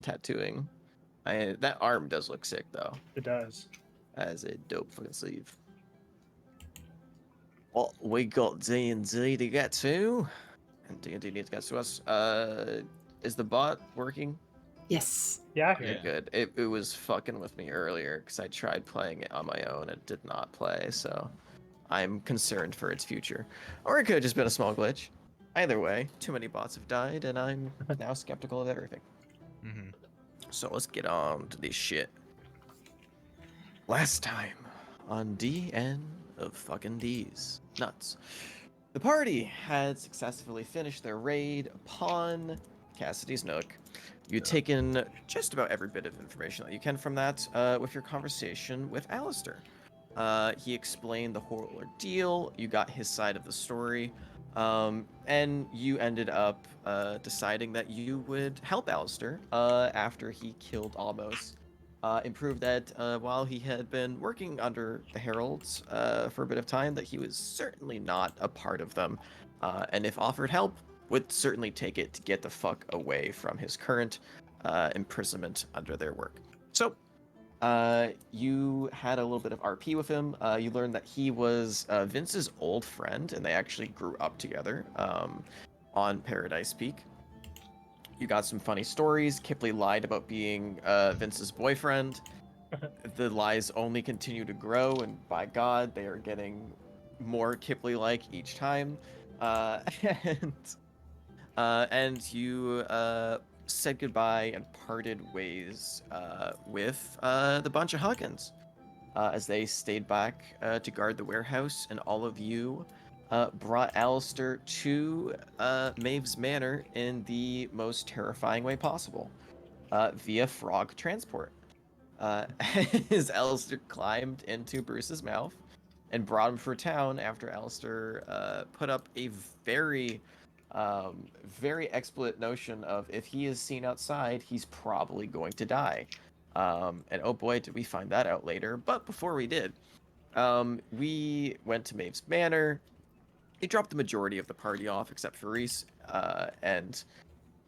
tattooing. That arm does look sick though. It does. As a dope fucking sleeve. Well, we got D&D to get to, and D&D needs to get to us. Is the bot working? Yes. Yeah. Okay, good. It was fucking with me earlier because I tried playing it on my own and did not play, so I'm concerned for its future. Or it could have just been a small glitch. Either way, too many bots have died, and I'm now skeptical of everything. Mm-hmm. So let's get on to this shit. Last time on DN of fucking D's nuts. The party had successfully finished their raid upon Cassidy's Nook. You'd taken just about every bit of information that you can from that with your conversation with Alistair. He explained the whole ordeal, you got his side of the story, and you ended up deciding that you would help Alistair after he killed Almos. And prove that while he had been working under the Heralds for a bit of time, that he was certainly not a part of them, and if offered help, would certainly take it to get the fuck away from his current imprisonment under their work. So, you had a little bit of RP with him. You learned that he was Vince's old friend, and they actually grew up together on Paradise Peak. You got some funny stories. Kipley lied about being Vince's boyfriend. The lies only continue to grow, and by God, they are getting more Kipley-like each time. And you said goodbye and parted ways with the bunch of Huggins as they stayed back to guard the warehouse, and all of you brought Alistair to Maeve's Manor in the most terrifying way possible, via frog transport. As Alistair climbed into Bruce's mouth and brought him for town after Alistair put up a very explicit notion of if he is seen outside, he's probably going to die. And oh boy, did we find that out later. But before we did, we went to Maeve's Manor. He dropped the majority of the party off except for Reese, and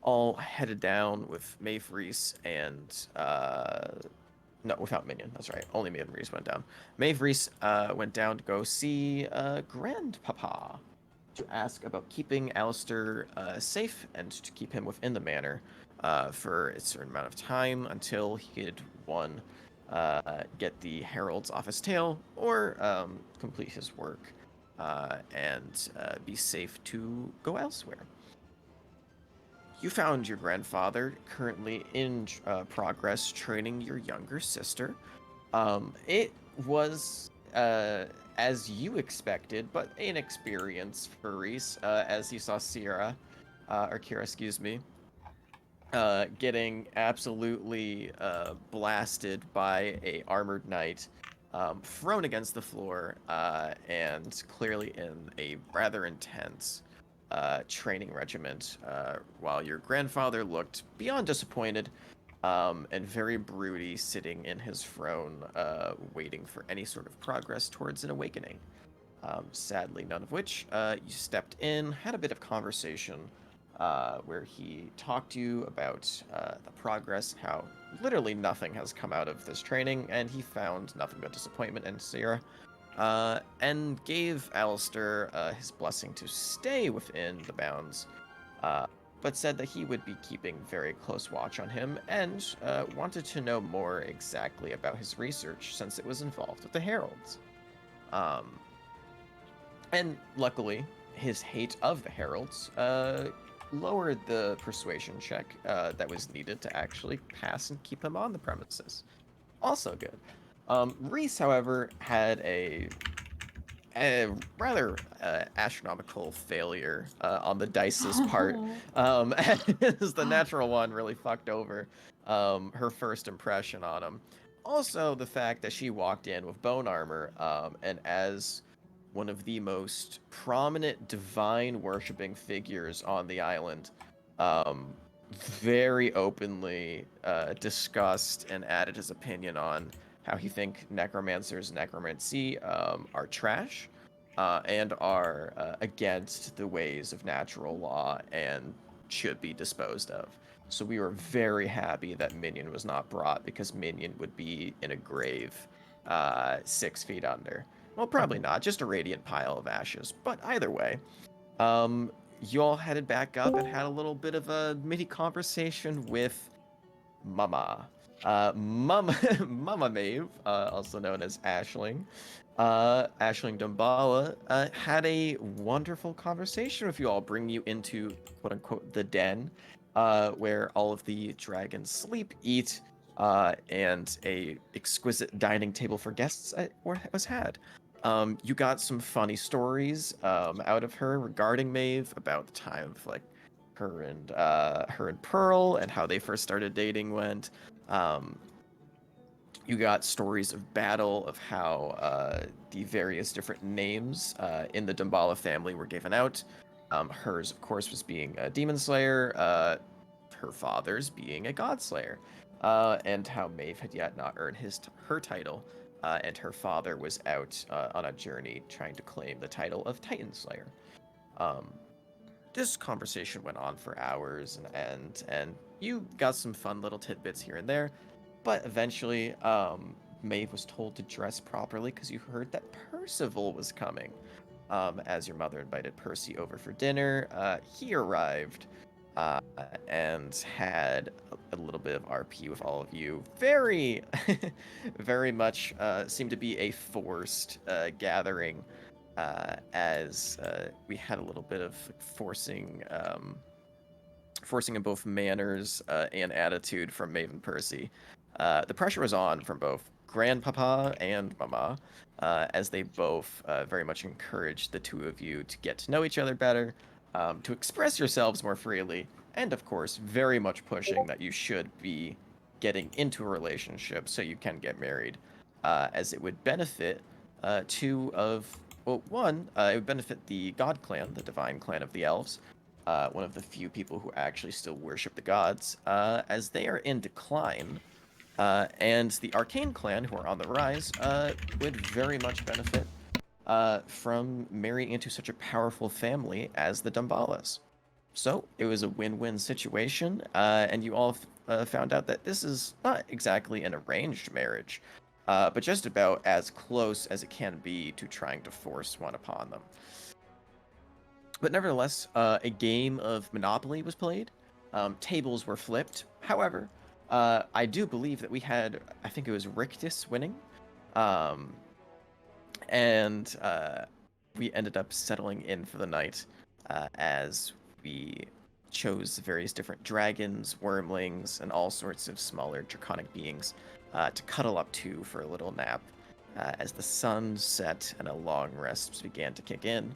all headed down with Maeve, Reese, and no, without Minion. That's right. Only Maeve and Reese went down. Maeve, Reese went down to go see Grandpapa to ask about keeping Alistair safe and to keep him within the manor for a certain amount of time until he could get the Herald's off his tail or complete his work. And be safe to go elsewhere. You found your grandfather currently in progress training your younger sister. It was as you expected, but inexperienced for Reese, as he saw Kira, excuse me, getting absolutely blasted by a armored knight. Thrown against the floor, and clearly in a rather intense training regiment, while your grandfather looked beyond disappointed and very broody, sitting in his throne, waiting for any sort of progress towards an awakening. Sadly, none of which. You stepped in, had a bit of conversation, where he talked to you about the progress, how literally nothing has come out of this training, and he found nothing but disappointment in Sierra, and gave Alistair his blessing to stay within the bounds, but said that he would be keeping very close watch on him, and wanted to know more exactly about his research since it was involved with the Heralds. And luckily, his hate of the Heralds lowered the persuasion check that was needed to actually pass and keep him on the premises. Also good. Reese, however, had a rather astronomical failure on the dice's part, as the natural one really fucked over her first impression on him. Also, the fact that she walked in with bone armor, and as one of the most prominent divine worshipping figures on the island, very openly discussed and added his opinion on how he think necromancers and necromancy are trash, and are against the ways of natural law and should be disposed of. So we were very happy that Minion was not brought because Minion would be in a grave 6 feet under. Well, probably not, just a radiant pile of ashes. But either way, um, you all headed back up and had a little bit of a mini conversation with Mama. Mama, Mama Maeve, also known as Ashling, Ashling Dumbala, had a wonderful conversation with you all, bringing you into quote unquote the den, where all of the dragons sleep, eat, and a exquisite dining table for guests was had. You got some funny stories out of her regarding Maeve about the time of like her and Pearl and how they first started dating went. Um, you got stories of battle of how the various different names in the Dumbala family were given out. Hers, of course, was being a demon slayer. Her father's being a god slayer, and how Maeve had yet not earned her title, and her father was out on a journey trying to claim the title of Titan Slayer. Um, this conversation went on for hours and you got some fun little tidbits here and there, but eventually Maeve was told to dress properly because you heard that Percival was coming. As your mother invited Percy over for dinner, he arrived uh, and had a little bit of RP with all of you. Very, very much seemed to be a forced gathering, as we had a little bit of forcing in both manners and attitude from Maven Percy. The pressure was on from both Grandpapa and Mama, as they both very much encouraged the two of you to get to know each other better, to express yourselves more freely, and of course, very much pushing that you should be getting into a relationship so you can get married, as it would benefit two of, well, one, it would benefit the God clan, the divine clan of the elves, one of the few people who actually still worship the gods, as they are in decline. And the Arcane clan, who are on the rise, would very much benefit from marrying into such a powerful family as the Dumbalas. So it was a win-win situation, and you all found out that this is not exactly an arranged marriage, but just about as close as it can be to trying to force one upon them. But nevertheless, a game of Monopoly was played. Tables were flipped. However, I do believe that we had, I think it was Rictus winning. Um, and we ended up settling in for the night as we chose various different dragons, wormlings, and all sorts of smaller draconic beings to cuddle up to for a little nap. As the sun set and a long rest began to kick in,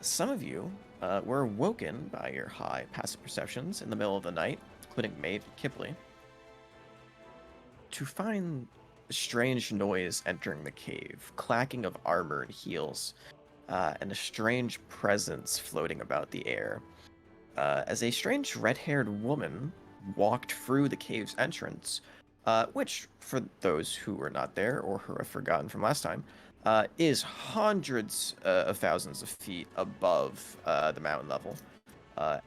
some of you were woken by your high passive perceptions in the middle of the night, including Maeve and Kipley, to find a strange noise entering the cave, clacking of armor and heels, and a strange presence floating about the air. As a strange red-haired woman walked through the cave's entrance, which, for those who were not there or who have forgotten from last time, is hundreds of thousands of feet above the mountain level,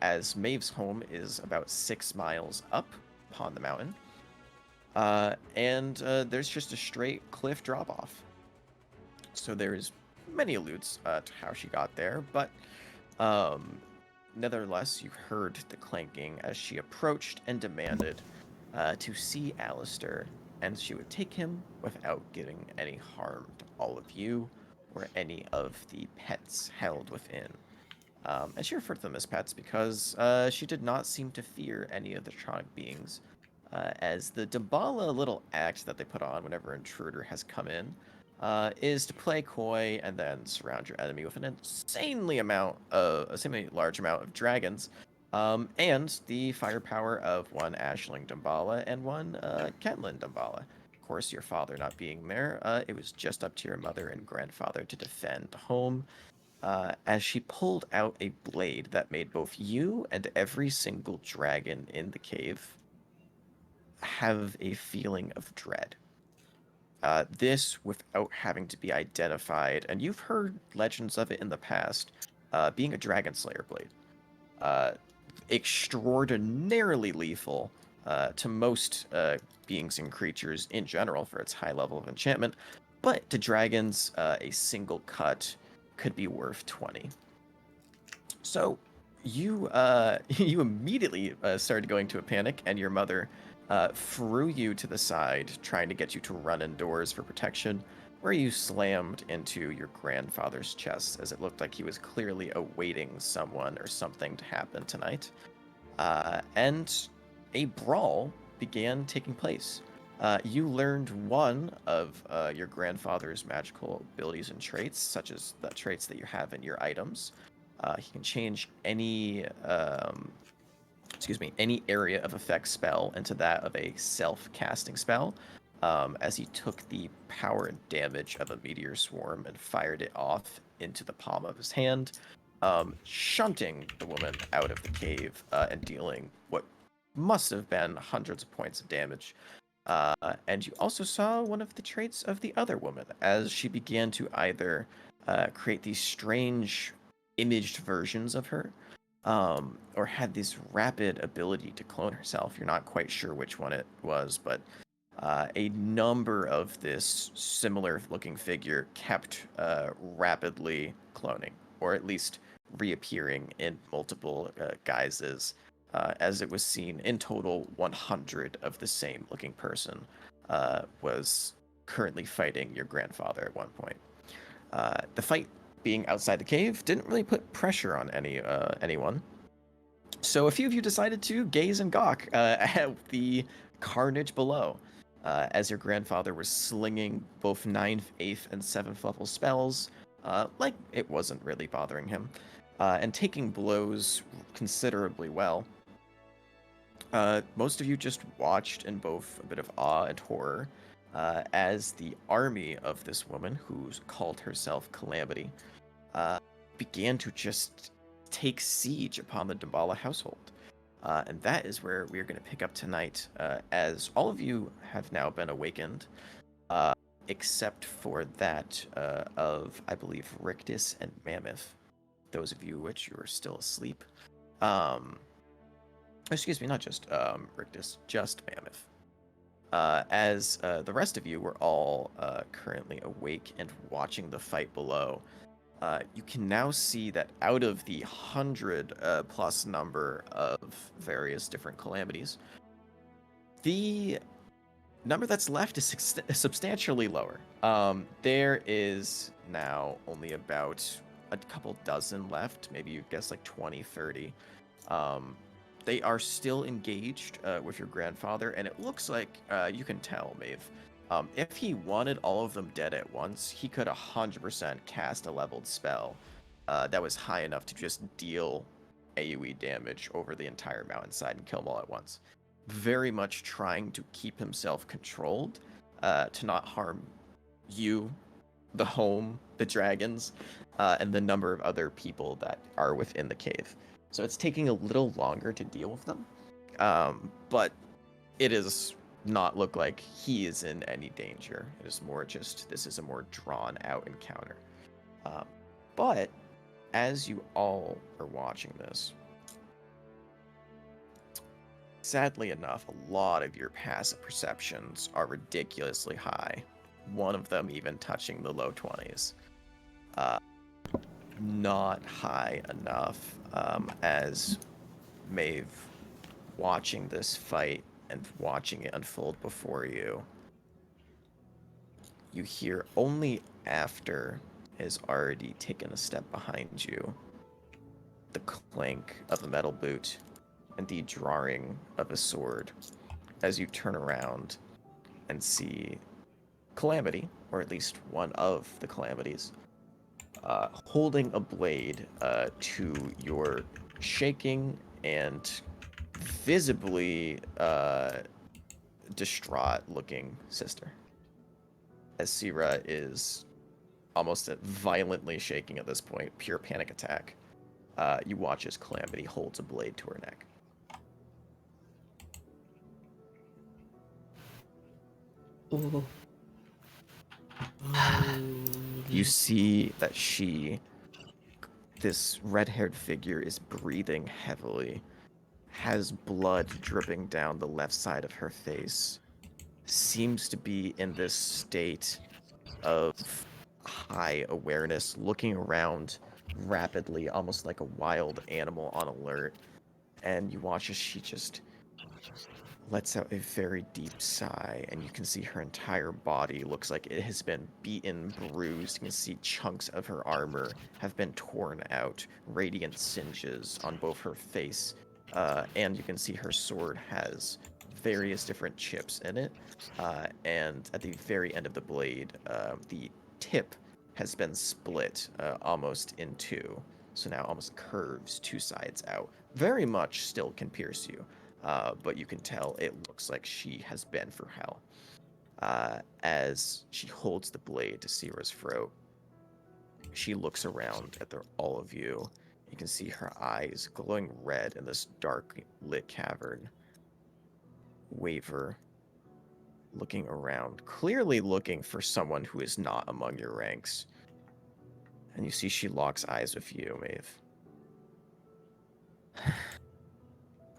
as Maeve's home is about 6 miles up upon the mountain. And there's just a straight cliff drop-off. So there's many alludes to how she got there, but nevertheless, you heard the clanking as she approached and demanded to see Alistair, and she would take him without giving any harm to all of you or any of the pets held within. And she referred to them as pets because she did not seem to fear any of the Tronic beings, as the Dambala little act that they put on whenever an intruder has come in is to play coy and then surround your enemy with an insanely large amount of dragons, and the firepower of one Ashling Dambala and one Kenlin Dambala. Of course, your father not being there, it was just up to your mother and grandfather to defend the home, as she pulled out a blade that made both you and every single dragon in the cave have a feeling of dread. This without having to be identified, and you've heard legends of it in the past, being a dragon slayer blade. Uh, extraordinarily lethal to most beings and creatures in general for its high level of enchantment, but to dragons, a single cut could be worth 20. So you you immediately started going to a panic, and your mother threw you to the side, trying to get you to run indoors for protection, where you slammed into your grandfather's chest, as it looked like he was clearly awaiting someone or something to happen tonight. And a brawl began taking place. You learned one of your grandfather's magical abilities and traits, such as the traits that you have in your items. He can change any area of effect spell into that of a self-casting spell, as he took the power and damage of a meteor swarm and fired it off into the palm of his hand, shunting the woman out of the cave and dealing what must have been hundreds of points of damage. And you also saw one of the traits of the other woman as she began to either create these strange imaged versions of her, or had this rapid ability to clone herself. You're not quite sure which one it was, but a number of this similar looking figure kept rapidly cloning, or at least reappearing in multiple guises, as it was seen in total 100 of the same looking person was currently fighting your grandfather at one point. The fight being outside the cave didn't really put pressure on anyone. So a few of you decided to gaze and gawk at the carnage below, as your grandfather was slinging both 9th, 8th, and 7th level spells, like it wasn't really bothering him, and taking blows considerably well. Most of you just watched in both a bit of awe and horror, as the army of this woman, who's called herself Calamity, began to just take siege upon the Damballa household. And that is where we're going to pick up tonight, as all of you have now been awakened, except for that of, I believe, Rictus and Mammoth. Those of you which you are still asleep. Excuse me, not just Rictus, just Mammoth. As the rest of you were all currently awake and watching the fight below, you can now see that out of the 100 plus number of various different calamities, the number that's left is substantially lower. There is now only about a couple dozen left, maybe you guess like 20, 30. They are still engaged with your grandfather, and it looks like you can tell, Maeve. If he wanted all of them dead at once, he could 100% cast a leveled spell that was high enough to just deal AoE damage over the entire mountainside and kill them all at once. Very much trying to keep himself controlled, to not harm you, the home, the dragons, and the number of other people that are within the cave. So it's taking a little longer to deal with them, but it is not look like he is in any danger. It is more just, this is a more drawn out encounter. But as you all are watching this, sadly enough, a lot of your passive perceptions are ridiculously high. One of them even touching the low 20s. Not high enough, as Maeve, watching this fight and watching it unfold before you, you hear only after has already taken a step behind you the clank of a metal boot and the drawing of a sword, as you turn around and see Calamity, or at least one of the Calamities, holding a blade to your shaking and visibly distraught looking sister. As Sira is almost violently shaking at this point, pure panic attack, you watch as Calamity holds a blade to her neck. Oh. You see that this red-haired figure is breathing heavily has blood dripping down the left side of her face. Seems to be in this state of high awareness, looking around rapidly, almost like a wild animal on alert. And you watch as she just lets out a very deep sigh, and you can see her entire body looks like it has been beaten, bruised. You can see chunks of her armor have been torn out, radiant singes on both her face, and you can see her sword has various different chips in it. And at the very end of the blade, the tip has been split almost in two. So now almost curves two sides out. Very much still can pierce you, but you can tell it looks like she has been through hell. As she holds the blade to Sierra's throat, she looks around at all of you. You can see her eyes glowing red in this dark lit cavern. Waver, looking around, clearly looking for someone who is not among your ranks. And you see she locks eyes with you, Maeve.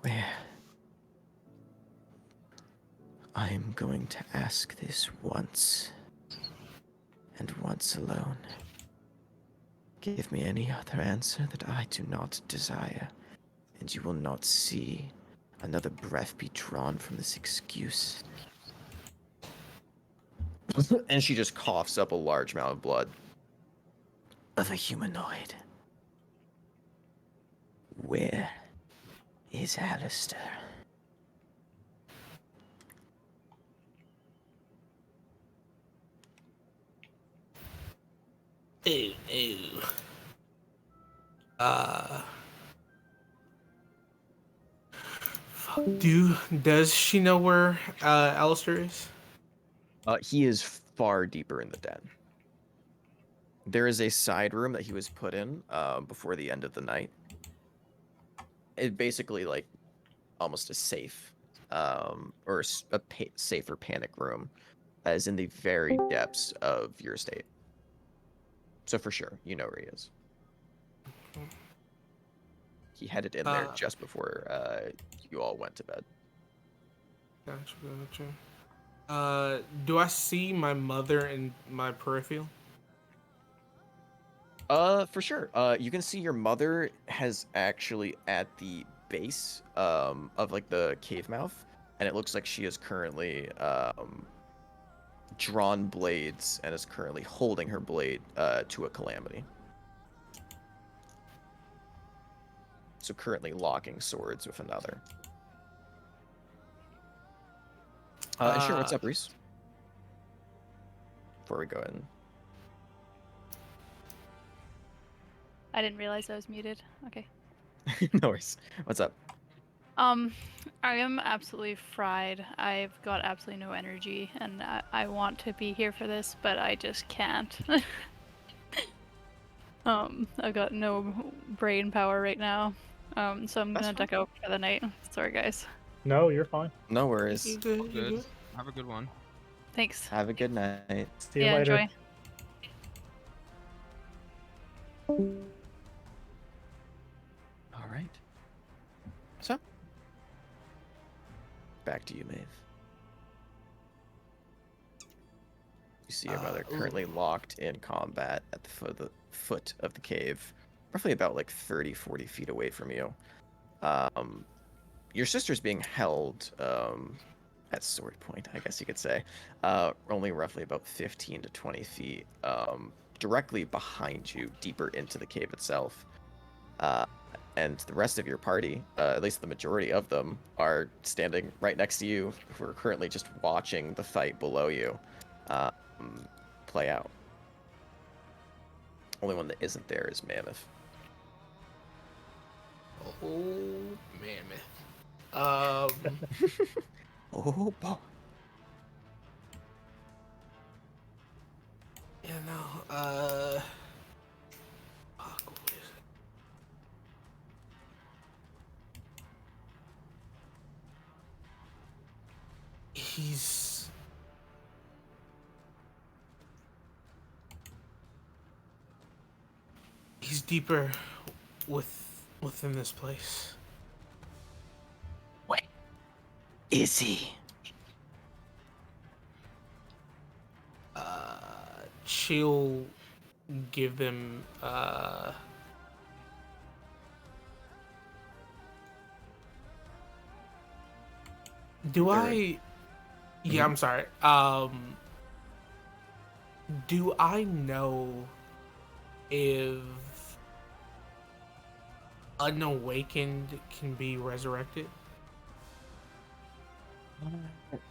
Where? I'm going to ask this once, and once alone. Give me any other answer that I do not desire, and you will not see another breath be drawn from this excuse. And she just coughs up a large amount of blood. Of a humanoid. Where is Alistair? Ew, ew. Does she know where Alistair is? He is far deeper in the den. There is a side room that he was put in before the end of the night. It basically like almost a safe, or safer panic room, as in the very depths of your estate. So for sure, you know where he is. He headed in there just before you all went to bed. Gotcha. Do I see my mother in my peripheral? For sure. You can see your mother has actually at the base of like the cave mouth, and it looks like she is currently drawn blades and is currently holding her blade to a calamity. So currently locking swords with another. And sure, what's up, Reese? Before we go in. I didn't realize I was muted. Okay. No worries. What's up? I am absolutely fried. I've got absolutely no energy, and I want to be here for this, but I just can't. I've got no brain power right now. So I'm gonna duck out for the night. Sorry, guys. No, you're fine. No worries. You good? You Good. good? Have a good one. Thanks. Have a good night. See you Yeah, later. enjoy. All right. So, back to you, Maeve. You see your mother currently locked in combat at the foot of the cave, roughly about like 30, 40 feet away from you. Your sister's being held at sword point, I guess you could say, only roughly about 15 to 20 feet directly behind you, deeper into the cave itself. And the rest of your party, at least the majority of them, are standing right next to you, who are currently just watching the fight below you play out. Only one that isn't there is Mammoth. Oh, mammoth. Oh, boy. Yeah, no, fuck, what is it? He's deeper within this place. is he? She'll give them do I yeah, I'm sorry. Do I know if unawakened can be resurrected?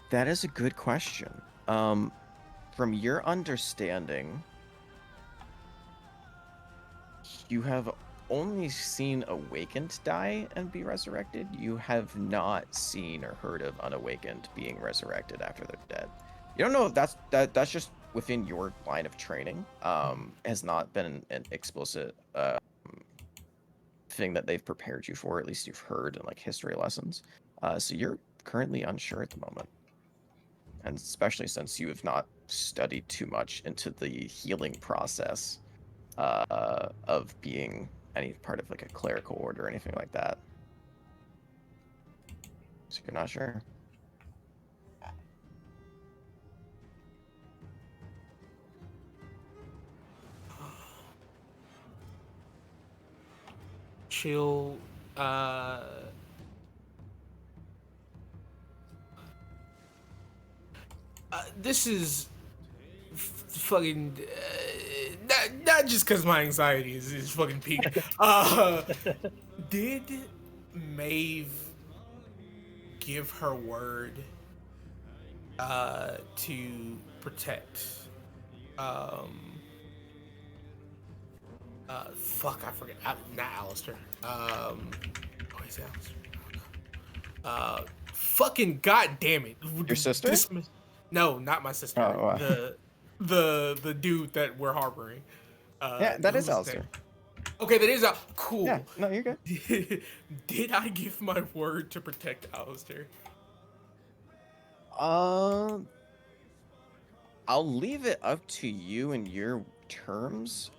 That is a good question. From your understanding, you have only seen awakened die and be resurrected. You have not seen or heard of unawakened being resurrected after they're dead. You don't know if that's just within your line of training. Has not been an explicit thing that they've prepared you for. At least you've heard in like history lessons. So you're currently unsure at the moment, and especially since you have not studied too much into the healing process of being any part of like a clerical order or anything like that. So you're not sure. She'll this is fucking not just because my anxiety is fucking peaked. Did Maeve give her word to protect fuck, I forget. Not Alistair. Oh, is it Alistair? Fucking goddamn it! Your sister? No, not my sister. Oh, The dude that we're harboring. yeah, that is who's Alistair. Okay, that is cool. Yeah, no, you're good. Did I give my word to protect Alistair? I'll leave it up to you and your terms.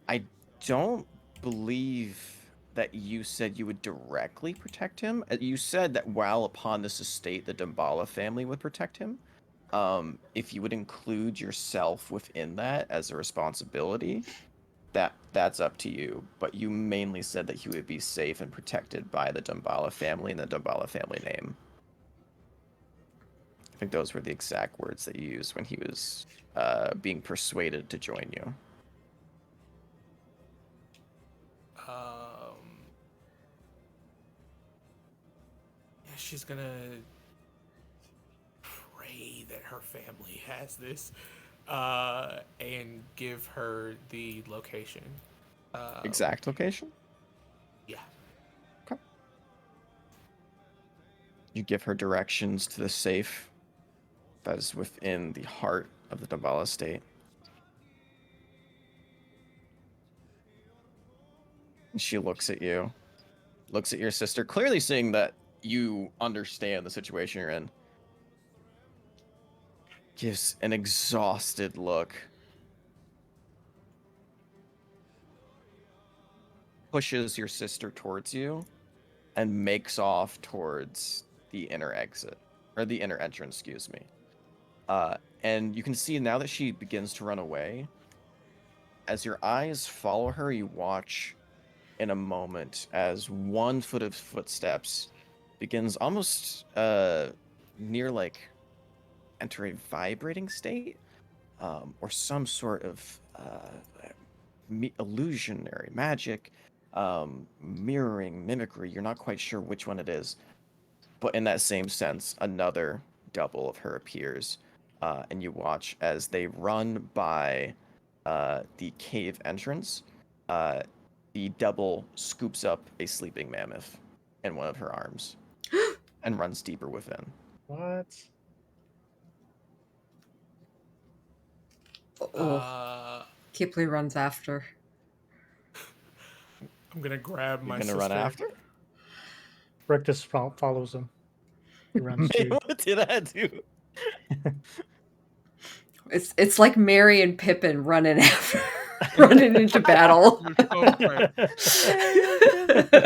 I don't believe that you said you would directly protect him. You said that while upon this estate, the Damballa family would protect him. If you would include yourself within that as a responsibility, that's up to you. But you mainly said that he would be safe and protected by the Damballa family and the Damballa family name. I think those were the exact words that you used when he was being persuaded to join you. Yeah, she's gonna pray that her family has this, and give her the location. Exact location? Yeah. Okay. You give her directions to the safe that is within the heart of the Damballa estate. And she looks at you, looks at your sister, clearly seeing that you understand the situation you're in. Gives an exhausted look. Pushes your sister towards you and makes off towards the inner exit, or the inner entrance, excuse me. And you can see now that she begins to run away, as your eyes follow her, you watch in a moment as one foot of footsteps begins almost near like enter a vibrating state, or some sort of illusionary magic, mirroring, mimicry. You're not quite sure which one it is, but in that same sense, another double of her appears, and you watch as they run by the cave entrance. The double scoops up a sleeping mammoth in one of her arms and runs deeper within. What? Kipling runs after. I'm gonna grab my You're gonna sister. run after? Rick just follows him. He runs Man, too. what did I do? It's like Merry and Pippin running after, running into battle. You're so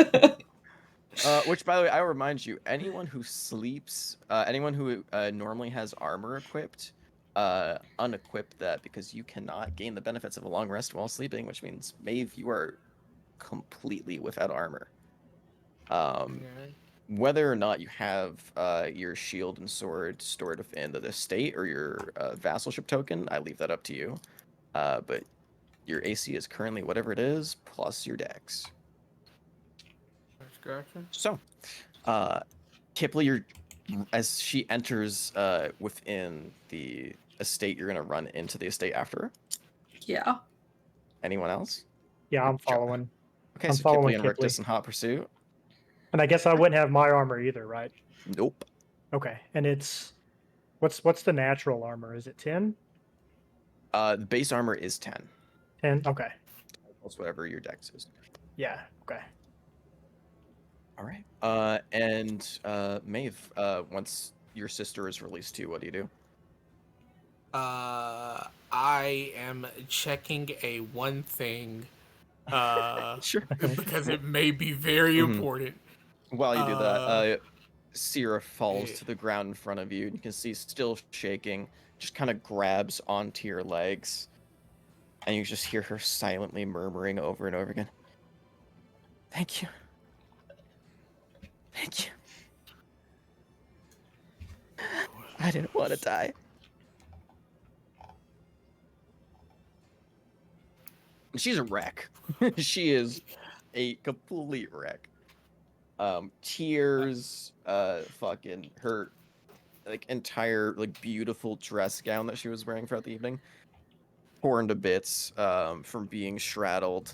right. Which, by the way, I will remind you, anyone who sleeps, anyone who normally has armor equipped, unequip that because you cannot gain the benefits of a long rest while sleeping, which means, Maeve, you are completely without armor. Okay. Whether or not you have your shield and sword stored within the estate or your vassalship token, I leave that up to you. But your AC is currently whatever it is, plus your dex. Gotcha. So, Kipley, as she enters within the estate, you're gonna run into the estate after her. Yeah. Anyone else? Yeah, I'm Sure. following. Okay, I'm so following Kipley and Kipley. Rictus in hot pursuit. And I guess I wouldn't have my armor either, right? Nope. Okay. And it's what's the natural armor? Is it 10? The base armor is 10. 10? Okay. Plus whatever your dex is. Yeah. Okay. All right. And Maeve, once your sister is released to you, what do you do? I am checking a one thing. Sure. Because it may be very Mhm. important. While you do that, Sierra falls yeah. to the ground in front of you. And you can see still shaking, just kind of grabs onto your legs. And you just hear her silently murmuring over and over again. Thank you. Thank you. I didn't want to die. She's a wreck. She is a complete wreck. Tears, fucking her like entire like beautiful dress gown that she was wearing throughout the evening torn to bits from being shrouded.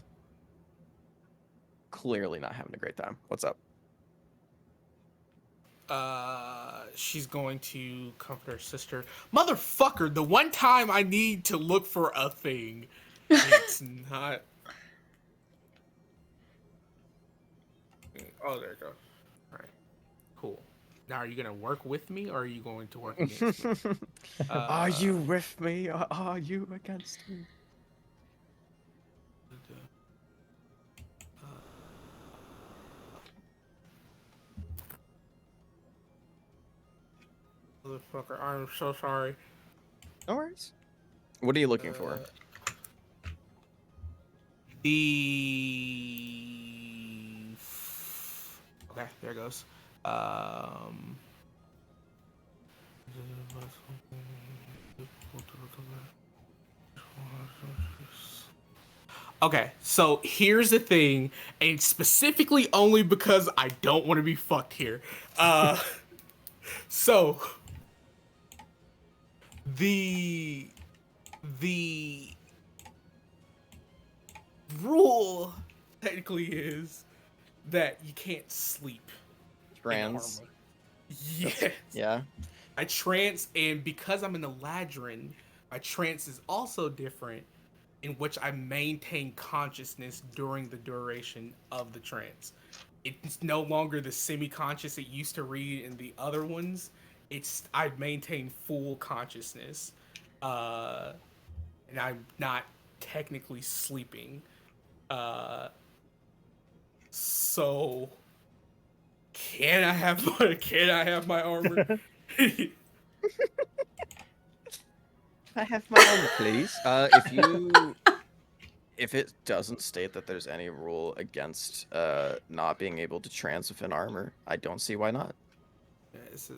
Clearly not having a great time. What's up? She's going to comfort her sister. Motherfucker, the one time I need to look for a thing, it's not. Oh, there it goes. All right, cool. Now, are you gonna work with me, or are you going to work against me? Are you with me or are you against me? Motherfucker, I'm so sorry. No worries. What are you looking for? Okay, there it goes. Okay, so here's the thing, and specifically only because I don't want to be fucked here. So the rule technically is that you can't sleep in Trans. armor. Yes. Yeah. I trance, and because I'm in the Ladrin, my trance is also different, in which I maintain consciousness during the duration of the trance. It's no longer the semi-conscious it used to read in the other ones. I maintain full consciousness, and I'm not technically sleeping. So can I have my armor? I have my armor, please. If it doesn't state that there's any rule against not being able to trance within armor, I don't see why not. It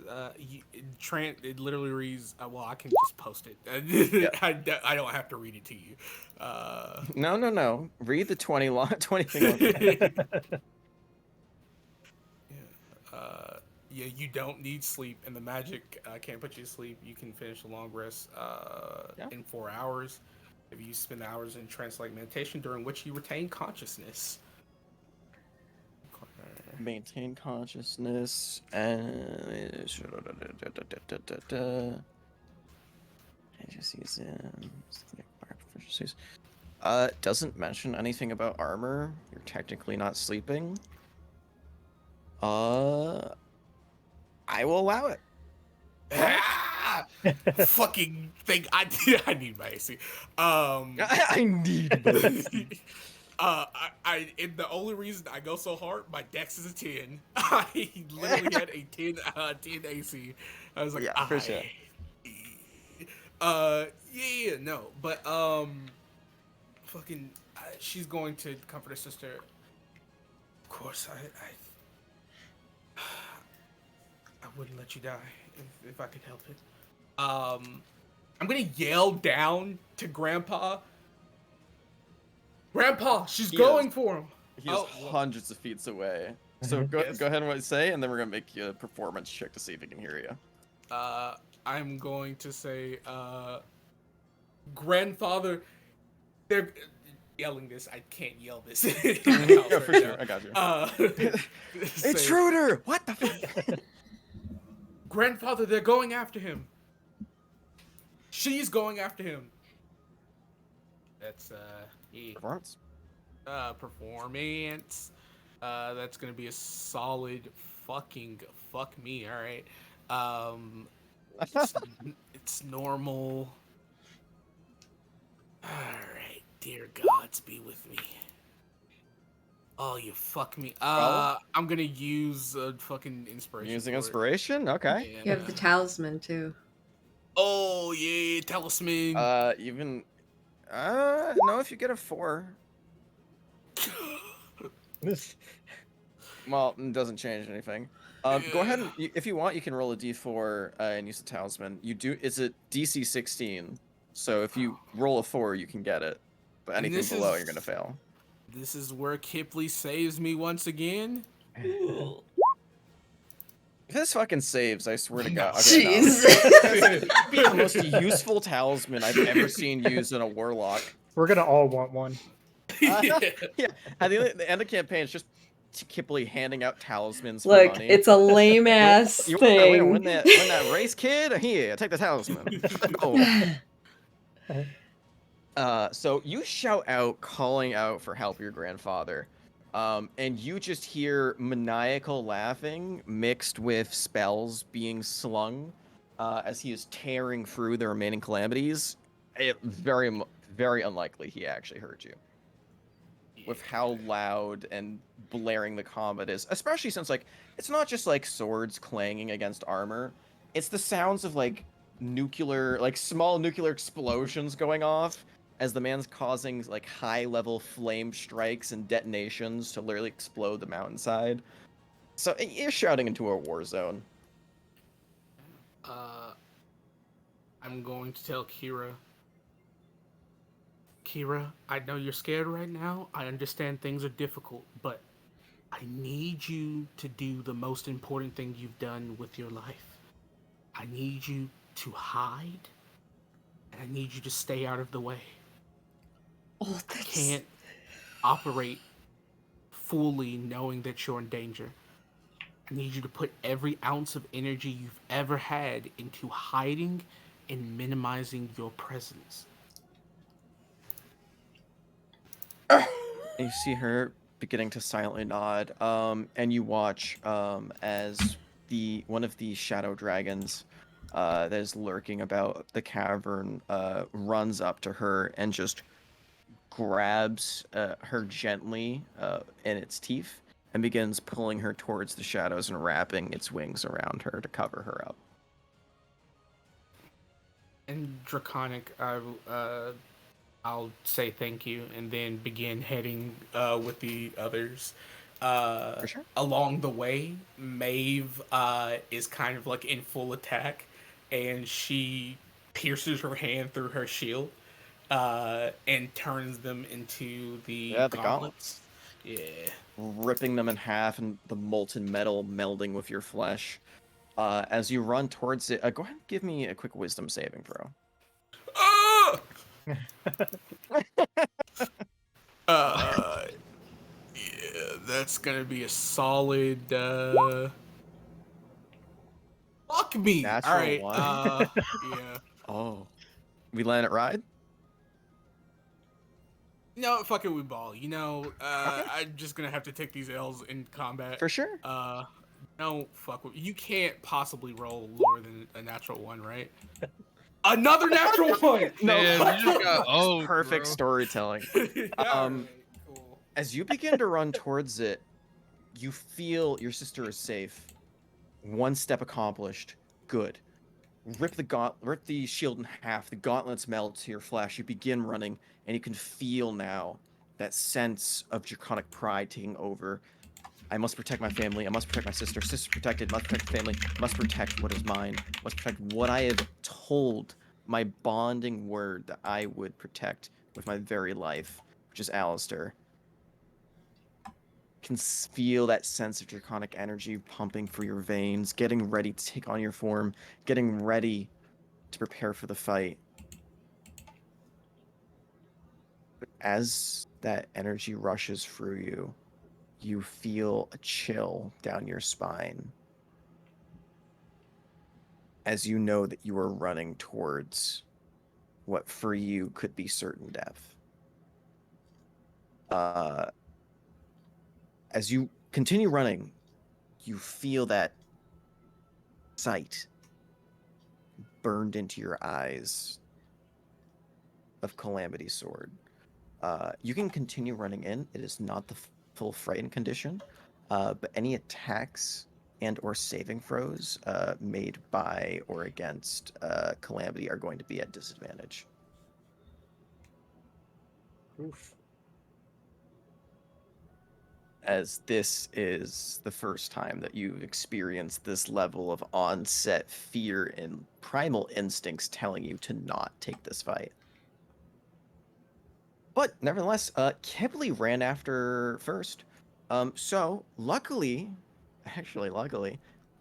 literally reads. Well, I can just post it. Yeah. I don't have to read it to you. No. Read the 20 thing. Yeah, you don't need sleep, and the magic can't put you to sleep. You can finish a long rest in 4 hours if you spend hours in trance-like meditation, during which you retain consciousness. Maintain consciousness and doesn't mention anything about armor. You're technically not sleeping. I will allow it. Fucking thing. I need my AC. I need my AC. The only reason I go so hard, my dex is a 10. I literally had a 10 AC. I was like, Yeah, for sure. No, but fucking, she's going to comfort her sister. Of course, I wouldn't let you die if I could help it. I'm gonna yell down to Grandpa. Grandpa, she's going for him. He is hundreds of feet away. So go ahead and what you say, and then we're gonna make you a performance check to see if he can hear you. I'm going to say, Grandfather, they're yelling this. I can't yell this. Yeah, for sure. I got you. It's Shrouded! What the fuck? Grandfather, they're going after him. She's going after him. That's Performance. Performance. That's gonna be a solid fucking fuck me. All right. It's normal. All right, dear gods, be with me. Oh, you fuck me. I'm gonna use a fucking inspiration. Using inspiration? Okay. Yeah. You have the talisman too. Oh yeah, talisman. No, if you get a 4. Well, it doesn't change anything. Go ahead and, if you want, you can roll a d4 and use the talisman. It's a DC 16, so if you roll a 4, you can get it. But anything below, you're gonna fail. This is where Kipley saves me once again. If this fucking saves, I swear to God. Jeez. Okay, the most useful talisman I've ever seen used in a warlock. We're gonna all want one. Yeah, at the end of the campaign, it's just Kipley handing out talismans for Look, money. it's a lame ass You thing. win that race, kid? Here, take the talisman. So you shout out, calling out for help your grandfather, and you just hear maniacal laughing mixed with spells being slung as he is tearing through the remaining calamities. Very, very unlikely he actually heard you. With how loud and blaring the combat is, especially since it's not just swords clanging against armor, it's the sounds of small nuclear explosions going off as the man's causing high level flame strikes and detonations to literally explode the mountainside. So you're shouting into a war zone. I'm going to tell Kira, I know you're scared right now. I understand things are difficult, but I need you to do the most important thing you've done with your life. I need you to hide, and I need you to stay out of the way. Oh, I can't operate fully knowing that you're in danger. I need you to put every ounce of energy you've ever had into hiding and minimizing your presence. You see her beginning to silently nod, and you watch as one of the shadow dragons that is lurking about the cavern runs up to her and just grabs her gently in its teeth and begins pulling her towards the shadows and wrapping its wings around her to cover her up. And Draconic, I'll say thank you and then begin heading with the others. For sure. Along the way, Maeve is kind of in full attack, and she pierces her hand through her shield and turns them into the gauntlets. Yeah. Ripping them in half and the molten metal melding with your flesh. As you run towards it, go ahead and give me a quick wisdom saving throw. Yeah, that's gonna be a solid fuck me. Natural All right. one. Yeah. Oh. We land it right? No, fuck it, we ball. I'm just gonna have to take these L's in combat. For sure. No, fuck with you. Can't possibly roll lower than a natural 1, right? Another natural 1. No, Man, you just got perfect bro. storytelling. Yeah, right, cool. As you begin to run towards it, you feel your sister is safe. One step accomplished. Good. Rip the shield in half. The gauntlets melt to your flesh. You begin running, and you can feel now that sense of draconic pride taking over. I must protect my family. I must protect my sister. Sister protected. Must protect the family. Must protect what is mine. Must protect what I have told my bonding word that I would protect with my very life, which is Alistair. Can feel that sense of draconic energy pumping through your veins, getting ready to take on your form, getting ready to prepare for the fight. But as that energy rushes through you, you feel a chill down your spine as you know that you are running towards what for you could be certain death. As you continue running, you feel that sight burned into your eyes of Calamity's sword. You can continue running in. It is not the full frightened condition, but any attacks and or saving throws made by or against Calamity are going to be at disadvantage. Oof. As this is the first time that you've experienced this level of onset fear and primal instincts telling you to not take this fight. But nevertheless, Kipley ran after first. So luckily,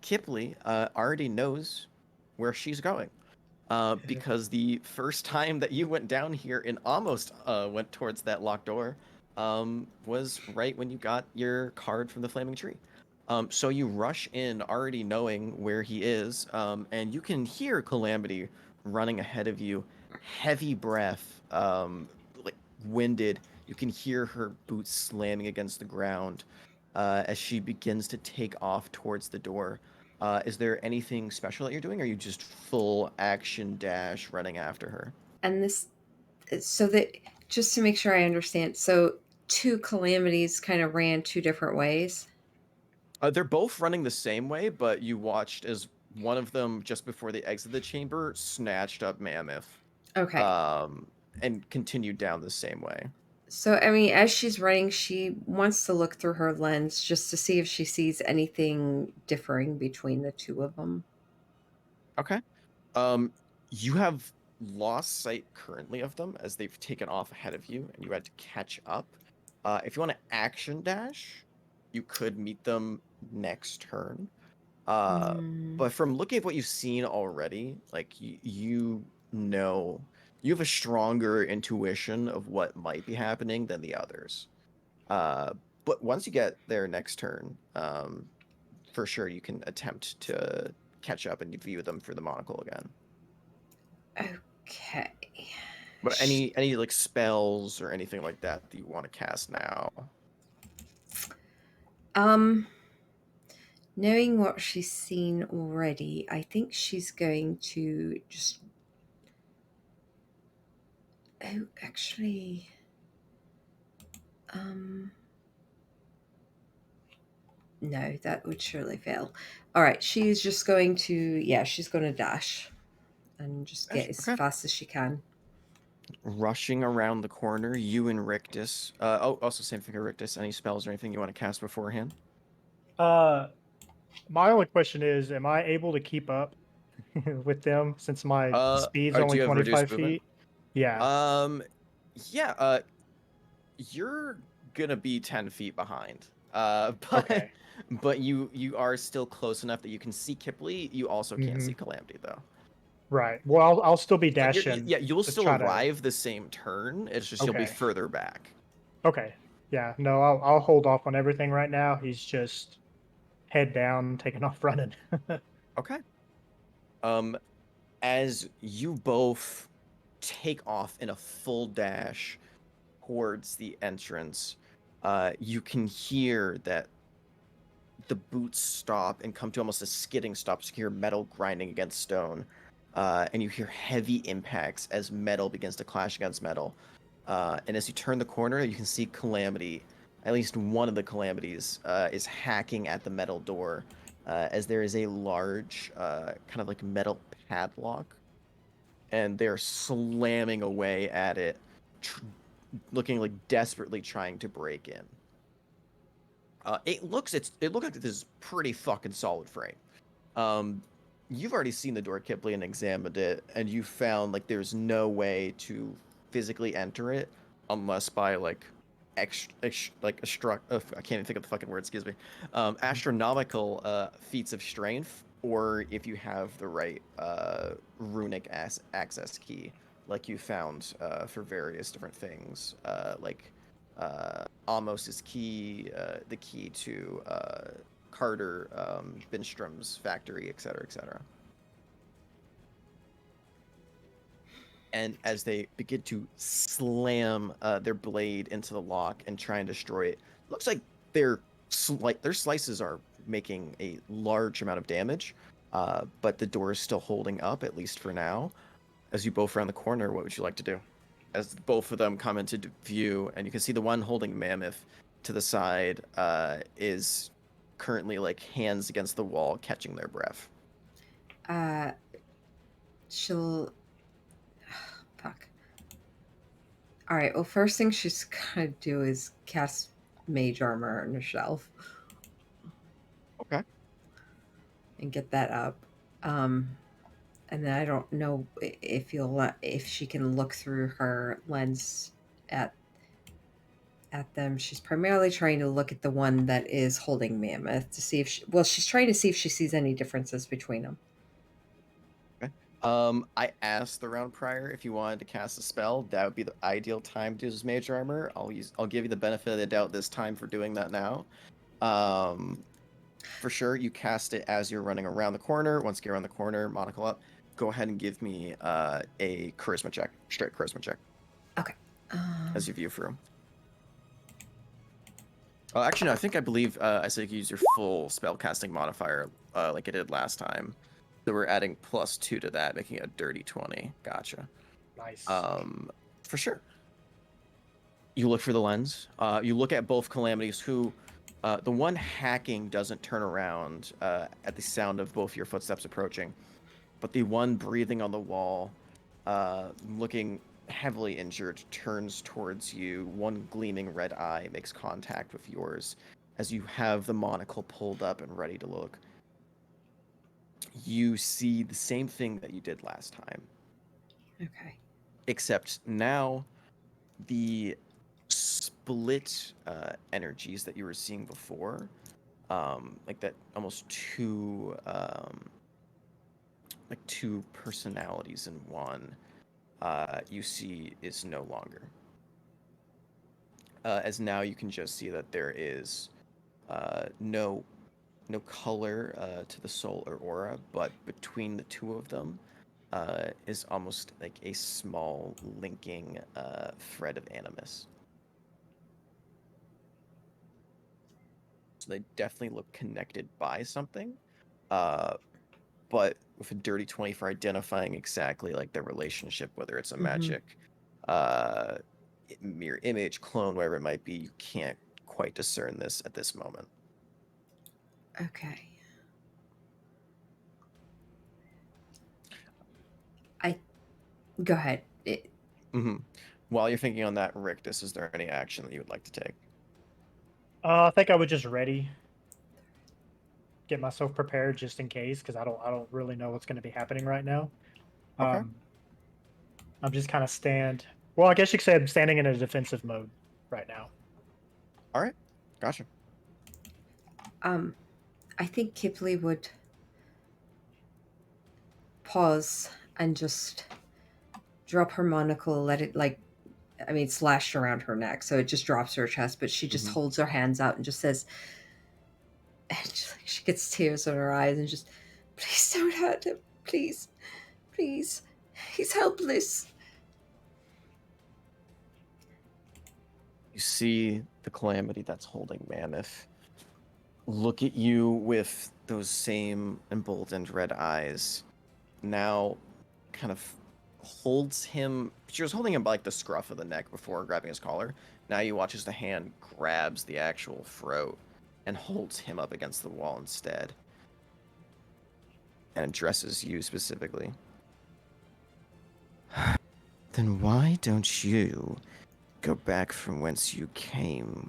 Kipley already knows where she's going. Because the first time that you went down here and almost went towards that locked door was right when you got your card from the Flaming Tree. So you rush in already knowing where he is, and you can hear Calamity running ahead of you, heavy breath, like winded. You can hear her boots slamming against the ground as she begins to take off towards the door. Is there anything special that you're doing, or are you just full action dash running after her? And this, so that, just to make sure I understand, so two calamities kind of ran two different ways. They're both running the same way, but you watched as one of them, just before they exit the chamber, snatched up Mammoth, Okay. and continued down the same way. So, I mean, as she's running, she wants to look through her lens just to see if she sees anything differing between the two of them. Okay. You have lost sight currently of them as they've taken off ahead of you, and you had to catch up. If you want to action dash, you could meet them next turn. But from looking at what you've seen already, like you know, you have a stronger intuition of what might be happening than the others. But once you get there next turn, for sure you can attempt to catch up and view them through the monocle again. Okay. But any like spells or anything like that that you want to cast now? Knowing what she's seen already, I think she's going to just. Oh, actually. No, that would surely fail. All right, she's just going to, yeah, she's going to dash and just get as Okay. fast as she can. Rushing around the corner, you and Rictus. Also same thing for Rictus. Any spells or anything you want to cast beforehand? My only question is, am I able to keep up with them since my speed's Do only you have reduced 25 movement? feet? Yeah. Yeah. You're gonna be 10 feet behind. Okay. But you are still close enough that you can see Kipley. You also can't see Calamity though. Right. Well, I'll still be But dashing yeah, you'll to still try to. arrive the same turn. It's just you'll be Okay. further back. Okay. Yeah. No, I'll hold off on everything right now. He's just head down, taking off running. Okay. As you both take off in a full dash towards the entrance, you can hear that the boots stop and come to almost a skidding stop. So you hear metal grinding against stone, and you hear heavy impacts as metal begins to clash against metal. And as you turn the corner, you can see Calamity at least one of the calamities is hacking at the metal door, as there is a large kind of like metal padlock, and they're slamming away at it, looking like desperately trying to break in. It looks like this is pretty fucking solid frame. Um, you've already seen the door, Kipley, and examined it, and you found like there's no way to physically enter it unless by like I can't even think of the fucking word. Excuse me. Astronomical feats of strength, or if you have the right runic access key, like you found for various different things, like Amos' key, the key to Carter Binstrom's factory, etc., etc. And as they begin to slam their blade into the lock and try and destroy it, looks like their slices are making a large amount of damage, but the door is still holding up, at least for now. As you both round the corner, what would you like to do? As both of them come into view, and you can see the one holding Mammoth to the side is currently like hands against the wall, catching their breath. She'll. Fuck. All right. Well, first thing she's gonna do is cast Mage Armor on herself. Okay. And get that up. And then I don't know if she can look through her lens at them. She's primarily trying to look at the one that is holding Mammoth to see if she's trying to see if she sees any differences between them. Okay. I asked the round prior if you wanted to cast a spell. That would be the ideal time to use Mage Armor. I'll give you the benefit of the doubt this time for doing that now. For sure, you cast it as you're running around the corner. Once you get around the corner, monocle up. Go ahead and give me a charisma check, straight charisma check. Okay. As you view through. Oh, actually, no. I believe I said you can use your full spellcasting modifier, like I did last time. So we're adding +2 to that, making it a dirty 20. Gotcha. Nice. For sure. You look through the lens. You look at both calamities. Who, the one hacking doesn't turn around at the sound of both your footsteps approaching, but the one breathing on the wall, looking heavily injured, turns towards you. One gleaming red eye makes contact with yours as you have the monocle pulled up and ready to look. You see the same thing that you did last time. Okay. Except now the split energies that you were seeing before, like that almost two personalities in one, you see is no longer. As now you can just see that there is no color to the soul or aura, but between the two of them is almost like a small linking thread of animus. So they definitely look connected by something, but with a dirty 20 for identifying exactly like their relationship, whether it's a magic mirror image, clone, whatever it might be, you can't quite discern this at this moment. Okay. Go ahead. While you're thinking on that, Rictus, is there any action that you would like to take? I think I would just get myself prepared just in case, because I don't really know what's going to be happening right now. Okay. I'm just kind of well, I guess you could say I'm standing in a defensive mode right now. All right. Gotcha. I think Kipley would pause and just drop her monocle, let it it's lashed around her neck, so it just drops her chest, but she just holds her hands out and just says, and she gets tears in her eyes and just, please don't hurt him. Please. Please. He's helpless. You see the calamity that's holding Mammoth look at you with those same emboldened red eyes. Now kind of holds him. She was holding him by like the scruff of the neck before grabbing his collar. Now you watch as the hand grabs the actual throat and holds him up against the wall instead. And addresses you specifically. Then why don't you go back from whence you came?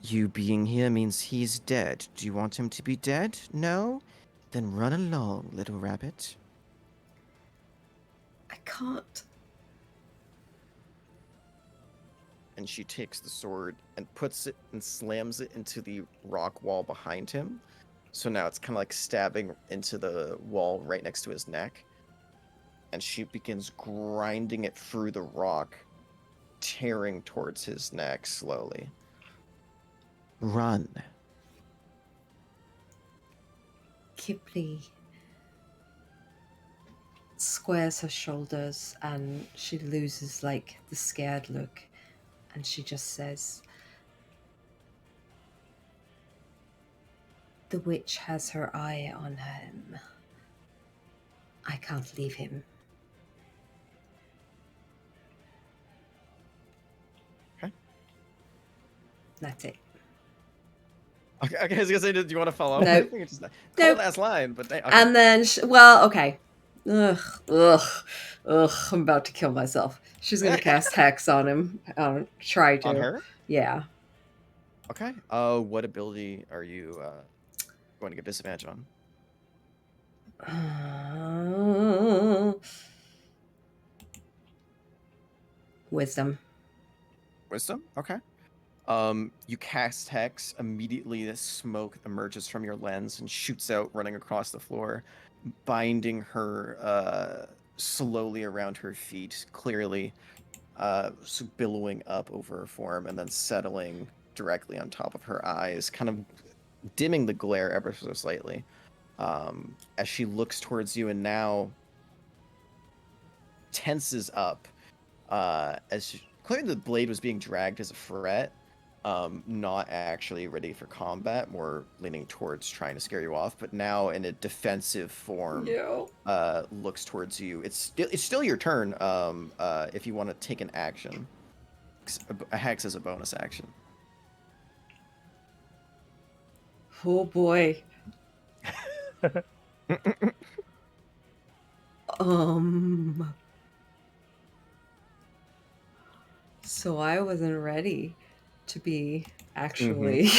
You being here means he's dead. Do you want him to be dead? No? Then run along, little rabbit. I can't. And she takes the sword and puts it and slams it into the rock wall behind him. So now it's kind of like stabbing into the wall right next to his neck. And she begins grinding it through the rock, tearing towards his neck slowly. Run. Kipli squares her shoulders and she loses like the scared look, and she just says, "The witch has her eye on him. I can't leave him." Okay. That's it. Okay, I was gonna say, do you want to follow up? Nope. I think it's just Nope. cold ass line, but okay. And then, well, okay. Ugh, ugh, ugh. I'm about to kill myself. She's gonna cast Hex on him. Try to. On her? Yeah. Okay. What ability are you going to get disadvantage on? Wisdom. Wisdom? Okay. You cast Hex. Immediately, the smoke emerges from your lens and shoots out, running across the floor, binding her slowly around her feet, clearly billowing up over her form and then settling directly on top of her eyes, kind of dimming the glare ever so slightly. As she looks towards you and now tenses up, clearly the blade was being dragged as a threat, not actually ready for combat, more leaning towards trying to scare you off, but now in a defensive form, looks towards you. It's still your turn, if you want to take an action. A Hex is a bonus action. Oh boy. So I wasn't ready to be actually.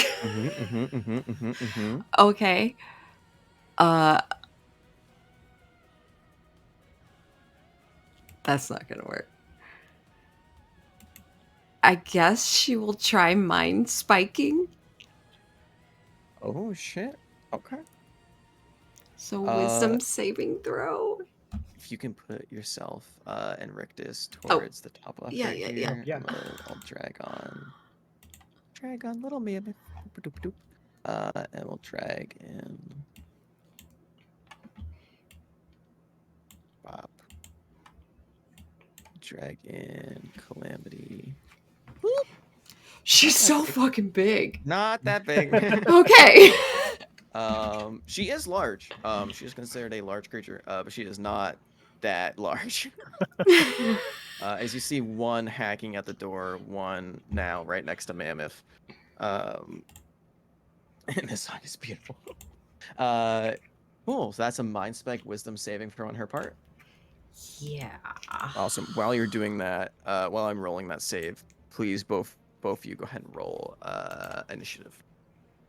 Okay. That's not gonna work. I guess she will try mind spiking. Oh shit. Okay. So wisdom saving throw. If you can put yourself and Rictus towards the top left yeah, right yeah, here, yeah. I'll drag on little me a bit. And we'll drag in Bop. Drag in Calamity. She's so fucking big. Not that big. Okay. She is large. She is considered a large creature, but she is not that large. As you see, one hacking at the door, one now right next to Mammoth. And this side is beautiful. Cool. So that's a Mind Spike Wisdom saving throw on her part. Yeah. Awesome. While you're doing that, while I'm rolling that save, please both of you go ahead and roll initiative.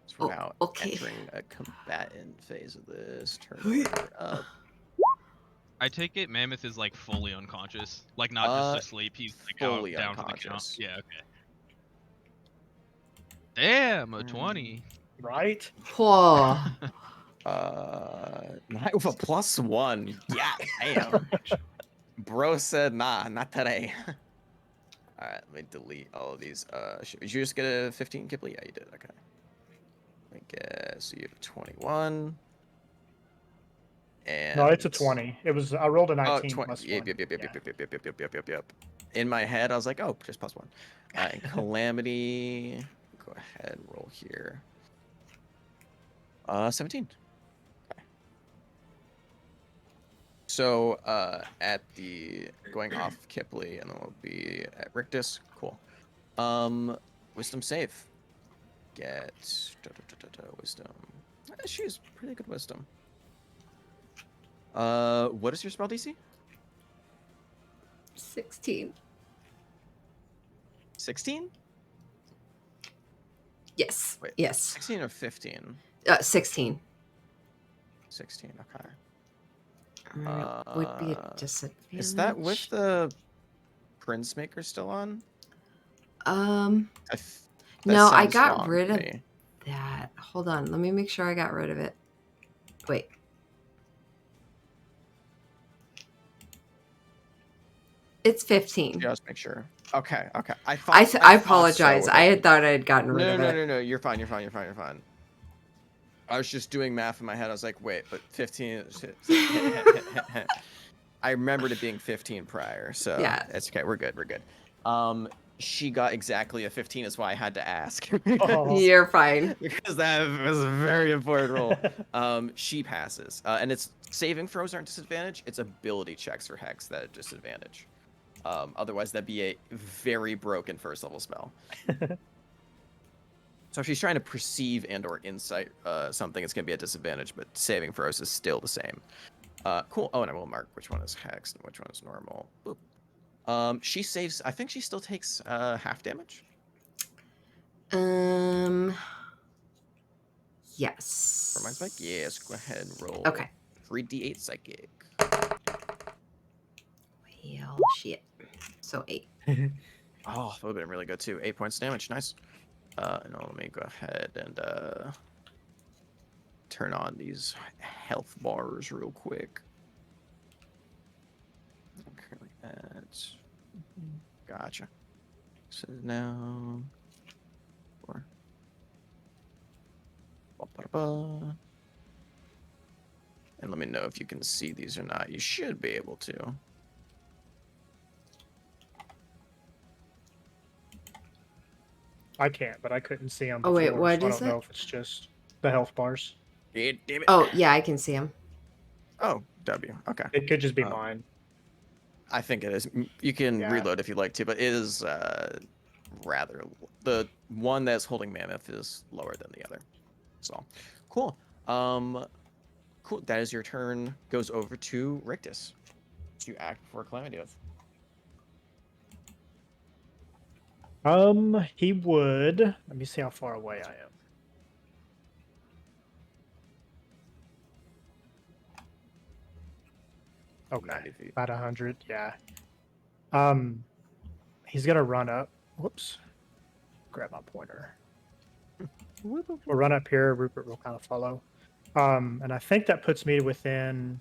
So we're now entering a combatant phase of this. Turn order up. I take it Mammoth is like fully unconscious, like not just asleep. He's like fully out down to the count. unconscious. Yeah. Okay. Damn, a 20. Right? Whoa. Not with a +1. Yeah, damn. Bro said, nah, not today. All right, let me delete all of these. Did you just get a 15, Kipley? Yeah, you did. Okay. Let me guess. So you have a 21. And No, it's a 20. It was I rolled a 19 20. plus Yep. 1. In my head, I was like, oh, just +1. And Calamity, go ahead and roll here. 17. Okay. So at the going off Kipley, and then we'll be at Rictus. Cool. Wisdom save. Get wisdom. She's pretty good wisdom. What is your spell DC? 16. 16? Yes. Wait, Yes. 16 or 15? 16. 16. Okay. I mean, it would be a disadvantage. Is that with the Prince Maker still on? That No, I sounds got wrong rid to of me. that. Hold on. Let me make sure I got rid of it. Wait. It's 15. Just make sure. Okay. I I thought apologize. so, I but- had thought I had gotten rid of it. No. You're fine. I was just doing math in my head. I was like, wait, but 15. I remembered it being 15 prior, so Yeah. it's okay. We're good. She got exactly a 15. Is why I had to ask. Oh. You're fine. Because that was a very important roll. She passes, and it's saving throws aren't disadvantage. It's ability checks for Hex that are disadvantage. Otherwise, that'd be a very broken first level spell. So if she's trying to perceive and/or insight something, it's gonna be a disadvantage. But saving throws is still the same. Cool. Oh, and I will mark which one is Hex and which one is normal. Boop. She saves. I think she still takes half damage. Yes. For my spike? Yes, go ahead, roll. Okay. 3d8 psychic. Well, shit. So 8. Oh, that would have been really good too. 8 points damage, nice. No, let me go ahead and turn on these health bars real quick. Okay, that's gotcha. So now 4. Ba-ba-ba. And let me know if you can see these or not. You should be able to. I can't, but I couldn't see them. Oh, wait, before, what so is I don't know it? if it's just the health bars. Damn it. Oh, yeah, I can see him. Oh, W. Okay. It could just be Oh. mine. I think it is. You can Yeah. reload if you'd like to, but it is rather the one that's holding Mammoth is lower than the other. So, cool. Cool. That is your turn. Goes over to Rictus to act before Calamity Oath. He would. Let me see how far away I am. Okay, 90 feet. about 100. Yeah. He's gonna run up. Whoops. Grab my pointer. We'll run up here. Rupert will kind of follow. And I think that puts me within.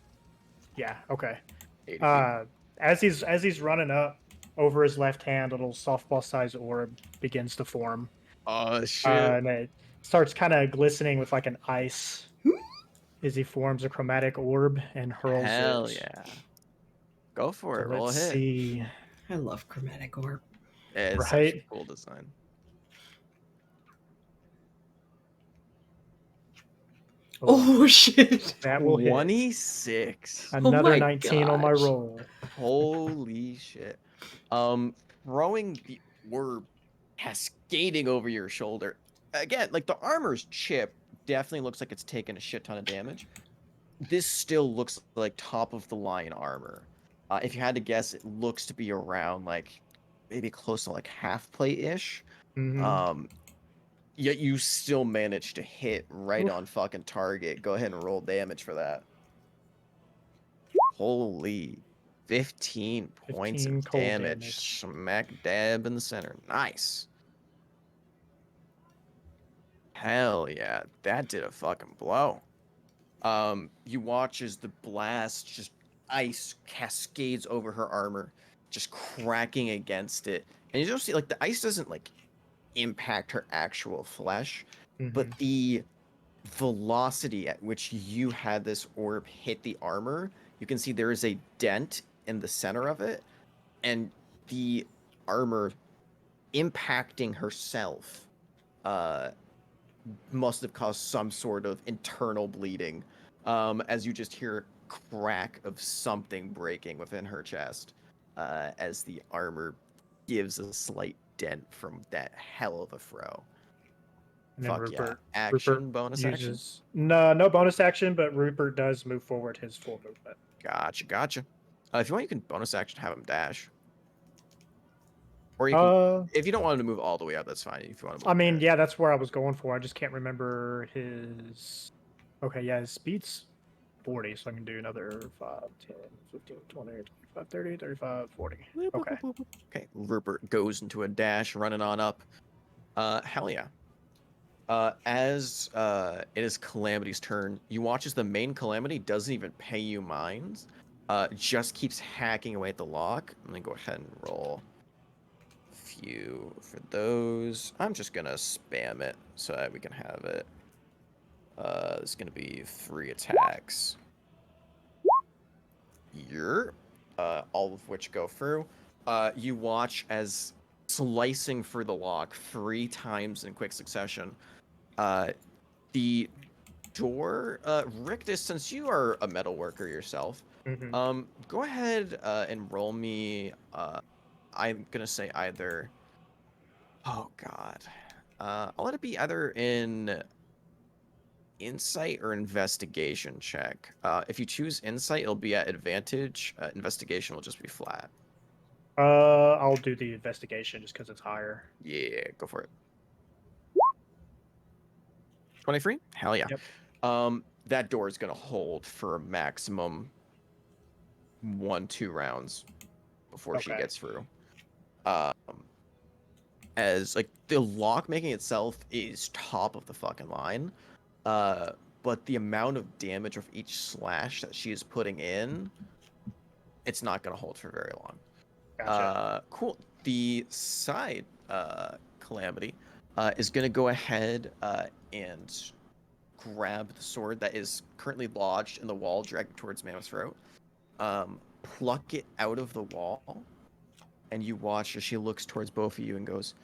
Yeah. Okay. 80 feet. As he's running up, over his left hand, a little softball-sized orb begins to form. Oh shit! And it starts kind of glistening with like an ice as he forms a chromatic orb and hurls Hell it. yeah! Go for So it. Roll a let's hit. see. I love chromatic orb. Yeah, it's such Right? a cool design. Oh, shit. That will hit. 26. Another my 19 on my gosh. roll. Holy shit. Throwing the orb cascading over your shoulder. Again, like the armor's chip definitely looks like it's taken a shit ton of damage. This still looks like top of the line armor. If you had to guess, it looks to be around like maybe close to like half plate-ish. Mhm. Yet you still managed to hit right on fucking target. Go ahead and roll damage for that. Holy 15 points 15 of cold damage. Smack dab in the center. Nice. Hell yeah. That did a fucking blow. You watch as the blast just ice cascades over her armor, just cracking against it. And you don't see like the ice doesn't like impact her actual flesh, but Mhm. the velocity at which you had this orb hit the armor, you can see there is a dent in the center of it, and the armor impacting herself must have caused some sort of internal bleeding, as you just hear crack of something breaking within her chest as the armor gives a slight dent from that hell of a throw. And then Fuck yeah. Rupert Action, bonus action? uses no bonus action, but Rupert does move forward his full movement. Gotcha. If you want, you can bonus action have him dash. Or you can, Uh, if you don't want him to move all the way up, that's fine. If you want to move I mean, there. yeah, that's where I was going for. I just can't remember his. Okay, yeah, his speed's 40, so I can do another 5, 10, 15, 20, 25, 30, 35, 40. Okay. Okay, Rupert goes into a dash, running on up. Hell yeah. As it is Calamity's turn, you watch as the main Calamity doesn't even pay you mines. Just keeps hacking away at the lock. I'm gonna go ahead and roll a few for those. I'm just gonna spam it so that we can have it. It's gonna be 3 attacks. All of which go through. You watch as slicing through the lock 3 times in quick succession. The door, Rictus, since you are a metal worker yourself, Mm-hmm. go ahead and roll me. I'm gonna say either. Oh God, I'll let it be either in insight or investigation check. If you choose insight, it'll be at advantage. Investigation will just be flat. I'll do the investigation just because it's higher. Yeah, go for it. 23? Hell yeah. Yep. That door is gonna hold for a maximum 1-2 rounds before she Okay. gets through. Um, as like the lock making itself is top of the fucking line, but the amount of damage of each slash that she is putting in, it's not gonna hold for very long. Gotcha. Cool. The side Calamity is gonna go ahead and grab the sword that is currently lodged in the wall, drag it towards Mammoth's throat, pluck it out of the wall, and you watch as she looks towards both of you and goes,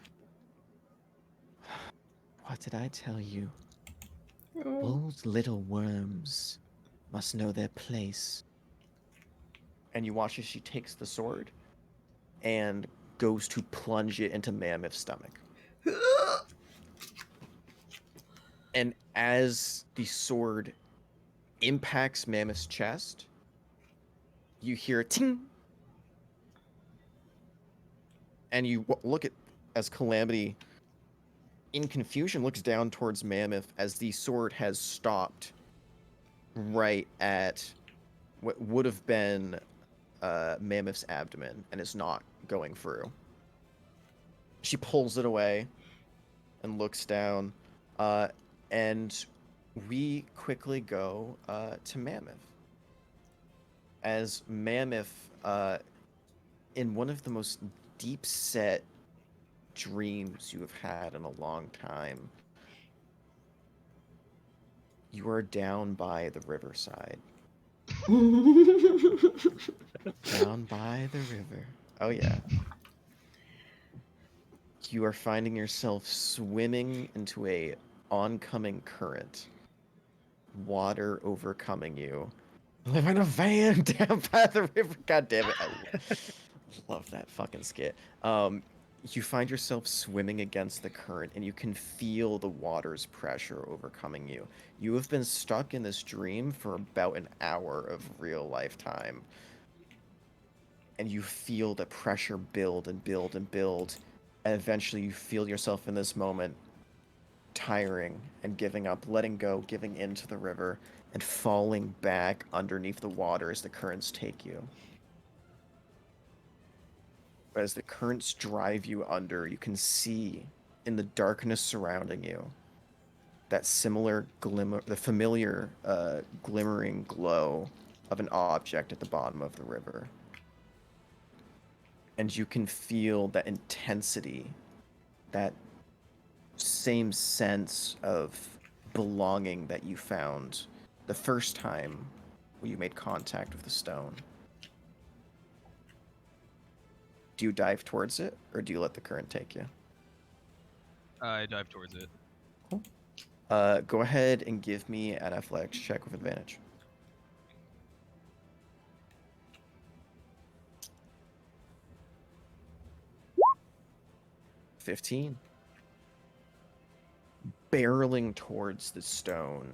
"What did I tell you? Those little worms must know their place." And you watch as she takes the sword and goes to plunge it into Mammoth's stomach. And as the sword impacts Mammoth's chest, you hear a ting. And you look at as Calamity, in confusion, looks down towards Mammoth as the sword has stopped right at what would have been Mammoth's abdomen and is not going through. She pulls it away and looks down, and we quickly go to Mammoth. As Mammoth, in one of the most deep-set dreams you have had in a long time, you are down by the riverside. Down by the river. Oh yeah. You are finding yourself swimming into a oncoming current. Water overcoming you. Live in a van down by the river. God damn it. I love that fucking skit. You find yourself swimming against the current and you can feel the water's pressure overcoming you. You have been stuck in this dream for about an hour of real life time. And you feel the pressure build and build and build. And eventually you feel yourself in this moment tiring and giving up, letting go, giving into the river, and falling back underneath the water as the currents take you. But as the currents drive you under, you can see in the darkness surrounding you that similar glimmer, the familiar glimmering glow of an object at the bottom of the river. And you can feel that intensity, that same sense of belonging that you found the first time when you made contact with the stone. Do you dive towards it, or do you let the current take you? I dive towards it. Go ahead and give me an athletics check with advantage. 15. Barreling towards the stone,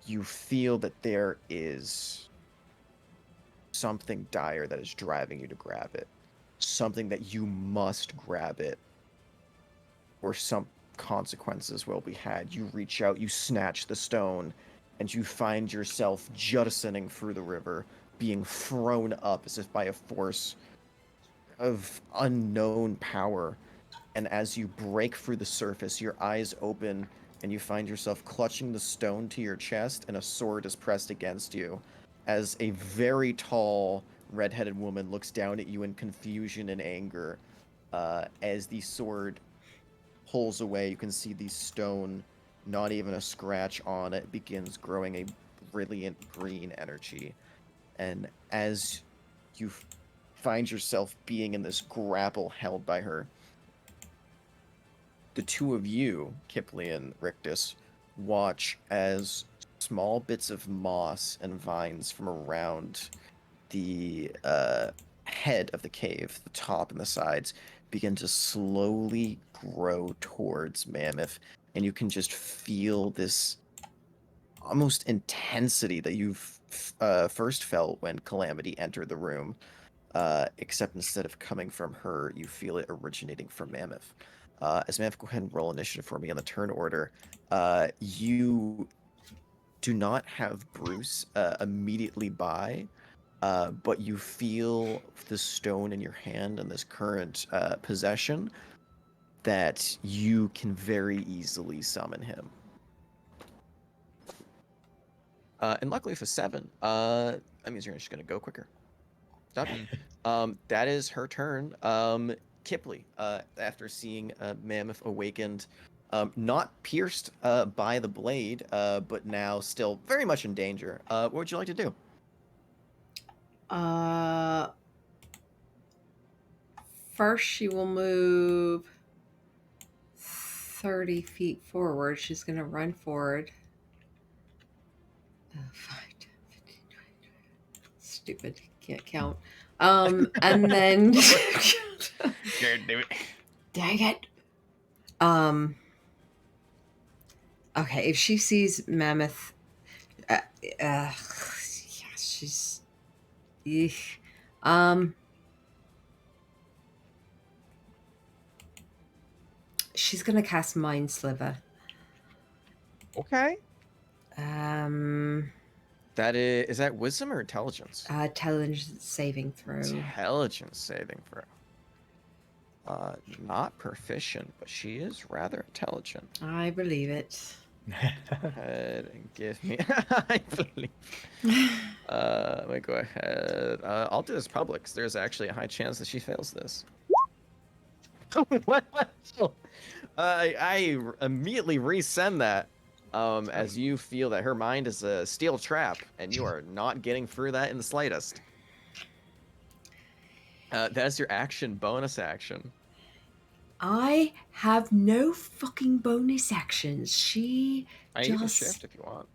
you feel that there is something dire that is driving you to grab it. Something that you must grab it, or some consequences will be had. You reach out, you snatch the stone, and you find yourself jettisoning through the river, being thrown up as if by a force of unknown power. And as you break through the surface, your eyes open and you find yourself clutching the stone to your chest, and a sword is pressed against you as a very tall red-headed woman looks down at you in confusion and anger. As the sword pulls away, you can see the stone, not even a scratch on it, begins growing a brilliant green energy. And as you find yourself being in this grapple held by her, the two of you, Kipley and Rictus, watch as small bits of moss and vines from around the head of the cave, the top and the sides, begin to slowly grow towards Mammoth, and you can just feel this almost intensity that you've first felt when Calamity entered the room. Except instead of coming from her, you feel it originating from Mammoth. As Mammoth, go ahead and roll initiative for me on the turn order. You do not have Bruce immediately by, but you feel the stone in your hand and this current possession that you can very easily summon him. And luckily for 7, that means you're just going to go quicker. Stop. That is her turn. Kipley, after seeing Mammoth awakened, not pierced by the blade, but now still very much in danger. What would you like to do? First, she will move 30 feet forward. She's going to run forward. 5, 10, 15, 20. Stupid. Can't count. And then... Dang it. Okay, if she sees Mammoth... yeah, she's... Eesh. She's gonna cast Mind Sliver. Okay. That is that wisdom or intelligence? Intelligence saving throw. Intelligence saving throw. Not proficient, but she is rather intelligent. I believe it. Go ahead and give me. I believe. Let me go ahead. I'll do this public, because there's actually a high chance that she fails this. What? I immediately resend that. As you feel that her mind is a steel trap, and you are not getting through that in the slightest. That's your action, bonus action. I have no fucking bonus actions. She I just... can shift if you want.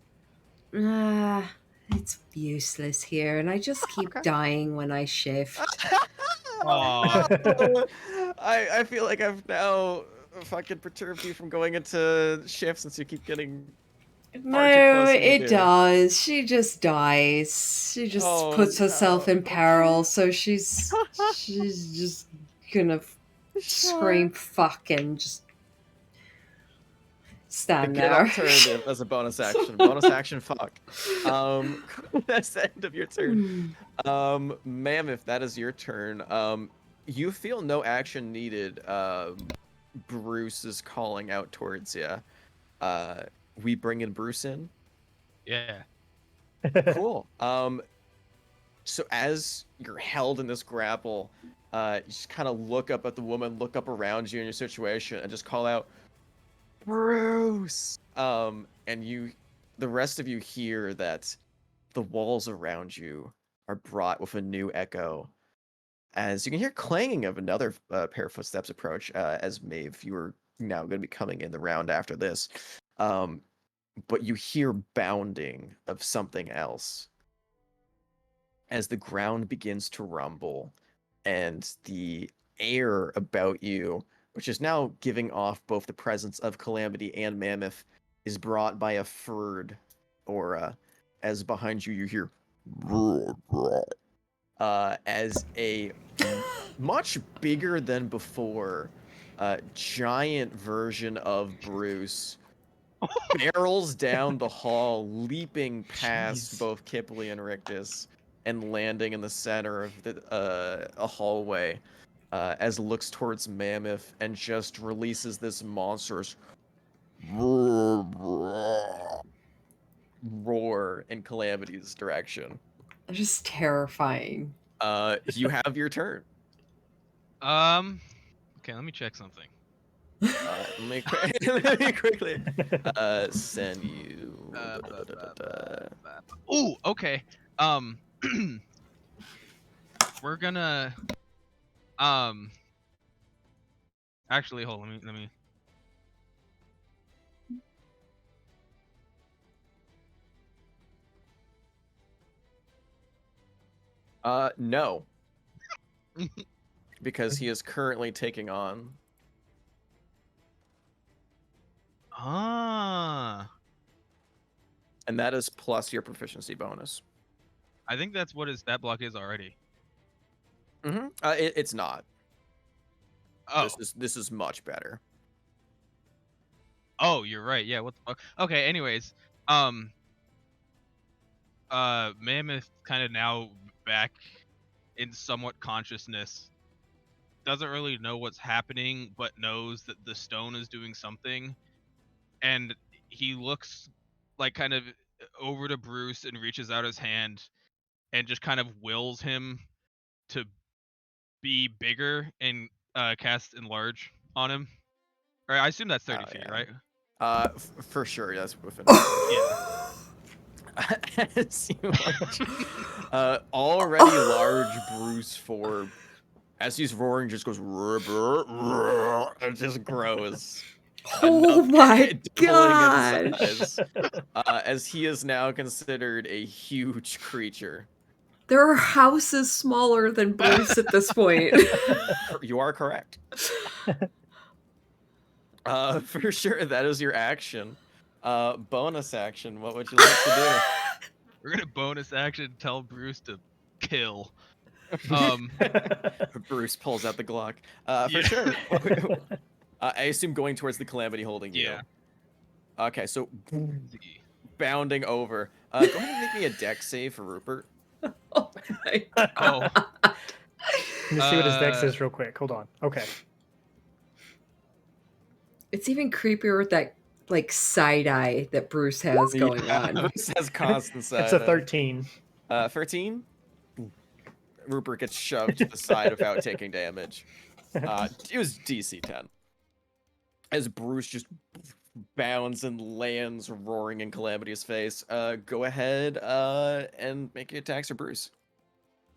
It's useless here, and I just keep dying when I shift. I feel like I've now fucking perturbed you from going into shift since you keep getting No, it does. She just dies. She just puts herself in peril, so she's just gonna scream fuck and just stand Good there. alternative as a bonus action. Bonus action fuck. That's the end of your turn. Mammoth, that is your turn. You feel no action needed. Bruce is calling out towards you. We bring in Bruce in? Yeah. Cool. So as you're held in this grapple, you just kind of look up at the woman, look up around you in your situation, and just call out, Bruce! And the rest of you hear that the walls around you are brought with a new echo. As you can hear clanging of another pair of footsteps approach, as Maeve, you are now going to be coming in the round after this. But you hear bounding of something else as the ground begins to rumble and the air about you which is now giving off both the presence of Calamity and Mammoth, is brought by a furred aura. As behind you, you hear as a much bigger than before giant version of Bruce barrels down the hall, leaping past Jeez. both Kipley and Rictus, and landing in the center of a hallway as it looks towards Mammoth and just releases this monstrous roar in Calamity's direction. Just terrifying. You have your turn. Okay, let me check something. Let me quickly send you. Ooh, okay. We're gonna actually hold. Let me. No, because he is currently taking on. Ah, And that is plus your proficiency bonus. I think that's what his stat block is already. Mm-hmm. It's not. Oh, This is much better. oh, you're right. Yeah. What the fuck? Okay. Anyways, Mammoth kind of now back in somewhat consciousness. Doesn't really know what's happening, but knows that the stone is doing something, and he looks like kind of over to Bruce and reaches out his hand and just kind of wills him to be bigger and cast enlarge on him. Right, I assume that's 30 feet, Yeah. right? For sure, that's within. Yeah. As you watch, already large Bruce form, as he's roaring, just goes and just grows. Oh my Doubling in gosh. size, as he is now considered a huge creature. There are houses smaller than Bruce at this point. You are correct. For sure, that is your action. Bonus action. What would you like to We're gonna bonus action tell Bruce to kill. do? Bruce pulls out the Glock. For Yeah. sure. I assume going towards the Calamity holding you. Yeah. Okay, so bounding over. Go ahead and make me a dex save for Rupert. Oh my Oh. Let me see what his dex Uh, is real quick. Hold on. Okay. It's even creepier with that like side eye that Bruce has going on. Bruce has constant side. It's a 13. 13? Rupert gets shoved to the side without taking damage. It was DC 10. As Bruce just bounds and lands roaring in Calamity's face. Go ahead and make your attacks for Bruce.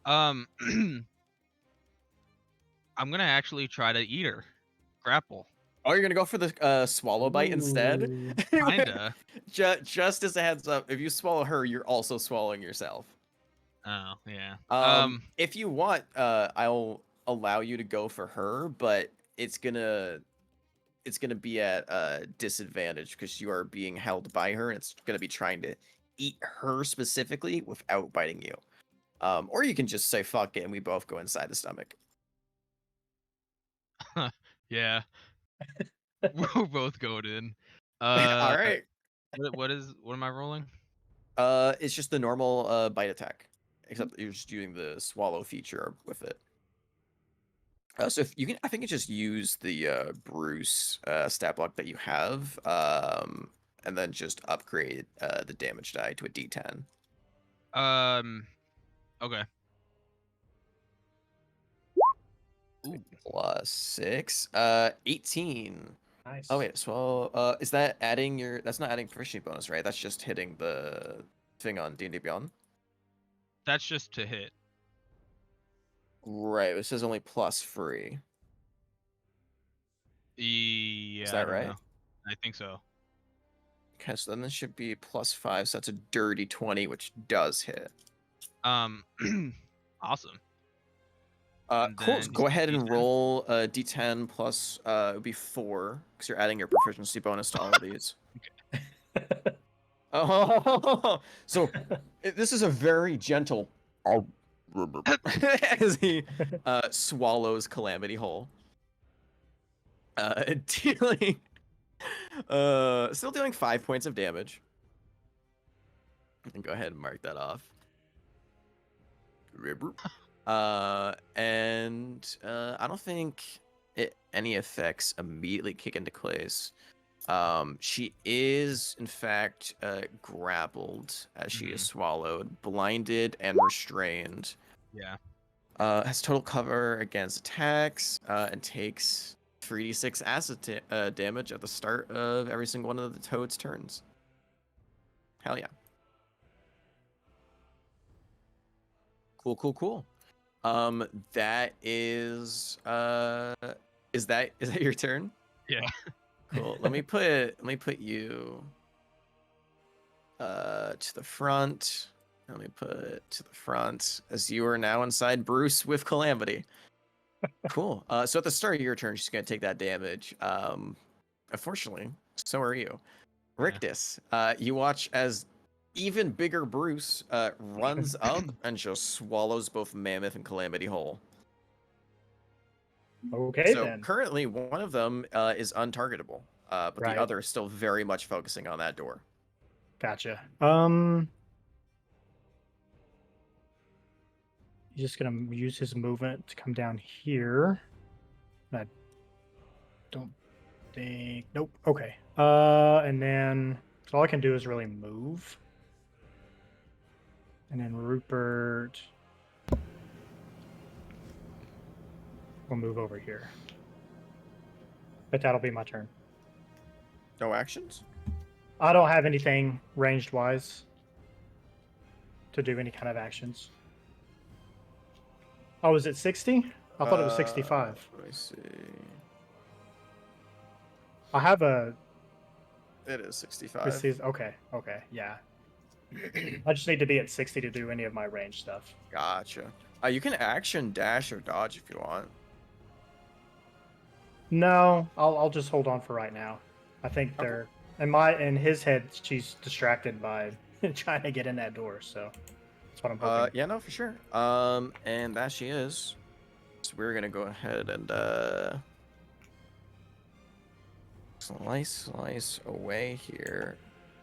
I'm gonna actually try to eat her. Grapple. Oh, you're gonna go for the swallow bite instead? Ooh. Kinda. Just as a heads up, if you swallow her, you're also swallowing yourself. Oh, yeah. If you want, I'll allow you to go for her, but it's gonna be at a disadvantage because you are being held by her, and it's gonna be trying to eat her specifically without biting you. Or you can just say fuck it and we both go inside the stomach. Yeah. We're both going in. All right. What am I rolling? It's just the normal bite attack, except that you're just using the swallow feature with it. So if you can, I think you just use the Bruce stat block that you have, and then just upgrade the damage die to a D10. Okay. Ooh. Plus 6, 18. Nice. Oh wait, so is that adding your? That's not adding proficiency bonus, right? That's just hitting the thing on D&D Beyond. That's just to hit. Right. It says only plus free. Yeah. Is that I don't right? know. I think so. Okay, so then this should be plus 5. So that's a dirty 20, which does hit. Awesome. Cool. then Go ahead and D10. roll a d10 plus it would be 4 because you're adding your proficiency bonus to all of these. Oh, so this is a very gentle as he swallows Calamity whole. Dealing still dealing 5 points of damage. And go ahead and mark that off. I don't think any effects immediately kick into place. She is, in fact, grappled as she is swallowed, blinded, and restrained. Yeah. Has total cover against attacks, and takes 3d6 acid damage at the start of every single one of the toad's turns. Hell yeah. Cool. That is that your turn? Yeah. Cool. Let me put you to the front. Let me put to the front as you are now inside Bruce with Calamity. Cool. So at the start of your turn, she's gonna take that damage. Unfortunately, so are you. Rictus, you watch as even bigger Bruce runs up and just swallows both Mammoth and Calamity whole. Okay, So then. currently, one of them is untargetable, but Right. the other is still very much focusing on that door. Gotcha. He's just gonna use his movement to come down here. I don't think. Nope. Okay. And then so all I can do is really move. And then Rupert will move over here. But that'll be my turn. No actions? I don't have anything ranged wise to do any kind of actions. Oh, is it 60? I thought it was 65. Let me see. I have a. It is 65. This is okay. Okay, yeah. I just need to be at 60 to do any of my range stuff. Gotcha. You can action, dash, or dodge if you want. No, I'll just hold on for right now. I think Okay. they're in his head. She's distracted by trying to get in that door. So that's what I'm hoping. Yeah, no, for sure. And that she is. So we're gonna go ahead and slice away here.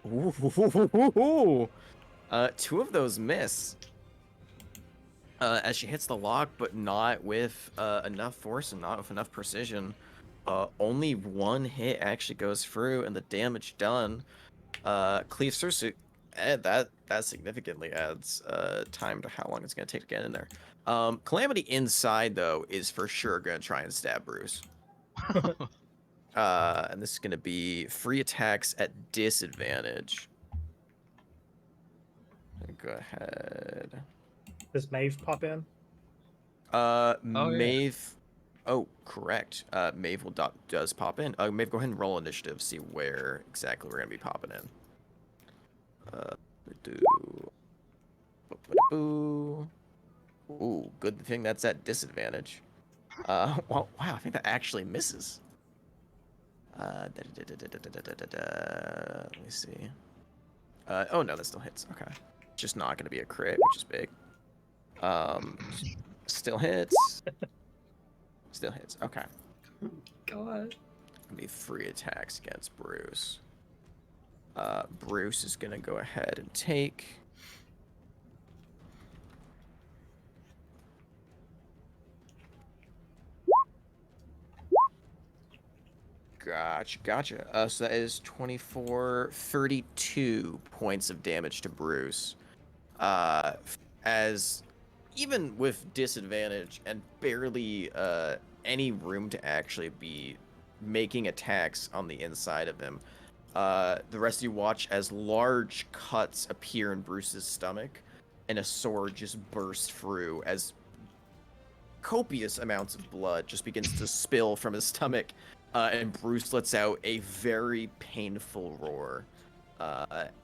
Ooh. Two of those miss. As she hits the lock, but not with enough force and not with enough precision. Only one hit actually goes through, and the damage done cleaves through. So that significantly adds time to how long it's gonna take to get in there. Calamity inside though is for sure gonna try and stab Bruce. And this is gonna be free attacks at disadvantage. Go ahead. Does Maeve pop in? Maeve. Oh, correct. Maeve does pop in. Maeve, go ahead and roll initiative. See where exactly we're gonna be popping in. Ooh, good thing that's at disadvantage. Well, wow, I think that actually misses. Let me see. Oh no, that still hits. Okay, just not gonna be a crit, which is big. Still hits. Still hits. Okay. God. Gonna be 3 attacks against Bruce. Bruce is gonna go ahead and take. Gotcha. So that is 24, 32 points of damage to Bruce. As even with disadvantage and barely any room to actually be making attacks on the inside of him, the rest of you watch as large cuts appear in Bruce's stomach, and a sword just bursts through as copious amounts of blood just begins to spill from his stomach, and Bruce lets out a very painful roar,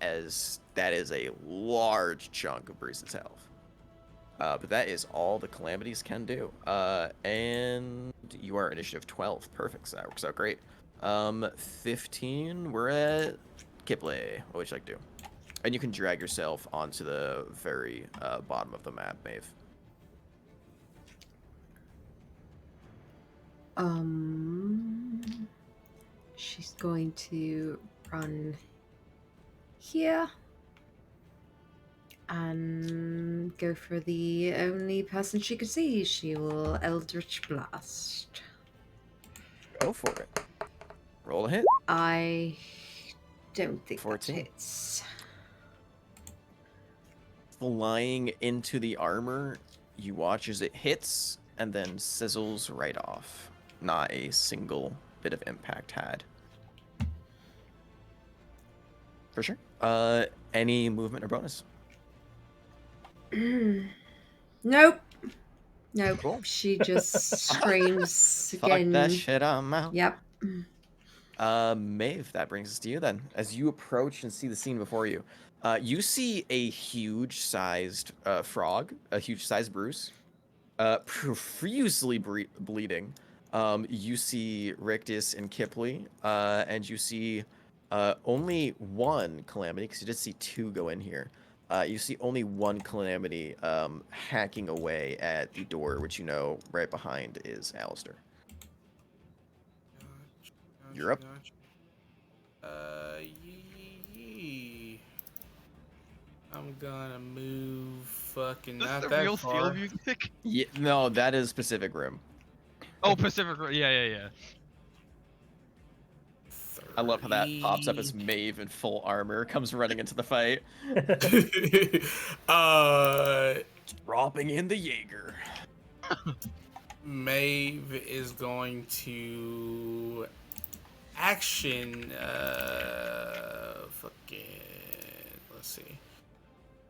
as that is a large chunk of Bruce's health. But that is all the calamities can do. And you are initiative 12. Perfect. So that works out great. 15. We're at Kipley. What would you like to do? And you can drag yourself onto the very bottom of the map, Maeve. She's going to run here and go for the only person she could see. She will Eldritch Blast. Go for it. Roll a hit. I don't think 14. that hits. Flying into the armor, you watch as it hits and then sizzles right off. Not a single bit of impact had. For sure. Any movement or bonus? Nope. Nope. Cool. She just screams Fuck again. that shit, I'm out. Yep. Maeve, that brings us to you then. As you approach and see the scene before you, you see a huge-sized frog, a huge-sized Bruce, profusely bleeding. You see Rictus and Kipley, and you see only one Calamity, because you did see two go in here. You see only one Calamity hacking away at the door, which you know right behind is Alistair. You're up. I'm gonna move fucking This not the that real far. steel music? Yeah, no, that is Pacific Rim. Oh, Pacific Rim. Yeah. I love how that pops up as Maeve in full armor comes running into the fight. Dropping in the Jaeger. Maeve is going to action fucking let's see.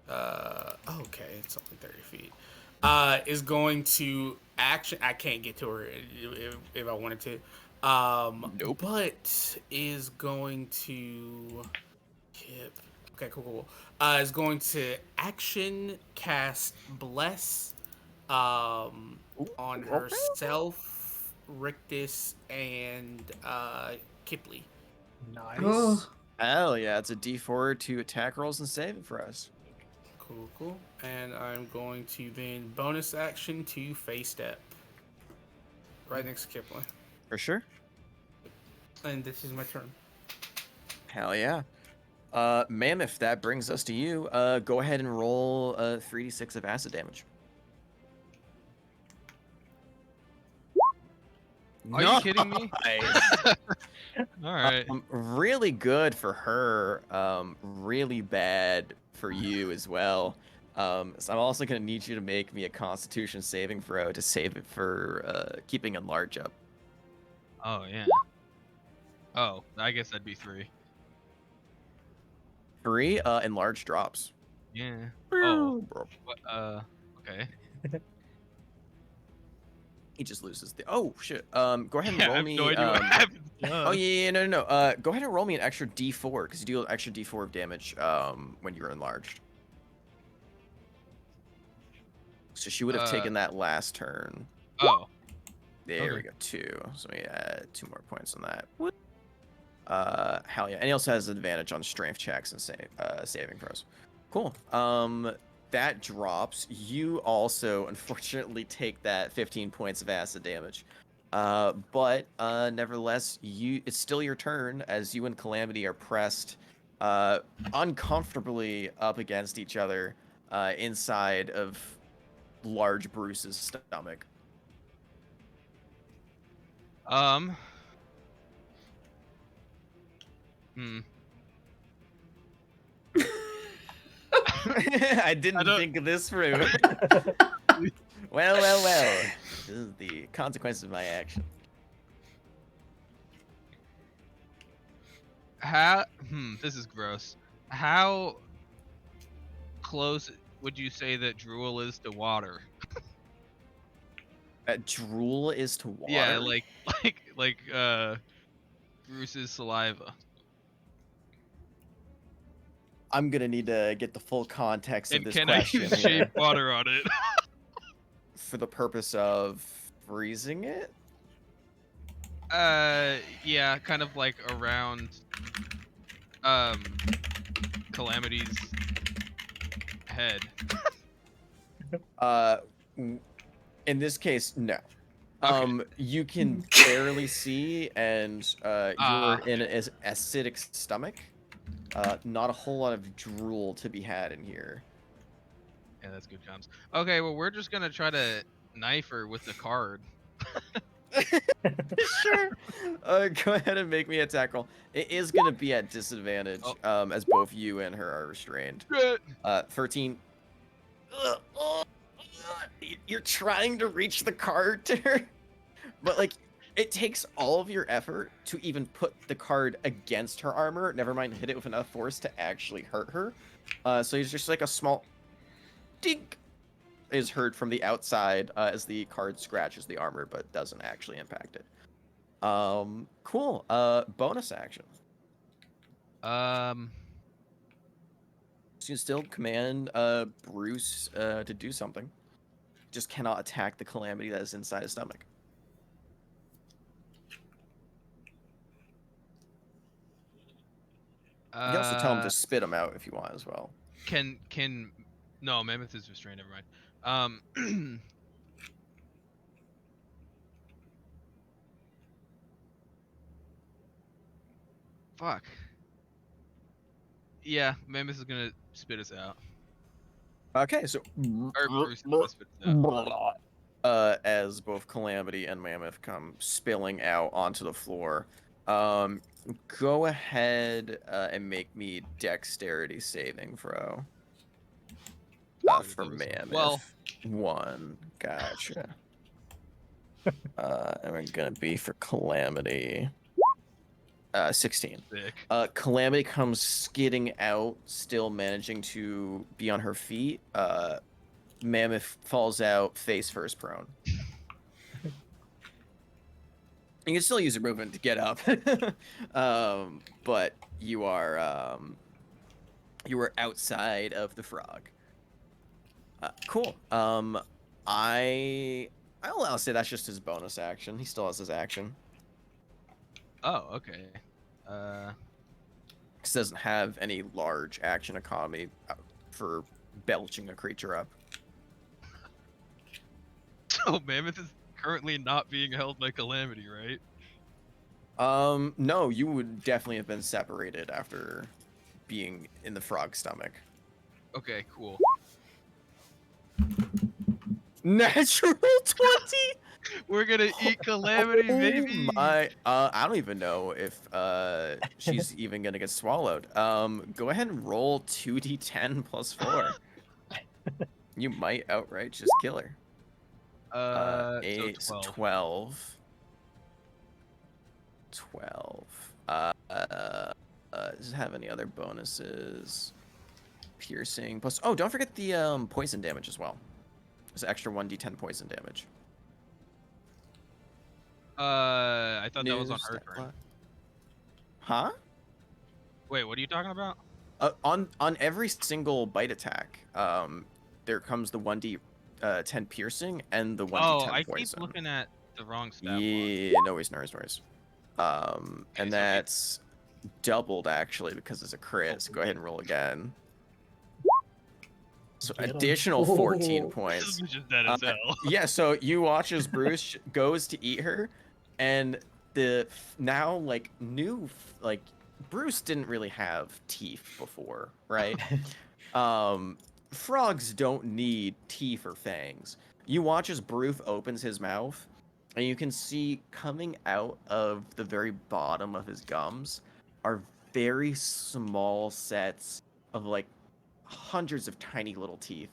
Okay, it's only 30 feet. Is going to action. I can't get to her if I wanted to. Nope. But is going to Kip. Okay, cool. Is going to action cast bless on herself, Rictus, and Kipley. Nice. Oh. Hell yeah, it's a D4 to attack rolls and save it for us. Cool. And I'm going to then bonus action to face step. Right next to Kipling. For sure. And this is my turn. Hell yeah. Mammoth, that brings us to you. Go ahead and roll 3d6 of acid damage. Are you kidding me? Nice. All right. Really good for her. Really bad for you as well. So I'm also gonna need you to make me a Constitution saving throw to save it for keeping enlarge up. Oh yeah. Oh, I guess that'd be 3. 3 enlarge drops. Yeah. Oh. Bro. What, okay. He just loses the. Oh shit. Go ahead and Yeah, I roll have me. no idea what happens. Oh yeah, no. Go ahead and roll me an extra D4 because you deal an extra D4 of damage when you're enlarged. So she would have taken that last turn. Oh. There we go, 2. So we add 2 more points on that. Hell yeah, and he also has advantage on strength checks and saving throws. Cool. That drops. You also, unfortunately, take that 15 points of acid damage. But nevertheless, it's still your turn as you and Calamity are pressed uncomfortably up against each other inside of large Bruce's stomach. I didn't think of this through. Well. This is the consequence of my action. This is gross. How close would you say that drool is to water? Drool is to water? Yeah, like Bruce's saliva. I'm gonna need to get the full context of And this can I question use here shape water on it? for the purpose of freezing it. Yeah, kind of like around um Calamity's head. In this case, no. Okay. You can barely see, and you're in an acidic stomach. Not a whole lot of drool to be had in here. Yeah, that's good comms. Okay, well, we're just gonna try to knife her with the card. Sure. Go ahead and make me a tackle. It is gonna be at disadvantage, as both you and her are restrained. Shit. 13. You're trying to reach the card to her, but like it takes all of your effort to even put the card against her armor. Never mind hit it with enough force to actually hurt her. So it's just like a small dink is heard from the outside as the card scratches the armor, but doesn't actually impact it. Cool. Bonus action. So you can still command Bruce to do something. Just cannot attack the calamity that is inside his stomach. You can also tell him to spit him out if you want as well. No, Mammoth is restrained. Never mind. Fuck. Yeah, Mammoth is gonna spit us out. Okay, so Or Bruce is gonna spit us out. as both Calamity and Mammoth come spilling out onto the floor, go ahead and make me dexterity saving throw. For Mammoth. Well, 1. Gotcha. And we're gonna be for Calamity. 16. sick. Calamity comes skidding out, still managing to be on her feet. Mammoth falls out face first prone. You can still use your movement to get up, but you are outside of the frog. Cool. I'll say that's just his bonus action. He still has his action. Oh, okay. This doesn't have any large action economy for belching a creature up. So Mammoth is currently not being held by Calamity, right? No, you would definitely have been separated after being in the frog stomach. Okay, cool. Natural 20? We're gonna eat Calamity, baby. I don't even know if she's even gonna get swallowed. Go ahead and roll 2d10 plus 4. You might outright just kill her. 8, so 12. 12. 12. Does it have any other bonuses? Piercing plus. Oh, don't forget the poison damage as well. There's extra 1d10 poison damage. I thought that was on her turn. Huh? Wait, what are you talking about? On every single bite attack, there comes the 1d10 piercing and the 1d10 Oh, I poison. keep looking at the wrong stat block. Yeah, no worries. And that's doubled actually because it's a crit. So go ahead and roll again. So Get 'em. additional 14 Ooh. points. This is just dead as hell. Yeah, so you watch as Bruce goes to eat her, and the now new Bruce didn't really have teeth before, right? Frogs don't need teeth or fangs. You watch as Bruce opens his mouth, and you can see coming out of the very bottom of his gums are very small sets of hundreds of tiny little teeth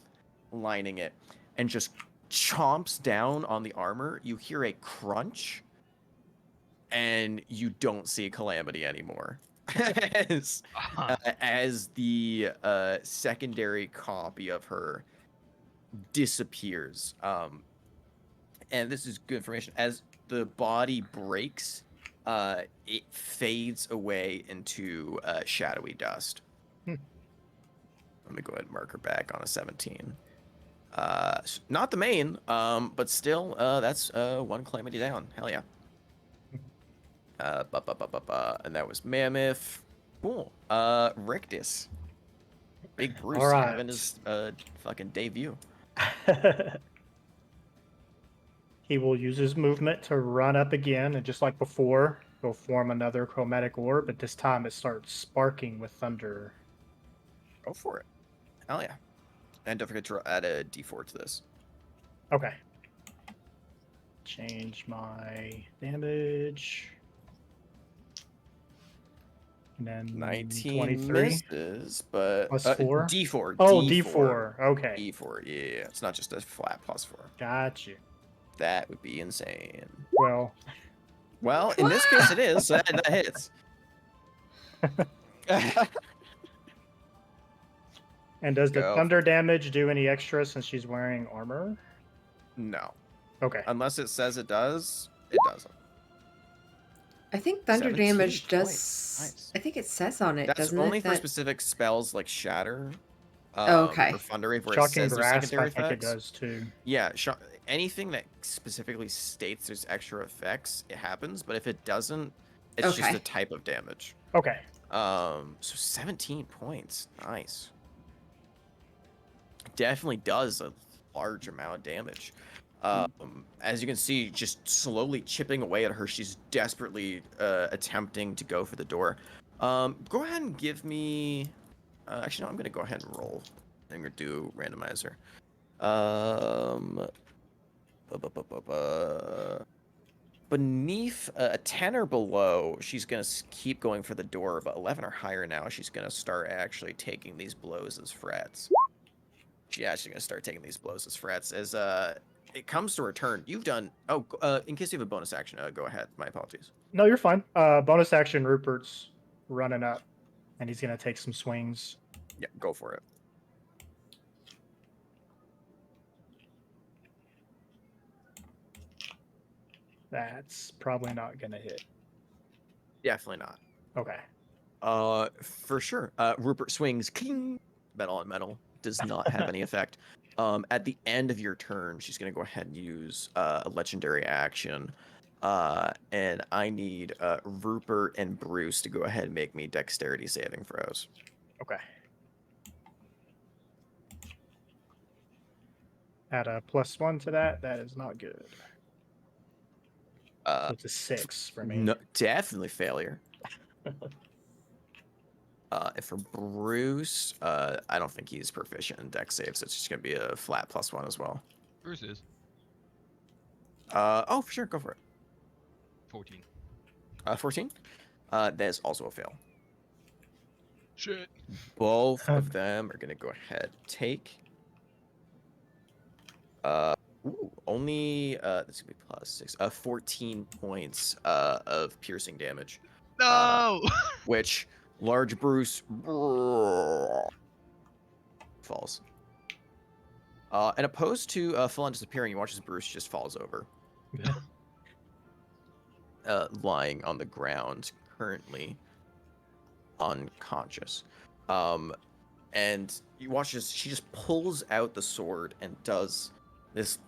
lining it, and just chomps down on the armor. You hear a crunch, and you don't see Calamity anymore. as the secondary copy of her disappears. And this is good information. As the body breaks, it fades away into shadowy dust. Let me go ahead and mark her back on a 17. Not the main, but still, that's one calamity down. Hell yeah. And that was Mammoth. Cool. Rictus. Big Bruce All right. having his fucking debut. He will use his movement to run up again, and just like before, he'll form another chromatic orb, but this time it starts sparking with thunder. Go for it. Hell yeah. And don't forget to add a d4 to this. Okay. Change my damage. And then 19 23 misses, but plus 4. d4. Oh, D4. Okay. d4. Yeah, it's not just a flat +4. Got you. That would be insane. Well, Well, in this case, it is. So that hits. and does the Go. thunder damage do any extra since she's wearing armor? No. Okay. Unless it says it does, it doesn't. I think thunder 17 damage does. points. Nice. I think it says on it, That's doesn't only it? for specific spells like Shatter. Oh, okay. Or Thunder Wave, where Shocking it says there's grasp, secondary I think it effects. does too. Yeah, anything that specifically states there's extra effects, it happens. But if it doesn't, it's just Okay. a type of damage. Okay. So 17 points. Nice. Definitely does a large amount of damage. As you can see, just slowly chipping away at her. She's desperately attempting to go for the door. Go ahead and give me... actually, no, I'm going to go ahead and roll. I'm going to do randomizer. Beneath a 10 or below, she's going to keep going for the door, but 11 or higher now, she's going to start actually taking these blows as frets. She's actually going to start taking these blows as frets. As it comes to her turn, you've done... Oh, in case you have a bonus action, go ahead. My apologies. No, you're fine. Bonus action, Rupert's running up, and he's going to take some swings. Yeah, go for it. That's probably not going to hit. Definitely not. Okay. For sure. Rupert swings, king, metal on metal. Does not have any effect. At the end of your turn, she's going to go ahead and use a legendary action. And I need Rupert and Bruce to go ahead and make me dexterity saving throws. Okay. Add a +1 to that. That is not good. So it's a 6 for me. No, definitely failure. And for Bruce, I don't think he's proficient in dex saves, so it's just going to be a flat +1 as well. Bruce is. Oh, for sure, go for it. 14. 14? That is also a fail. Shit. Both of them are going to go ahead and take. Only this could be +6. 14 points of piercing damage. No. Which large Bruce falls. And opposed to full on disappearing, you watch as Bruce just falls over. Lying on the ground, currently unconscious. And you watch as she just pulls out the sword and does this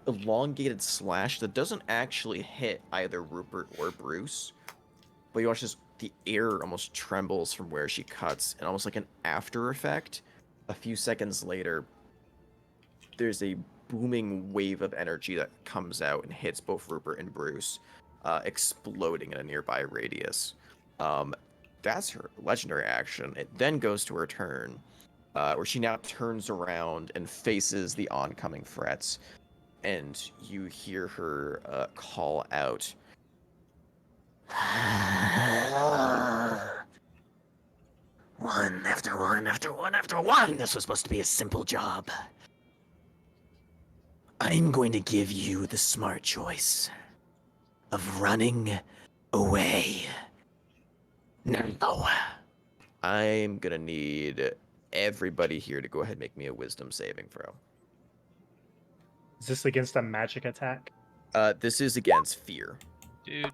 elongated slash that doesn't actually hit either Rupert or Bruce. But you watch as the air almost trembles from where she cuts, and almost like an after effect, a few seconds later, there's a booming wave of energy that comes out and hits both Rupert and Bruce, exploding in a nearby radius. That's her legendary action. It then goes to her turn, where she now turns around and faces the oncoming threats, and you hear her call out, "One after one after one after one. This was supposed to be a simple job. I'm going to give you the smart choice of running away. Now, I'm gonna need everybody here to go ahead and make me a wisdom saving throw. Is this against a magic attack? This is against fear. Dude.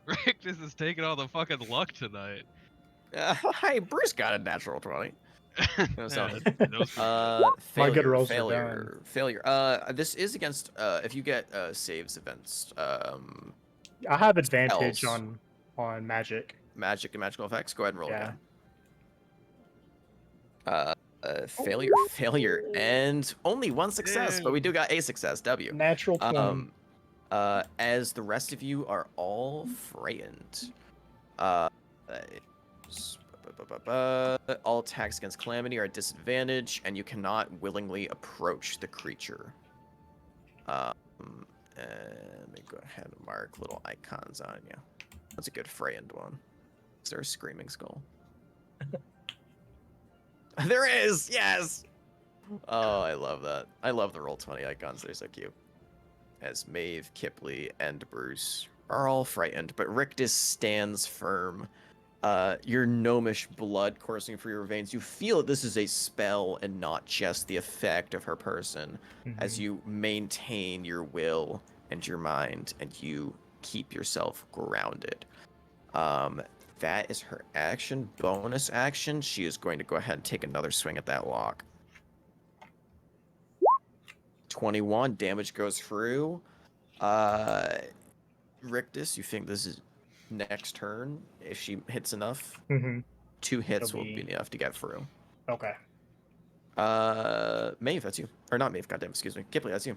Rictus is taking all the fucking luck tonight. Hey, Bruce got a natural 20. No, so, those were My failure, good rolls are failure, failure. This is against if you get saves events, I have advantage spells. on magic. Magic and magical effects. Go ahead and roll Yeah. again. Failure, failure, and only one success, but we do got a success. W. Natural 20. As the rest of you are all frightened. Uh, all attacks against Calamity are at disadvantage, and you cannot willingly approach the creature. And let me go ahead and mark little icons on you. That's a good frightened one. Is there a screaming skull? There is! Yes! Oh, I love that. I love the Roll20 icons. They're so cute. As Maeve, Kipley, and Bruce are all frightened, but Rictus stands firm. Your gnomish blood coursing through your veins. You feel that this is a spell and not just the effect of her person, as you maintain your will and your mind, and you keep yourself grounded. That is her action. Bonus action, she is going to go ahead and take another swing at that lock. 21, damage goes through. Rictus, you think this is next turn? If she hits enough, 2 hits It'll will be- be enough to get through. Okay. Maeve, that's you. Or not Maeve, goddamn, excuse me. Kipley, that's you.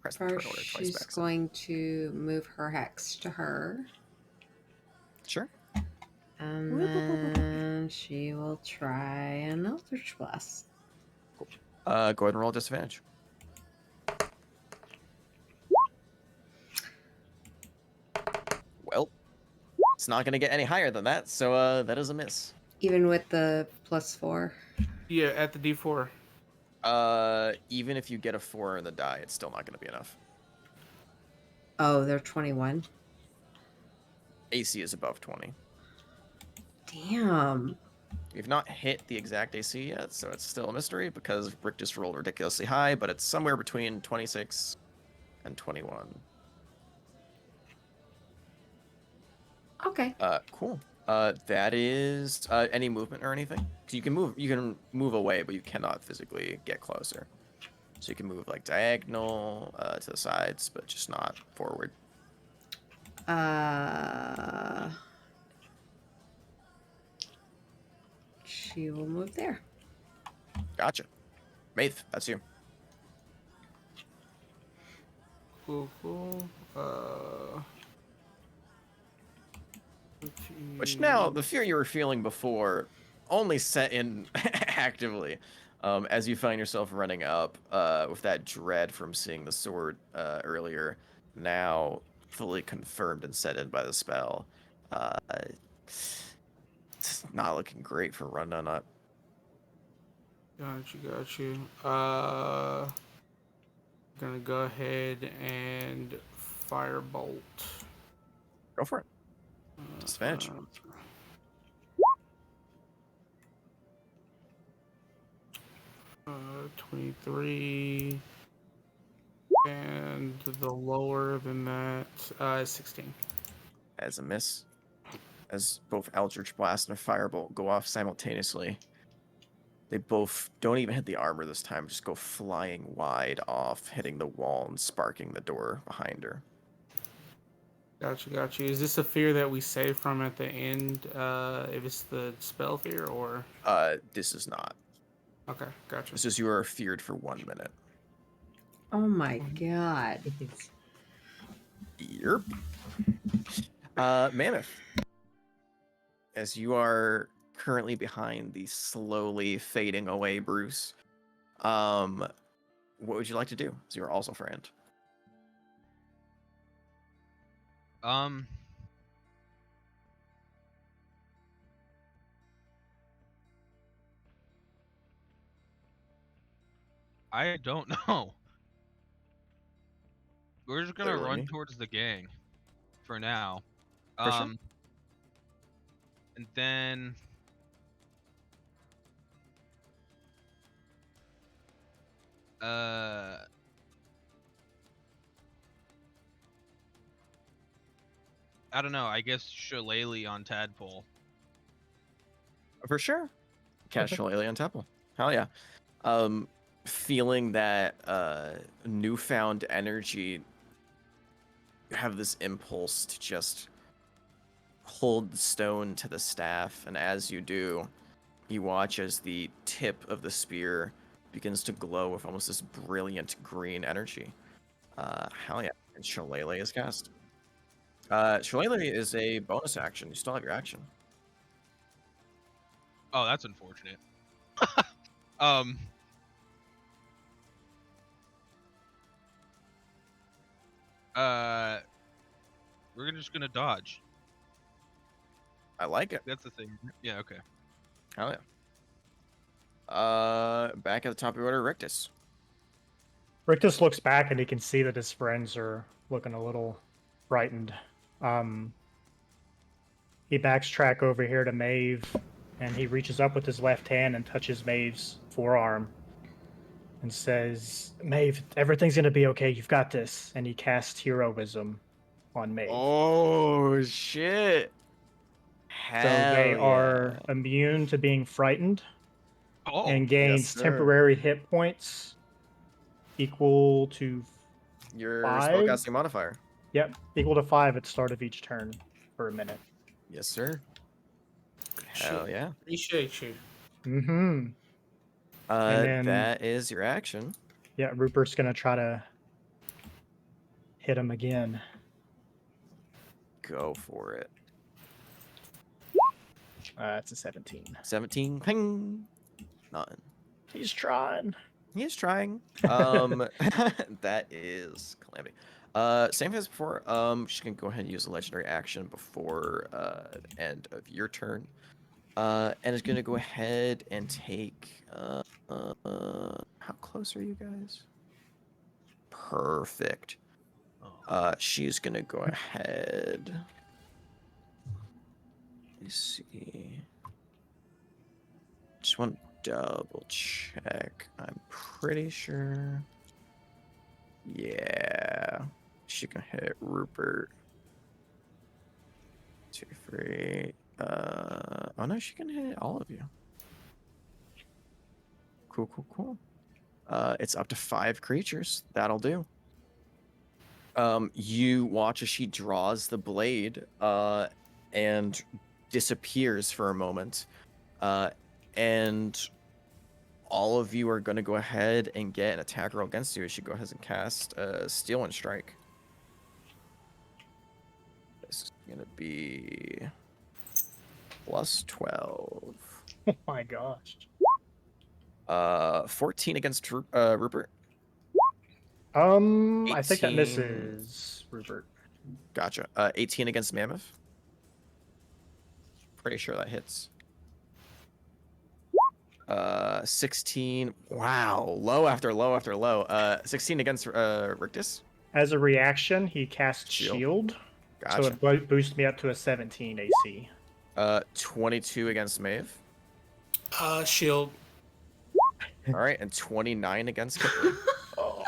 Press the turn First, order twice she's back, so- going to move her hex to her. Sure. And then she will try an Eldritch Blast. Go ahead and roll disadvantage. Well, it's not going to get any higher than that, so that is a miss. Even with the +4. Yeah, at the D4. Even if you get a 4 in the die, it's still not going to be enough. Oh, they're 21. AC is above 20. Damn. We've not hit the exact AC yet, so it's still a mystery because Rick just rolled ridiculously high, but it's somewhere between 26 and 21. Okay. Cool. That is any movement or anything. 'Cause you can move away, but you cannot physically get closer. So you can move like diagonal to the sides, but just not forward. She will move there. Gotcha. Maeve, that's you. Cool. Which now, the fear you were feeling before only set in actively as you find yourself running up with that dread from seeing the sword earlier, now fully confirmed and set in by the spell. It's not looking great for run on up. Got you. Gonna go ahead and firebolt. Go for it. Disadvantage. 23. And the lower than that, 16. As a miss. As both Eldritch Blast and Firebolt go off simultaneously. They both don't even hit the armor this time, just go flying wide off, hitting the wall and sparking the door behind her. Got you. Is this a fear that we save from at the end, if it's the spell fear, or? This is not. Okay, gotcha. This is you are feared for 1 minute. Oh my god. Yep. Mammoth. As you are currently behind the slowly fading away Bruce, what would you like to do? So you're also friend. I don't know. We're just gonna Literally run me. towards the gang for now. For sure. And then I don't know. I guess Shillelagh on Tadpole. For sure. Cast Okay. Shillelagh on Temple. Hell yeah. Feeling that newfound energy, you have this impulse to just hold the stone to the staff, and as you do, you watch as the tip of the spear begins to glow with almost this brilliant green energy. Hell yeah. And Shillelagh is cast. Shillelagh is a bonus action. You still have your action. Oh, that's unfortunate. um. We're just gonna dodge. I like it. That's the thing. Yeah. Okay. Hell yeah. Back at the top of your order, Rictus. Rictus looks back and he can see that his friends are looking a little frightened. He backtrack over here to Maeve, and he reaches up with his left hand and touches Maeve's forearm and says, Maeve, everything's going to be okay. You've got this. And he casts heroism on Maeve. Oh, shit. So they Hell are yeah. immune to being frightened Oh. and gains yes, sir. temporary hit points equal to Your 5? spellcasting modifier. Yep, equal to 5 at the start of each turn for a minute. Yes, sir. Hell Shit. yeah. Appreciate you. Mm-hmm. And then- That is your action. Yeah, Rupert's gonna try to hit him again. Go for it. It's a 17. 17. Ping. Nothing. He's trying. He is trying. That is calamity. Same as before. She's gonna go ahead and use a legendary action before the end of your turn. And is gonna go ahead and take. How close are you guys? Perfect. She's gonna go ahead. Let me see. Just want to double check. I'm pretty sure. Yeah. She can hit Rupert. 2, 3. Oh no, she can hit all of you. Cool. It's up to 5 creatures. That'll do. You watch as she draws the blade, and disappears for a moment. And all of you are going to go ahead and get an attack roll against you as she goes ahead and cast Steel and Strike. This is going to be plus 12. Oh my gosh. 14 against Rupert. I think that 18. misses Rupert. Gotcha. 18 against Mammoth. Pretty sure that hits. 16. Wow. Low after low after low. 16 against Rictus. As a reaction, he casts Shield. Shield. Gotcha. So it boosts me up to a 17 AC. 22 against Maeve. Shield. All right, and 29 against Kipper. Oh,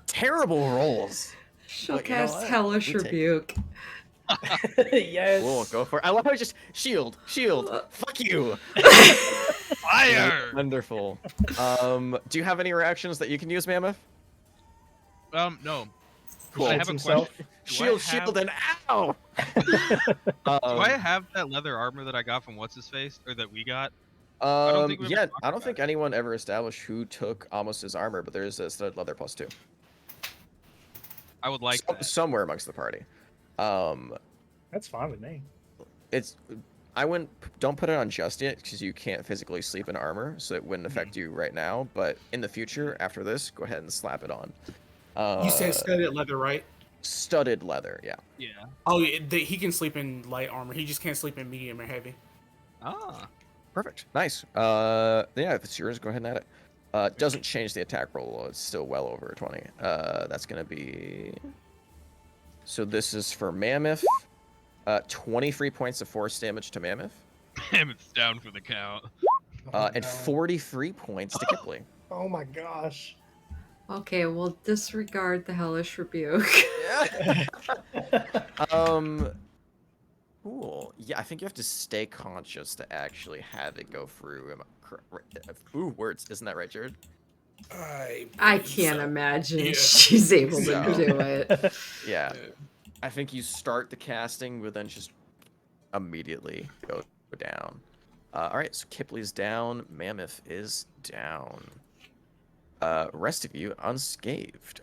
terrible rolls. She'll But you know cast what? Hellish We take- Rebuke. Yes. Cool, go for it. I love how it's just shield. Fuck you. Fire. Wonderful. Do you have any reactions that you can use, Mammoth? No. Cool. I have a Himself. question. Do I Shield, and ow. Do I have that leather armor that I got from what's his face, or that we got? don't think we've ever Yeah, talked I don't about think it. anyone ever established who took Amos's armor, but there's a studded leather +2. I would like that. Somewhere amongst the party. That's fine with me. I wouldn't. Don't put it on just yet because you can't physically sleep in armor, so it wouldn't affect you right now. But in the future, after this, go ahead and slap it on. You said studded leather, right? Studded leather, yeah. Yeah. Oh, yeah, he can sleep in light armor. He just can't sleep in medium or heavy. Ah. Perfect. Nice. Yeah, if it's yours, go ahead and add it. Doesn't change the attack roll. It's still well over a 20. That's gonna be. So this is for Mammoth. 23 points of force damage to Mammoth. Damn, it's down for the count. And 43 points to Kipley. Oh my gosh. Okay, we'll disregard the Hellish Rebuke. Cool. Yeah, I think you have to stay conscious to actually have it go through. Ooh, words. Isn't that right, Jared? I I believe can't so. imagine Yeah. she's able to So- do it. Yeah. I think you start the casting, but then just immediately go down. All right, so Kipley's down. Mammoth is down. Rest of you unscathed.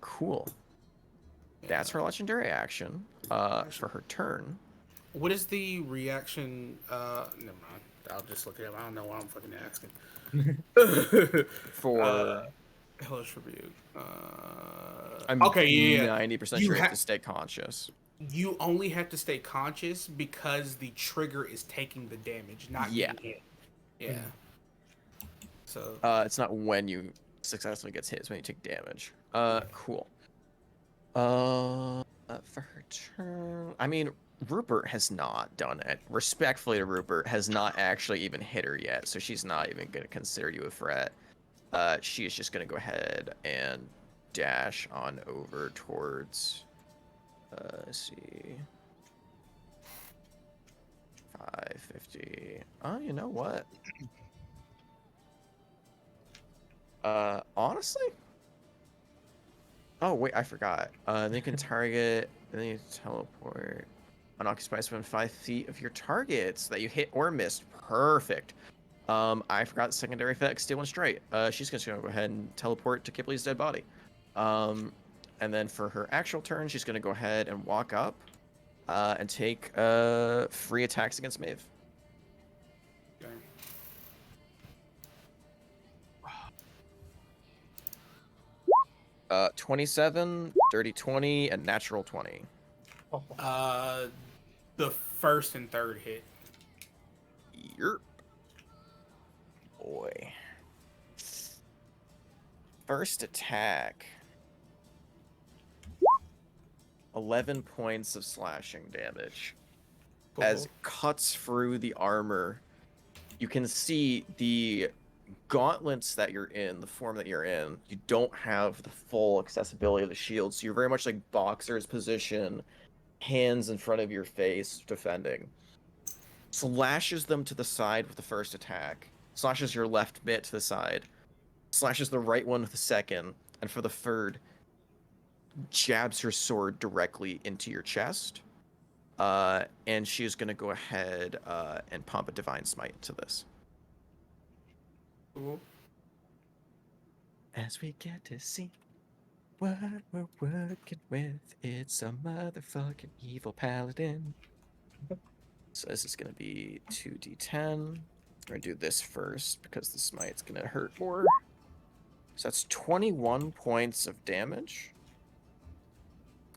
Cool. That's her legendary action. For her turn. What is the reaction? Never mind. I'll just look it up. I don't know why I'm fucking asking. For Hellish Rebuke. I'm Okay, yeah. 90% You sure you have ha- to stay conscious. You only have to stay conscious because the trigger is taking the damage, not Yeah. getting hit. Yeah. So It's not when you successfully gets hit, it's when you take damage. Cool. For her turn, I mean, Rupert has not done it. Respectfully to Rupert, has not actually even hit her yet, so she's not even gonna consider you a threat. She is just gonna go ahead and dash on over towards. Let's see. 550. Oh, you know what? Honestly. Oh wait, I forgot. They can target. Then you teleport. Unoccupied within 5 feet of your targets that you hit or missed. Perfect. I forgot the secondary effect, Steal and Straight. She's just gonna go ahead and teleport to Kipley's dead body. And then for her actual turn, she's gonna go ahead and walk up, and take free attacks against Maeve. okay. 27, dirty 20, and natural 20. The first and third hit. Yerp. Boy. First attack. 11 points of slashing damage. As it cuts through the armor, you can see the gauntlets that you're in, the form that you're in, you don't have the full accessibility of the shield, so you're very much like boxer's position, hands in front of your face, defending. Slashes them to the side with the first attack, slashes your left mitt to the side, slashes the right one with the second, and for the third, jabs her sword directly into your chest. And she is going to go ahead and pump a Divine Smite to this. Cool. As we get to see what we're working with, it's a motherfucking evil paladin. So this is going to be 2d10. We're going to do this first because the smite's going to hurt more. So that's 21 points of damage.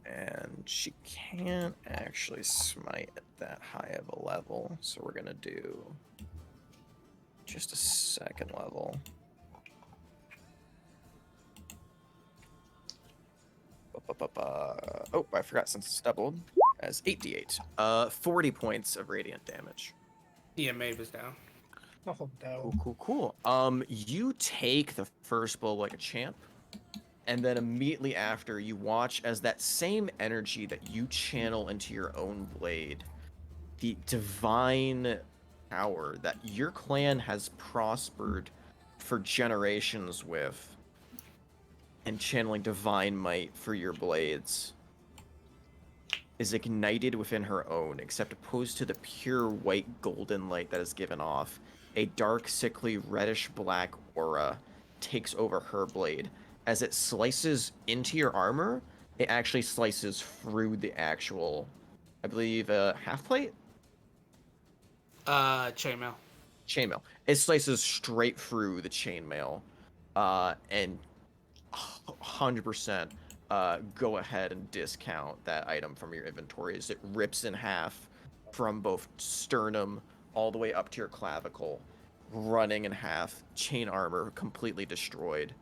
And she can't actually smite at that high of a level. So we're going to do just a second level. Oh, I forgot since it's doubled. As 8d8. 40 points of radiant damage. Yeah, Maeve is down. Oh no. Cool. You take the first blow like a champ, and then immediately after, you watch as that same energy that you channel into your own blade, the divine power that your clan has prospered for generations with, and channeling divine might for your blades, is ignited within her own, except opposed to the pure white golden light that is given off, a dark, sickly, reddish-black aura takes over her blade. As it slices into your armor, it actually slices through the actual, I believe, half plate? Chainmail. Chainmail. It slices straight through the chainmail, and 100% go ahead and discount that item from your inventory as it rips in half from both sternum all the way up to your clavicle, running in half, chain armor completely destroyed,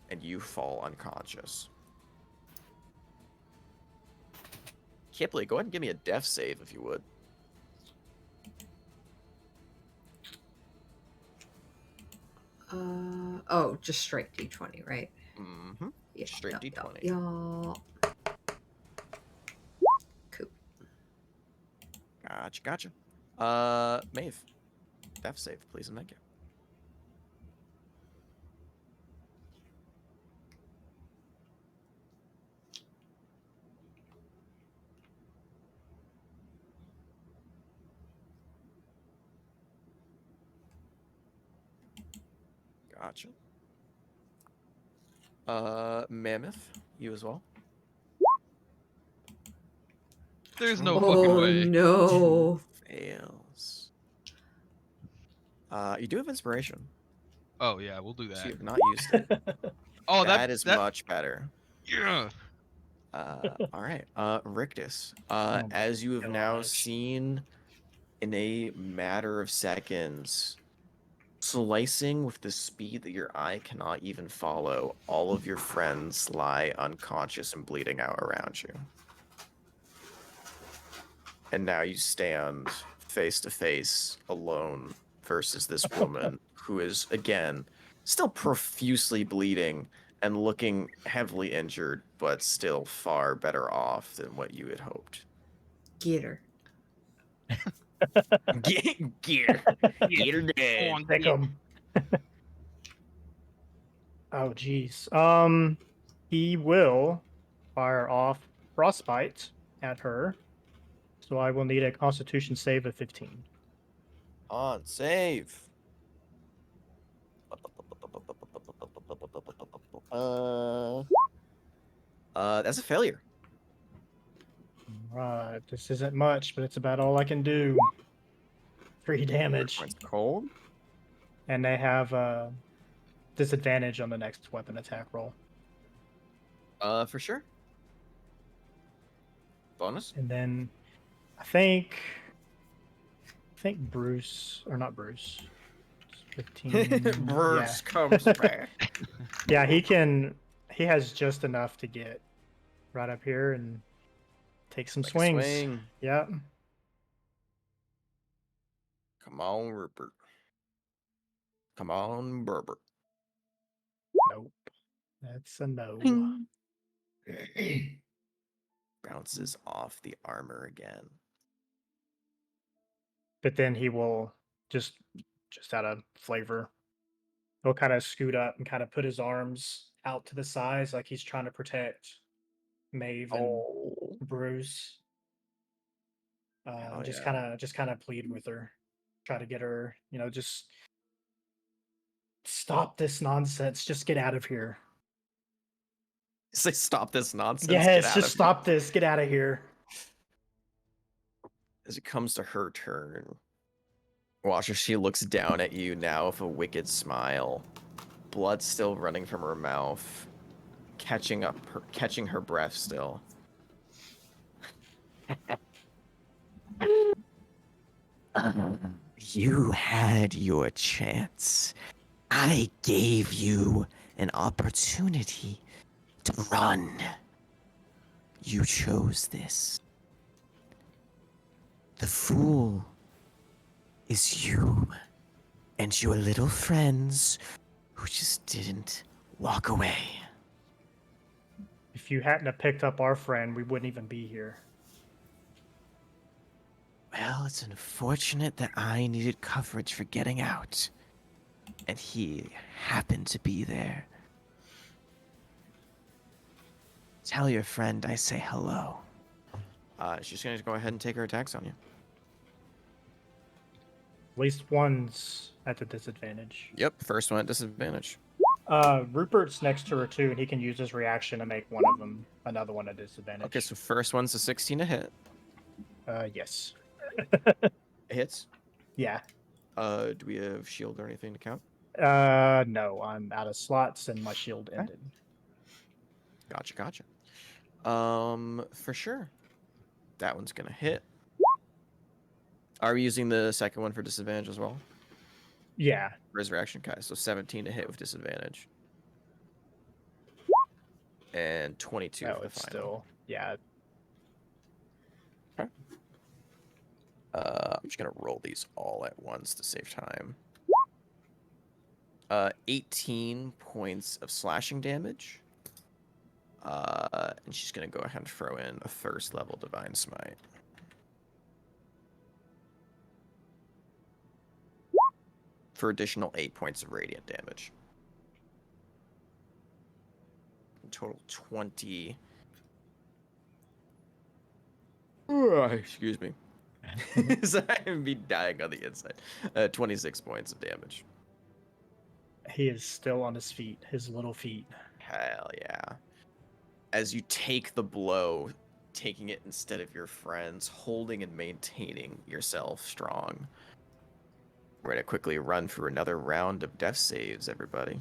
and you fall unconscious. Kipley, go ahead and give me a death save if you would. Oh, just straight D20, right? Mm-hmm. Yeah, Straight yeah, D20. Yeah. Cool. Gotcha. Maeve. Death save, please, and thank you. Gotcha. Mammoth, you as well. There's no fucking Oh way. no. Fails. You do have inspiration, Oh yeah, we'll do so that. you have not used it. Oh, That is that much better. yeah. All right. Rictus, Oh my as you have now gosh. seen in a matter of seconds, slicing with the speed that your eye cannot even follow, all of your friends lie unconscious and bleeding out around you. And now you stand face to face, alone, versus this woman who is, again, still profusely bleeding and looking heavily injured, but still far better off than what you had hoped. Get her. Get her dead. On, Pick 'em. Oh, geez. He will fire off frostbite at her. So I will need a Constitution save of 15. On save. That's a failure. Right, this isn't much, but it's about all I can do. 3 damage, Points cold. and they have disadvantage on the next weapon attack roll. For sure. Bonus. And then I think Bruce, or not Bruce. 15. Bruce comes back. Yeah, he has just enough to get right up here and take some Take a swings. swing. Yep. Come on, Rupert. Come on, Berber. Nope. That's a no. Bounces off the armor again. But then he will just out of flavor, he'll kind of scoot up and kind of put his arms out to the sides like he's trying to protect Maeve and Oh, Bruce. hell Just yeah. kind of plead with her, try to get her, just stop this nonsense. Just get out of here. Say, stop this nonsense. Yes, Get out just of stop this. Get out of here. As it comes to her turn, watch as she looks down at you now with a wicked smile. Blood still running from her mouth, catching her breath still. You had your chance. I gave you an opportunity to run. You chose this. The fool is you and your little friends who just didn't walk away. If you hadn't have picked up our friend, we wouldn't even be here. Well, it's unfortunate that I needed coverage for getting out, and he happened to be there. Tell your friend I say hello. She's gonna go ahead and take her attacks on you. At least one's at the disadvantage. Yep, first one at disadvantage. Rupert's next to her too, and he can use his reaction to make one of them another one at disadvantage. Okay, so first one's a 16 to hit. Yes. It hits. Yeah. Do we have shield or anything to count? No, I'm out of slots and my shield Okay. ended. Gotcha. For sure. That one's gonna hit. Are we using the second one for disadvantage as well? Yeah. Resurrection, guys. So 17 to hit with disadvantage. And 22 No, for the it's final. still yeah. I'm just gonna roll these all at once to save time. 18 points of slashing damage. And she's gonna go ahead and throw in a first level divine smite. for additional 8 points of radiant damage. In total 20. Excuse me. So I'm be dying on the inside. 26 points of damage. He is still on his feet, his little feet. Hell yeah. As you take the blow, taking it instead of your friends, holding and maintaining yourself strong. We're going to quickly run through another round of death saves, everybody.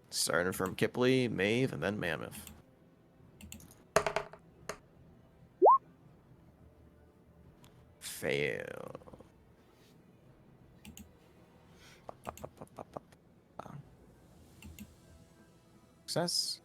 Starting from Kipley, Maeve, and then Mammoth. Fail. Success.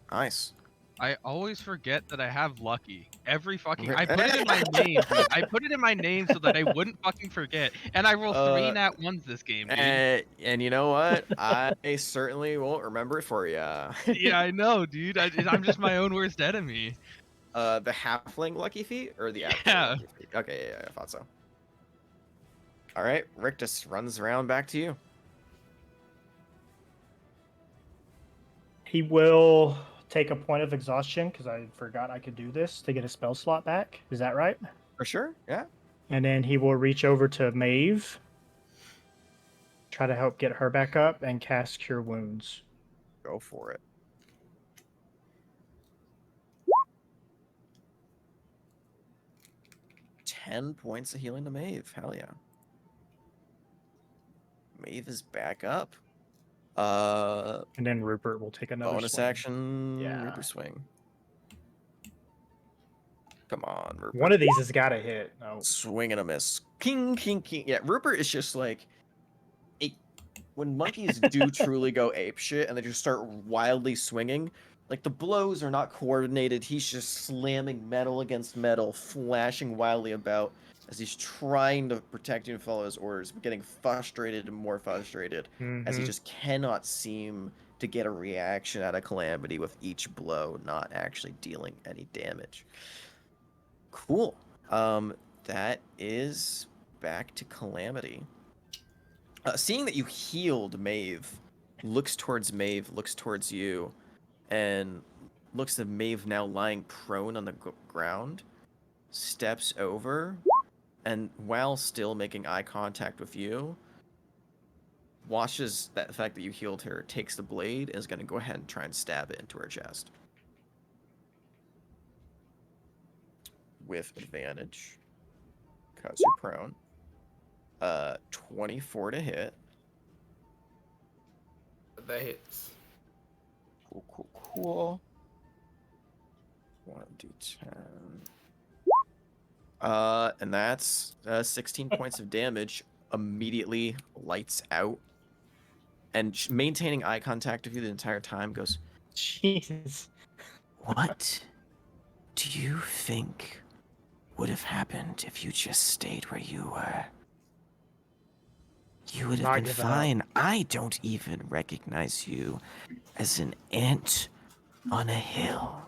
Nice. I always forget that I have lucky. Every fucking I put it in my name, dude. I put it in my name so that I wouldn't fucking forget. And I roll 3 nat ones this game, dude. And you know what? I certainly won't remember it for you. Yeah, I know, dude. I'm just my own worst enemy. The halfling lucky feet or the actual Yeah. lucky feet? Okay, yeah, I thought so. All right, Rictus runs around back to you. He will take a point of exhaustion because I forgot I could do this to get a spell slot back. Is that right? For sure, yeah. And then he will reach over to Maeve, try to help get her back up, and cast Cure Wounds. Go for it. $10 points of healing to Maeve. Hell yeah. Maeve is back up. And then Rupert will take another Bonus swing. action. Yeah. Reaper swing. Come on, Rupert. One of these has got to hit. Oh. Swing and a miss. King, king, king. Yeah, Rupert is just like when monkeys do truly go ape shit and they just start wildly swinging, like the blows are not coordinated. He's just slamming metal against metal, flashing wildly about as he's trying to protect you and follow his orders, but getting frustrated and more frustrated as he just cannot seem to get a reaction out of Calamity with each blow not actually dealing any damage. Cool. That is back to Calamity. Seeing that you healed Maeve, looks towards Maeve, looks towards you, and looks at Maeve now lying prone on the ground, steps over, and while still making eye contact with you, watches that fact that you healed her, takes the blade, and is going to go ahead and try and stab it into her chest. With advantage, because you're prone. 24 to hit. That hits. Cool. 1d10. And that's 16 points of damage. Immediately lights out. And maintaining eye contact with you the entire time goes, Jesus. What do you think would have happened if you just stayed where you were? You would have Not been giving up. fine. I don't even recognize you as an ant on a hill.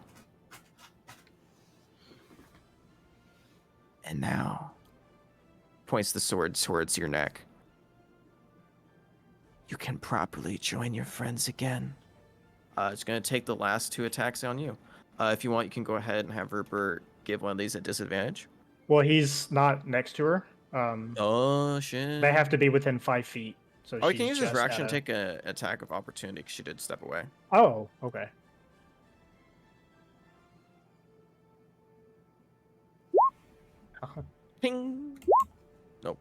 And now, points the sword towards your neck. You can properly join your friends again. It's going to take the last 2 attacks on you. If you want, you can go ahead and have Rupert give one of these at disadvantage. Well, he's not next to her. Oh, shit. They have to be within 5 feet. So Oh, you she's can use his just reaction and gotta- take an attack of opportunity because she did step away. Oh, okay. Ping! Nope.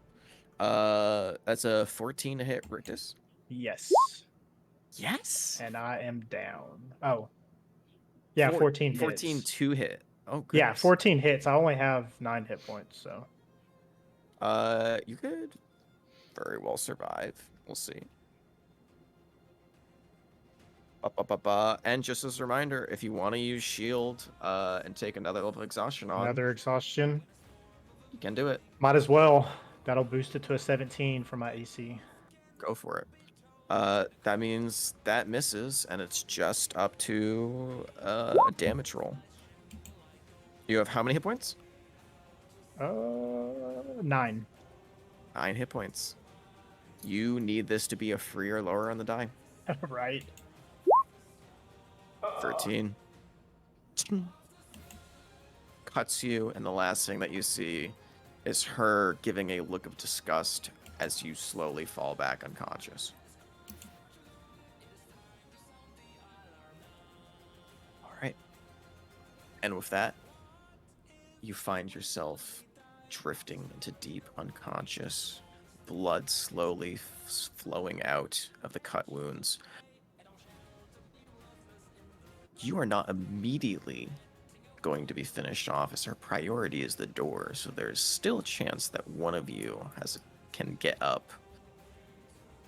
That's a 14 to hit Rictus. Yes. Yes. And I am down. Oh. Yeah, 14 hits. 14 to hit. Oh, goodness. Yeah, 14 hits. I only have 9 hit points, so. You could very well survive. We'll see. And just as a reminder, if you want to use shield and take another level of exhaustion on, Another exhaustion. you can do it. Might as well. That'll boost it to a 17 for my AC. Go for it. That means that misses, and it's just up to a damage roll. You have how many hit points? 9. 9 hit points. You need this to be a 3 or lower on the die. Right. 13. Cuts you, and the last thing that you see is her giving a look of disgust as you slowly fall back unconscious. All right. And with that, you find yourself drifting into deep unconscious, blood slowly flowing out of the cut wounds. You are not immediately going to be finished off, as her priority is the door, so there's still a chance that one of you can get up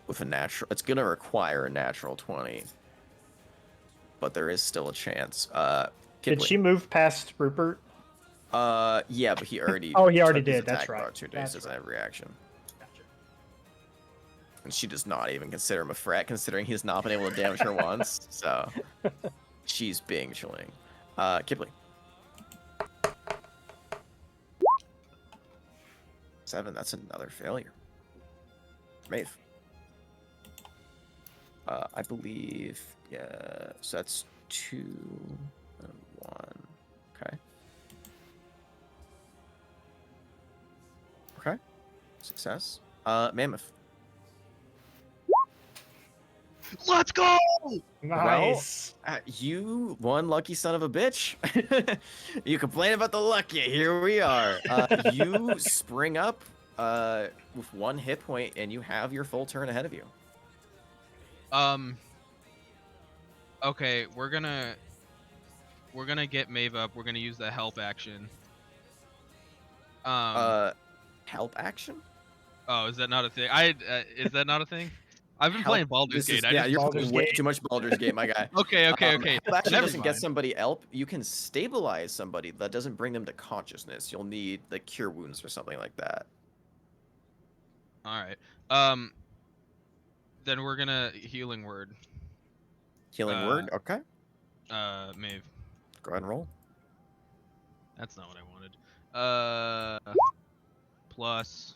with a natural. It's going to require a natural 20, but there is still a chance. Did she move past Rupert? Yeah, but he already Oh, he already took his did. That's attack right. about 2 days as a reaction. Gotcha. And she does not even consider him a threat, considering he's not been able to damage her once. So she's being chilling. Kipley. 7, that's another failure. Maeve. I believe, yeah, so that's 2 and 1. Okay. Okay. Success. Mammoth. Let's go! Nice. You one lucky son of a bitch. You complain about the luck, yeah, here we are. You spring up with 1 hit point, and you have your full turn ahead of you. Okay, we're gonna get Maeve up. We're gonna use the help action. Help action? Oh, is that not a thing? Is that not a thing? I've been Help. playing Baldur's This is, Gate. yeah, you're Baldur's playing way Gate. too much Baldur's Gate, my guy. Okay. Help action Never doesn't get mind. somebody help. You can stabilize somebody. That doesn't bring them to consciousness. You'll need like cure wounds or something like that. All right. Then we're gonna healing word. Healing word. Okay. Maeve. Go ahead and roll. That's not what I wanted. Plus.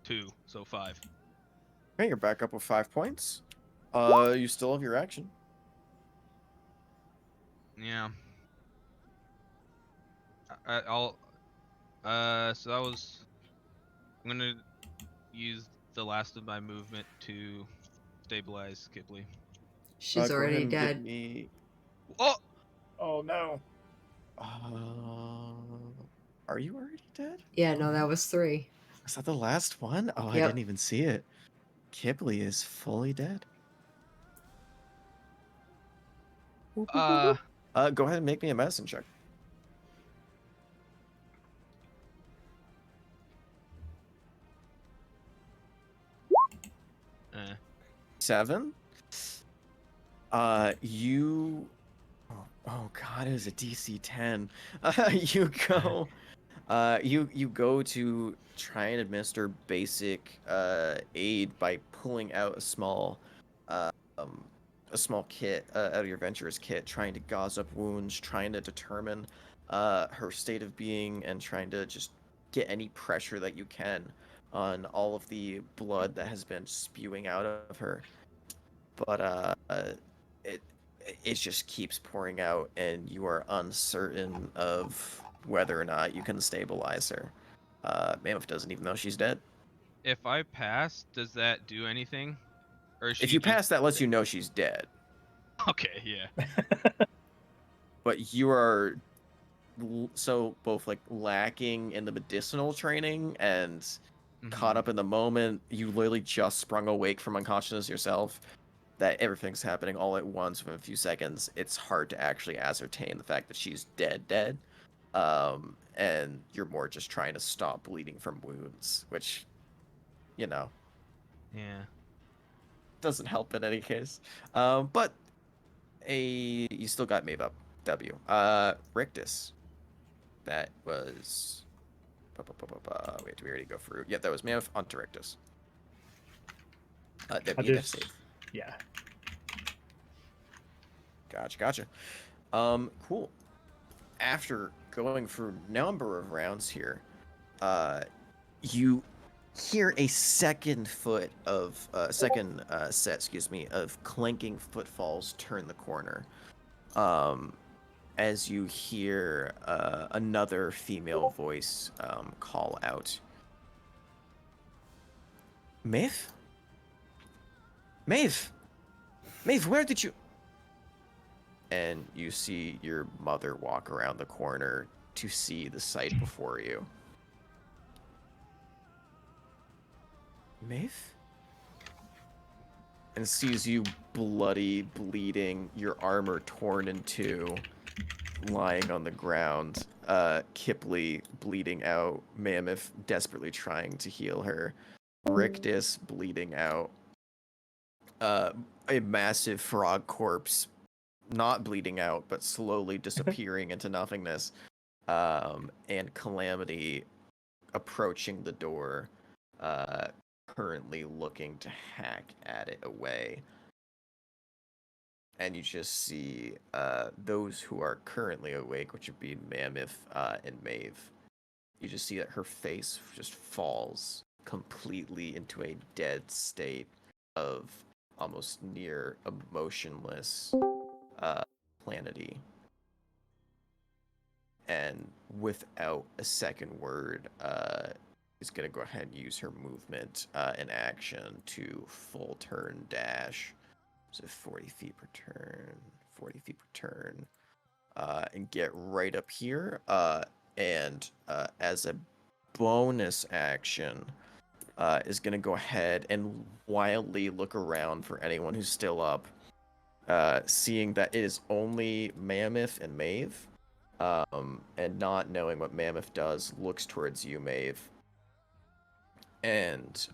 2, so 5. Okay, you're back up with 5 points. You still have your action. Yeah. I'll. So that was. I'm gonna use the last of my movement to stabilize Kipley. She's Go ahead already and give dead. me. Oh! Oh no. Are you already dead? Yeah, no, that was 3. Is that the last one? Oh, I Yep. didn't even see it. Kipley is fully dead. Go ahead and make me a medicine check. Eh. 7. You. Oh God, it was a DC 10. You go. You go to try and administer basic aid by pulling out a small kit out of your venturer's kit, trying to gauze up wounds, trying to determine her state of being, and trying to just get any pressure that you can on all of the blood that has been spewing out of her. But it just keeps pouring out, and you are uncertain of whether or not you can stabilize her. Mammoth doesn't even know she's dead. If I pass, does that do anything? Or is If she you just... pass, that lets you know she's dead. Okay, yeah. But you are so both like lacking in the medicinal training and caught up in the moment. You literally just sprung awake from unconsciousness yourself. That everything's happening all at once within a few seconds. It's hard to actually ascertain the fact that she's dead. And you're more just trying to stop bleeding from wounds, which, you know, Yeah. doesn't help in any case. But you still got Maeve up. W. Rictus. That was. Wait, did we already go through? Yeah, that was Maeve onto Rictus. I W, death just, save. yeah. Gotcha. Cool. After going through a number of rounds here, you hear a second set, of clanking footfalls turn the corner. As you hear another female voice call out, Maeve? Maeve! Maeve, where did you... And you see your mother walk around the corner to see the sight before you. Maeve? And sees you bloody, bleeding, your armor torn in two, lying on the ground. Kipley bleeding out, Mammoth desperately trying to heal her, Rictus bleeding out, a massive frog corpse not bleeding out, but slowly disappearing into nothingness, and Calamity approaching the door, currently looking to hack at it away. And you just see those who are currently awake, which would be Mammoth and Maeve. You just see that her face just falls completely into a dead state of almost near emotionless planety. And without a second word, is going to go ahead and use her movement in action to full turn dash. So 40 feet per turn, 40 feet per turn, and get right up here. And as a bonus action, is going to go ahead and wildly look around for anyone who's still up, seeing that it is only Mammoth and Maeve, and not knowing what Mammoth does, looks towards you, Maeve, and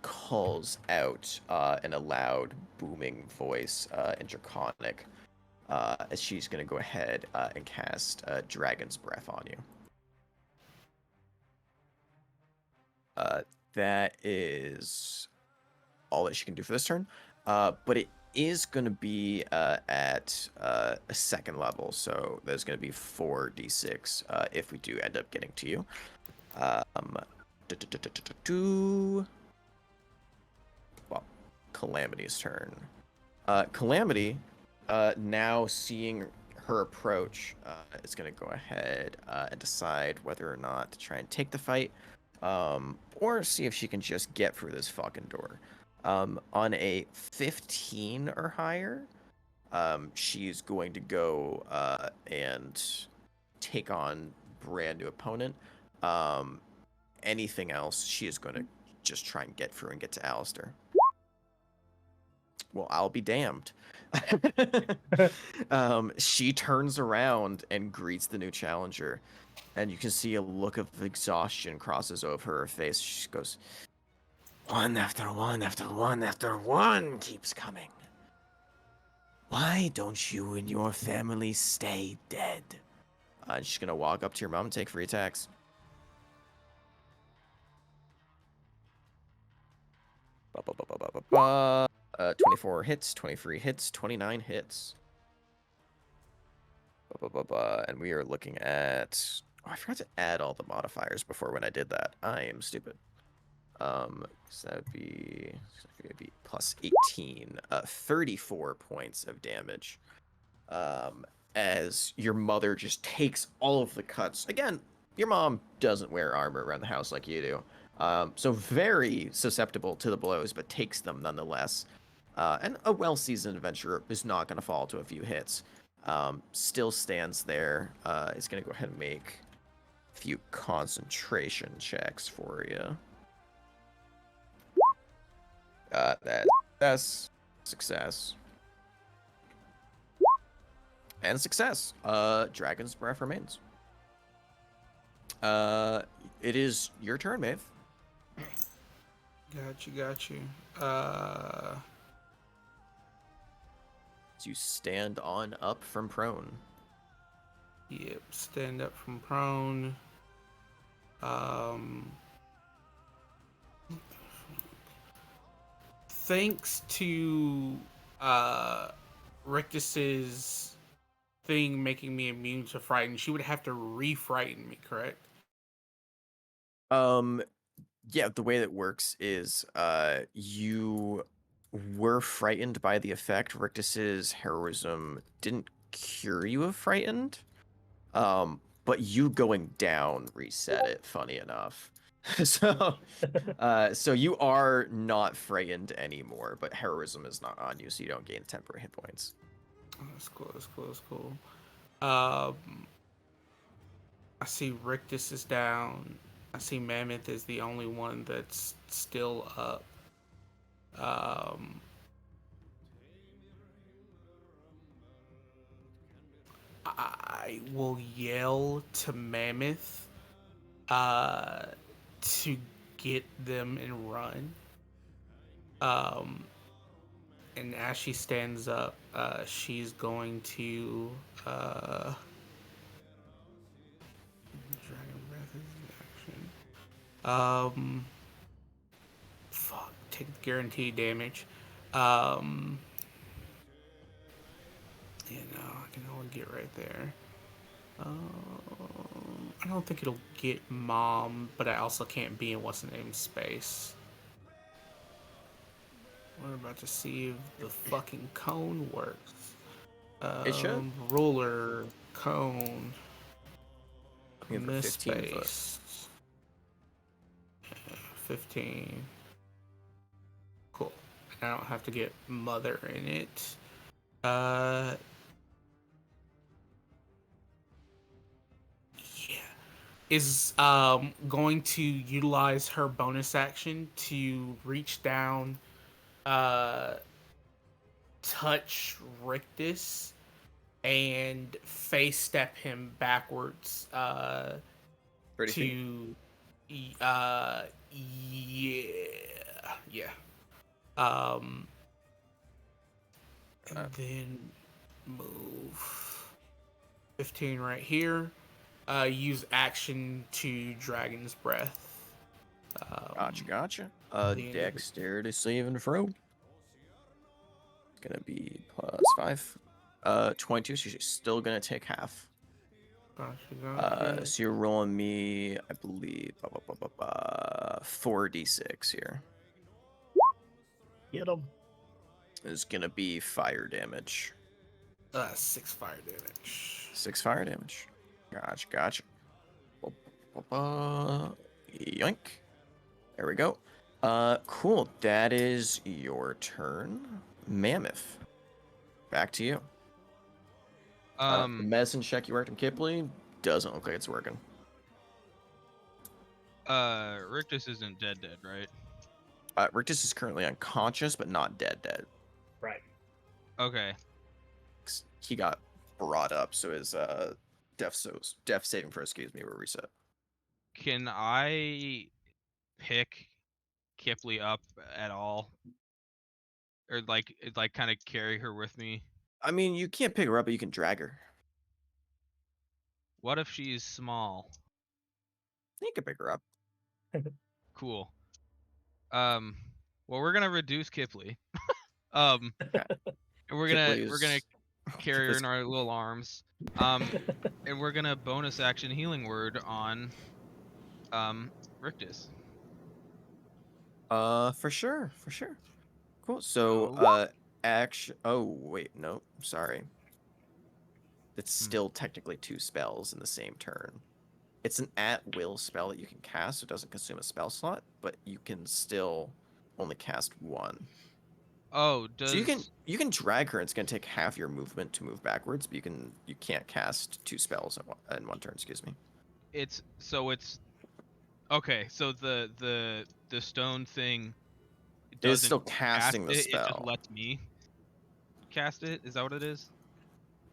calls out in a loud, booming voice in Draconic, as she's going to go ahead and cast Dragon's Breath on you. That is all that she can do for this turn, but it is going to be at a second level, so there's going to be 4d6 if we do end up getting to you. Well, Calamity's turn. Calamity, now seeing her approach, is going to go ahead and decide whether or not to try and take the fight, or see if she can just get through this fucking door. On a 15 or higher, she's going to go and take on brand new opponent. Anything else, she is going to just try and get through and get to Alistair. Well, I'll be damned. She turns around and greets the new challenger, and you can see a look of exhaustion crosses over her face. She goes, one after one after one after one keeps coming. Why don't you and your family stay dead? And she's gonna walk up to your mom and take 3 attacks. Ba, ba, ba, ba, ba, ba, ba. 24 hits, 23 hits, 29 hits. Ba, ba, ba, ba. And we are looking at... Oh, I forgot to add all the modifiers before when I did that. I am stupid. So that would be plus 18, 34 points of damage. As your mother just takes all of the cuts. Again, your mom doesn't wear armor around the house like you do. So very susceptible to the blows, but takes them nonetheless. And a well-seasoned adventurer is not going to fall to a few hits. Still stands there. Is going to go ahead and make a few concentration checks for you. That's success. And success. Dragon's Breath remains. It is your turn, Maeve. Got you. You stand on up from prone. Yep, stand up from prone. Thanks to Rictus's thing making me immune to frighten, she would have to re-frighten me, correct? Um, yeah, the way that works is you were frightened by the effect. Rictus's heroism didn't cure you of frightened. But you going down reset it, funny enough. So you are not frightened anymore, but heroism is not on you, so you don't gain temporary hit points. Oh, that's cool. That's cool. That's cool. Um, I see Rictus is down. I see Mammoth is the only one that's still up. Um, I will yell to Mammoth to get them and run. Um, and as she stands up, she's going to Dragon Breath is an action. Fuck, take the guaranteed damage. Um, I can only get right there. I don't think it'll get Mom, but I also can't be in what's the name space. We're about to see if the fucking cone works. It should. Ruler, cone, We have a miss 15-foot. space. 15. Cool. I don't have to get Mother in it. Yeah. Is going to utilize her bonus action to reach down, touch Rictus, and face step him backwards. 30 feet. To yeah. Um, and then move 15 right here. Use action to Dragon's Breath. Gotcha. the- Dexterity saving throw. It's gonna be +5. 22, so she's still gonna take half. Gotcha. So you're rolling me, I believe, 4d6 here. Get him. It's gonna be fire damage. 6 fire damage. 6 fire damage. Gotcha. Yoink. There we go. Cool. That is your turn. Mammoth. Back to you. The medicine check you worked in Kipley doesn't look like it's working. Rictus isn't dead, right? Rictus is currently unconscious, but not dead. Right. Okay. He got brought up, so his death saving throw, will reset. Can I pick Kipley up at all, or like kind of carry her with me? I mean, you can't pick her up, but you can drag her. What if she's small? You can pick her up. Cool. Well, we're gonna reduce Kipley. Okay. And we're gonna carry her in our little arms. And we're gonna bonus action healing word on Rictus. For sure. Cool. So, action. Oh wait, no, sorry. It's still technically 2 spells in the same turn. It's an at-will spell that you can cast, so it doesn't consume a spell slot, but you can still only cast 1. Oh, So you can drag her, and it's gonna take half your movement to move backwards, but you can't cast 2 spells in one turn. Excuse me. It's okay. So the stone thing It is doesn't still casting the cast it. It just spell. lets me cast it. Is that what it is?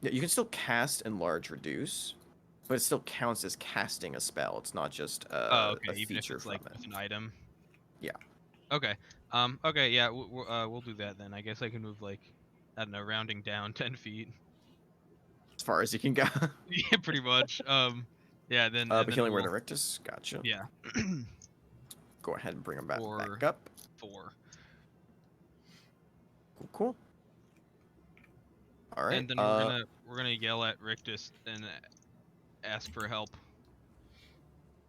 Yeah, you can still cast enlarge reduce, but it still counts as casting a spell. It's not just Okay. a Even if feature it's from like it. with an item. Yeah. Okay. Okay. Yeah. We'll do that then. I guess I can move like, I don't know, rounding down 10 feet. As far as you can go. Yeah, pretty much. Yeah. Then. But healing word of Rictus. Gotcha. Yeah. Go ahead and bring him back Or- up. 4. Cool. All right. And then we're gonna yell at Rictus and ask for help.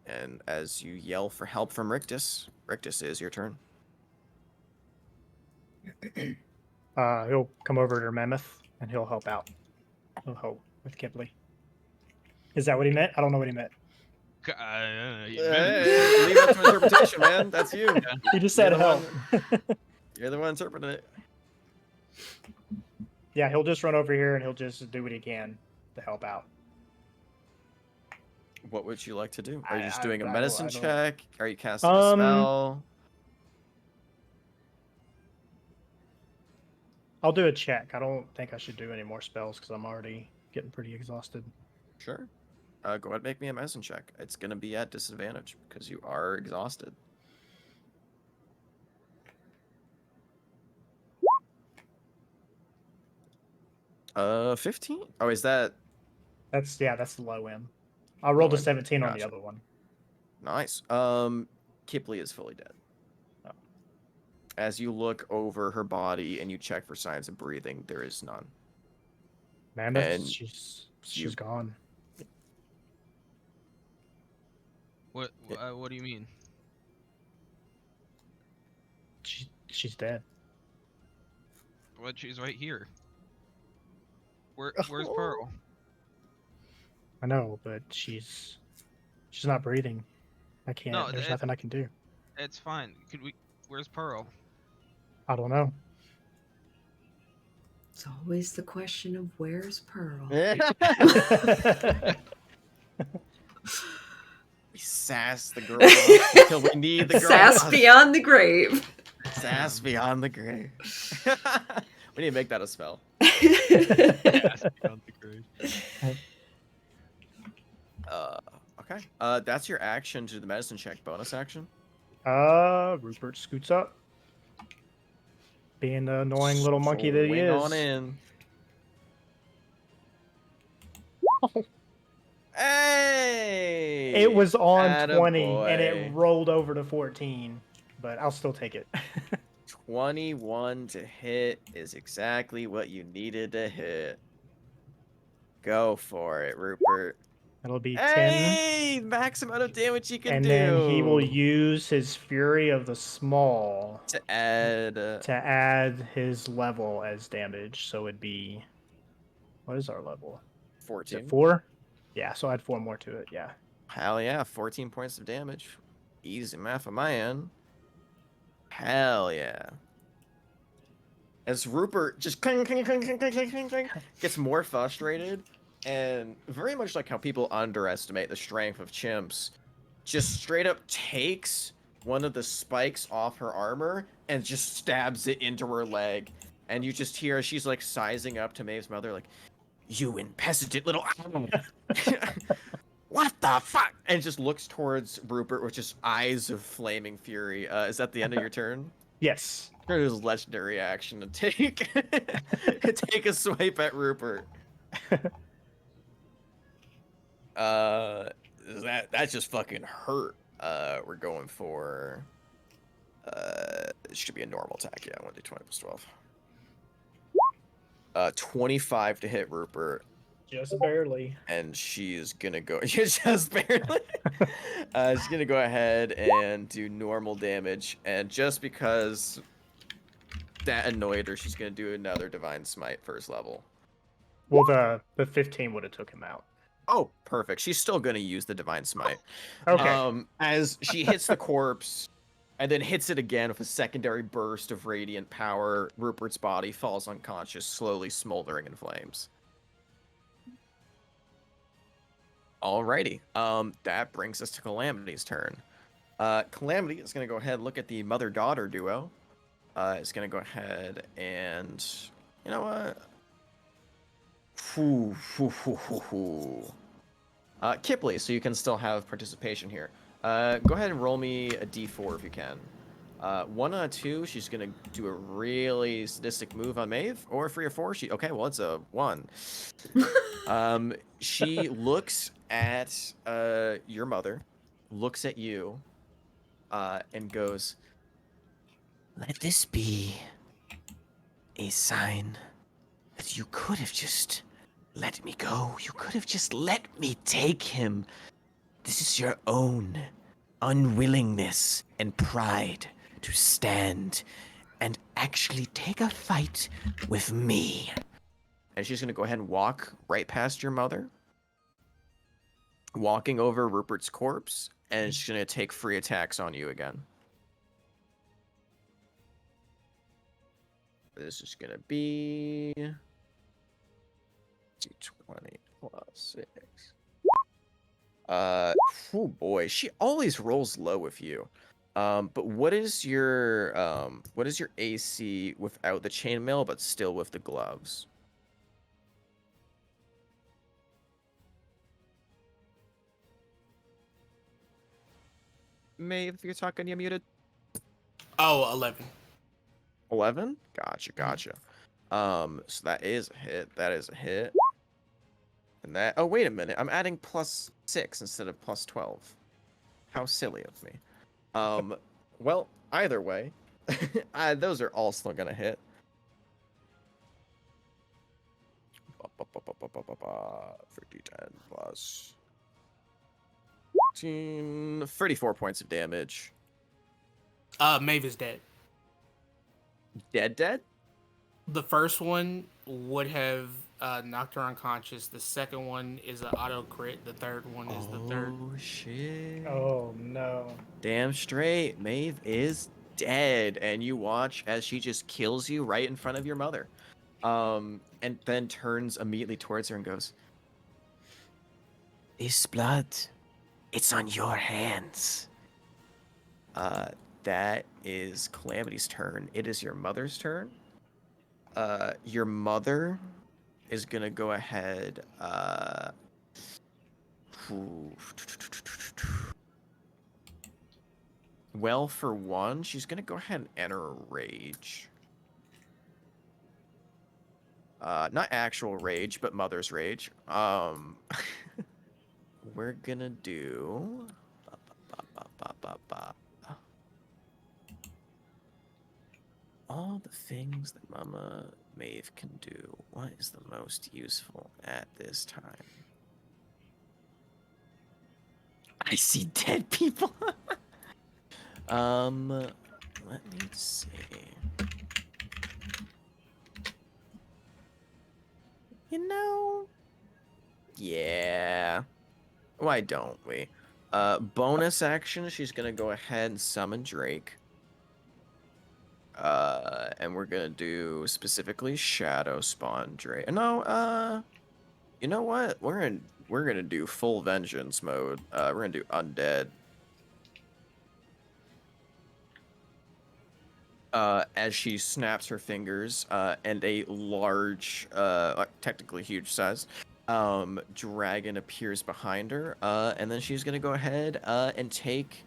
And as you yell for help from Rictus, Rictus, is your turn. He'll come over to Mammoth and he'll help out. He'll help with Kipley. Is that what he meant? I don't know what he meant. Hey, leave that to interpretation, man. That's you. He just You're said the help. You're the one interpreting it. Yeah, he'll just run over here and he'll just do what he can to help out. What would you like to do? Are you just doing a I medicine don't- check? Are you casting a spell? I'll do a check. I don't think I should do any more spells because I'm already getting pretty exhausted. Sure. Go ahead and make me a medicine check. It's going to be at disadvantage because you are exhausted. 15? Oh, is that... That's the low end. I rolled a end. 17 on the Gotcha. other one. Nice. Kipley is fully dead. Oh. As you look over her body and you check for signs of breathing, there is none. Mammoth, And she's you- gone. What do you mean? She's dead. What? She's right here. Where's Pearl? I know, but she's not breathing. I can't. No, There's nothing I can do. It's fine. Where's Pearl? I don't know. It's always the question of where's Pearl. We sass the girl off until we need the girl. Sass off. beyond the grave. Sass beyond the grave. We need to make that a spell. Okay. That's your action to do the medicine check. Bonus action. Rupert scoots up. Being the annoying little monkey that he Swing is. on in. Hey! It was on Atta 20 and boy. it rolled over to 14, but I'll still take it. 21 to hit is exactly what you needed to hit. Go for it, Rupert. It'll be 10. Hey! Max amount of damage you can And do. then he will use his Fury of the Small to add to add his level as damage. So it'd be, what is our level? Is 14. it 4? Yeah, so add 4 more to it. Yeah. Hell yeah, 14 points of damage. Easy math on my end. Hell yeah. As Rupert just cling, cling, cling, cling, cling, cling, cling, cling, gets more frustrated, and very much like how people underestimate the strength of chimps, just straight up takes one of the spikes off her armor and just stabs it into her leg. And you just hear she's like sizing up to Maeve's mother, like, "You impenitent little what the fuck?" And just looks towards Rupert with just eyes of flaming fury. Is that the end of your turn? Yes. It was legendary action to take take a swipe at Rupert. That just fucking hurt. We're going for it should be a normal attack. Yeah, 1d20 plus 12. 25 to hit Rupert. Just barely. And she's gonna go just barely. She's gonna go ahead and do normal damage, and just because that annoyed her, she's gonna do another Divine Smite first level. Well, the 15 would have took him out. Oh, perfect. She's still gonna use the Divine Smite. Okay. As she hits the corpse, and then hits it again with a secondary burst of radiant power, Rupert's body falls unconscious, slowly smoldering in flames. Alrighty. That brings us to Calamity's turn. Calamity is gonna go ahead and look at the mother-daughter duo. Is gonna go ahead and, you know what? Kipley, so you can still have participation here. Go ahead and roll me a d4 if you can. 1 on a 2, she's gonna do a really sadistic move on Maeve, or 3 or 4, okay, well it's a 1. She looks at your mother, looks at you, and goes, "Let this be a sign that But you could have just let me go. You could have just let me take him. This is your own unwillingness and pride to stand and actually take a fight with me. And she's going to go ahead and walk right past your mother, walking over Rupert's corpse, and she's going to take free attacks on you again. This is going to be 20 plus 6. Oh boy, she always rolls low with you. But what is your AC without the chainmail but still with the gloves? Maeve, if you're talking, you're muted. Oh, 11. 11? Gotcha. So that is a hit. That is a hit. And that. Oh, wait a minute. I'm adding plus 6 instead of plus 12. How silly of me. Well, either way, those are all still gonna hit. 50, 10 plus 14, 34 points of damage. Maeve is dead. Dead? The first one would have knocked her unconscious. The second one is an auto crit. The third one is the third. Oh, shit. Oh no. Damn straight. Maeve is dead. And you watch as she just kills you right in front of your mother. And then turns immediately towards her and goes, "This blood, it's on your hands." That is Calamity's turn. It is your mother's turn. Your mother is gonna go ahead. Well, for one, she's gonna go ahead and enter a rage. Not actual rage, but mother's rage. We're gonna do. All the things that Mama Maeve can do. What is the most useful at this time? I see dead people. Let me see. You know, yeah. Why don't we? Bonus action, she's gonna go ahead and summon Drake. And we're gonna do specifically Shadow Spawn Drake. No, you know what? We're gonna do full vengeance mode. We're gonna do undead. As she snaps her fingers, and a large, technically huge size, dragon appears behind her, and then she's gonna go ahead and take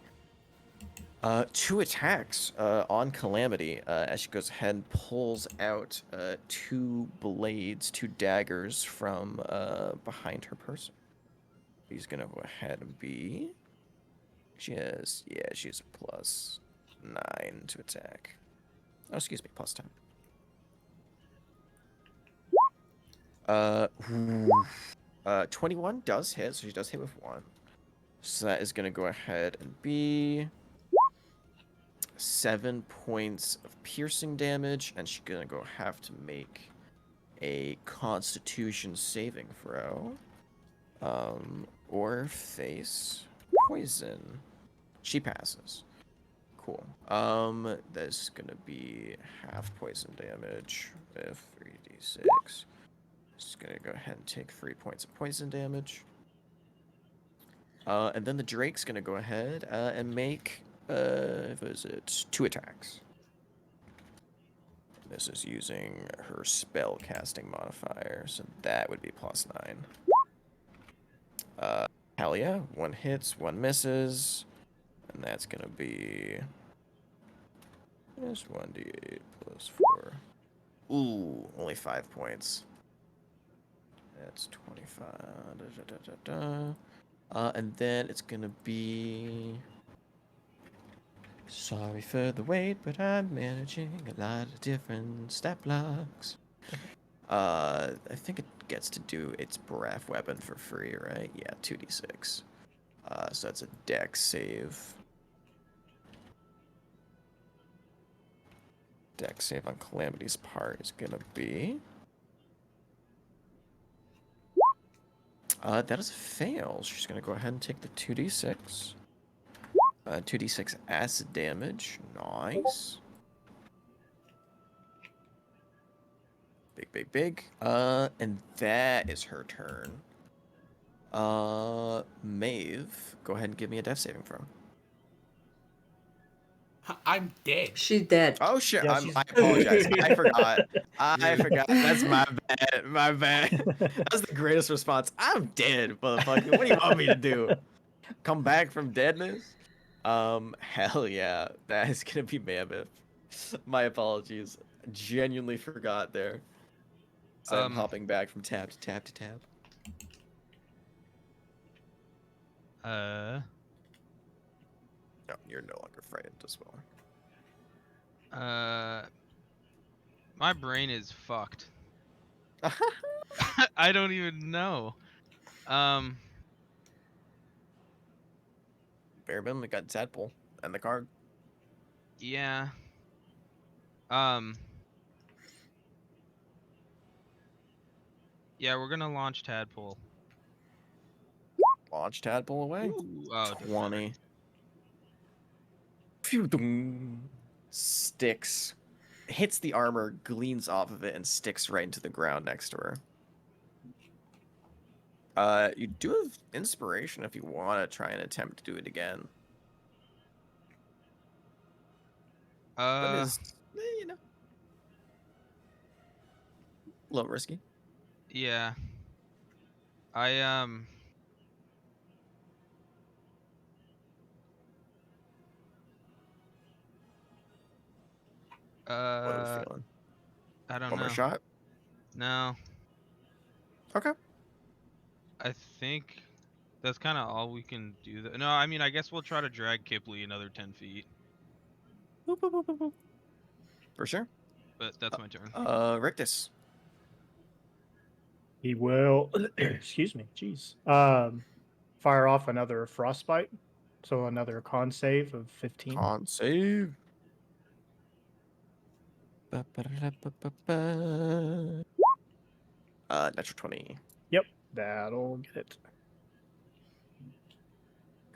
2 attacks on Calamity as she goes ahead and pulls out 2 blades, 2 daggers from behind her person. He's gonna go ahead and be. She has a plus 9 to attack. Oh, excuse me, plus 10. 21 does hit, so she does hit with 1. So that is gonna go ahead and be 7 points of piercing damage, and she's gonna go have to make a Constitution saving throw, or face poison. She passes. Cool. That's gonna be half poison damage with 3d6. Just gonna go ahead and take 3 points of poison damage. And then the Drake's gonna go ahead and make. What is it? 2 attacks. This is using her spell casting modifier, so that would be plus 9. Hell yeah. 1 hits, 1 misses. And that's gonna be just 1d8 plus 4. Ooh, only 5 points. That's 25. And then it's gonna be. Sorry for the wait, but I'm managing a lot of different stat blocks. I think it gets to do its breath weapon for free, right? Yeah, 2d6. So that's a dex save. Dex save on Calamity's part is gonna be... that is a fail. She's gonna go ahead and take the 2d6. 2d6 acid damage. Nice. Big, big, big. And that is her turn. Maeve, go ahead and give me a death saving throw. I'm dead. She's dead. Oh shit! Yeah, I apologize. I forgot. I Dude. forgot. That's my bad. My bad. That was the greatest response. I'm dead, motherfucker. What do you want me to do? Come back from deadness? Hell yeah. That is gonna be Mammoth. My apologies. Genuinely forgot there. So I'm hopping back from tab to tab to tab. Uh, No, you're no longer frightened as well. my brain is fucked. I don't even know. Bearman, we got Tadpole and the card. Yeah. Yeah, we're gonna launch Tadpole. Launch Tadpole away. Ooh, oh, 20. Phew, dong. Sticks. Hits the armor, gleans off of it, and sticks right into the ground next to her. You do have inspiration if you want to try and attempt to do it again. That is, you know, a little risky. Yeah. I What are we feeling? I don't One more know. shot? No. Okay. I think that's kind of all we can do. No, I mean, I guess we'll try to drag Kipley another 10 feet. Boop, boop, boop, boop, boop. For sure. But that's my turn. Rictus. He will, excuse me, jeez. Fire off another frostbite. So another con save of 15. Con save. Ba, ba, da, ba, ba, ba. Natural 20. Yep, that'll get it.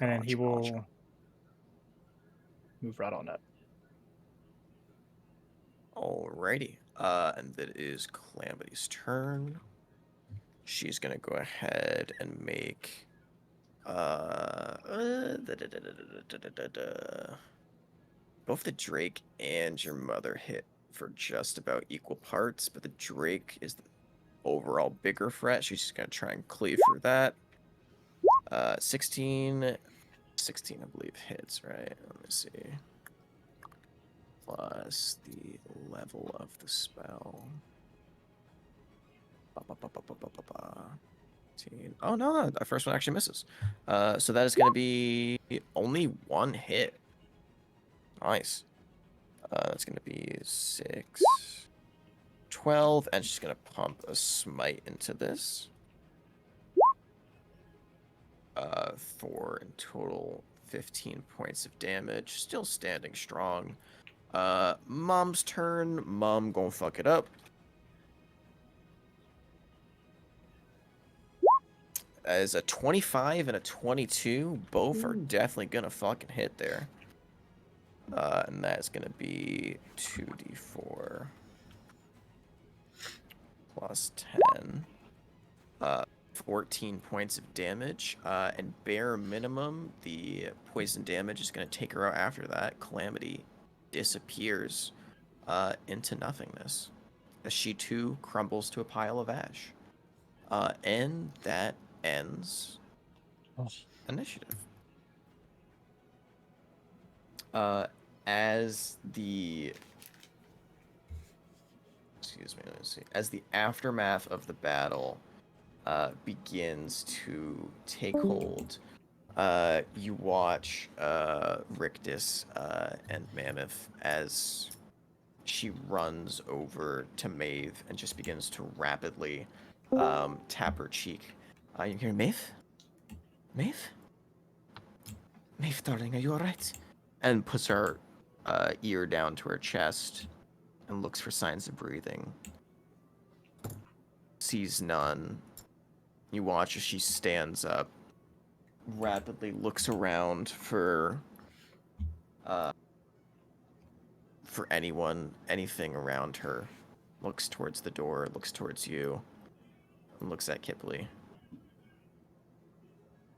And then he Gotcha, gotcha. will move right on up. Alrighty. And that is Calamity's turn. She's gonna go ahead and make both the Drake and your mother hit for just about equal parts, but the Drake is the overall bigger threat. She's just gonna try and cleave through that. 16, I believe hits, right? Let me see. Plus the level of the spell. Oh no, that first one actually misses. So that is going to be only one hit. Nice. That's going to be 6, 12, and she's going to pump a smite into this. For in total 15 points of damage. Still standing strong. Mom's turn. Mom gonna fuck it up. As a 25 and a 22, both are definitely gonna fucking hit there. And that's gonna be 2d4 plus 10. 14 points of damage. And bare minimum, the poison damage is gonna take her out after that. Calamity disappears into nothingness as she too crumbles to a pile of ash. And that ends initiative. As the let me see. As the aftermath of the battle begins to take hold, you watch Rictus and Mammoth as she runs over to Maeve and just begins to rapidly tap her cheek. You hear Maeve? Maeve? Maeve, darling, are you alright? And puts her ear down to her chest and looks for signs of breathing. Sees none. You watch as she stands up, rapidly looks around for anyone, anything around her. Looks towards the door, looks towards you, and looks at Kipley.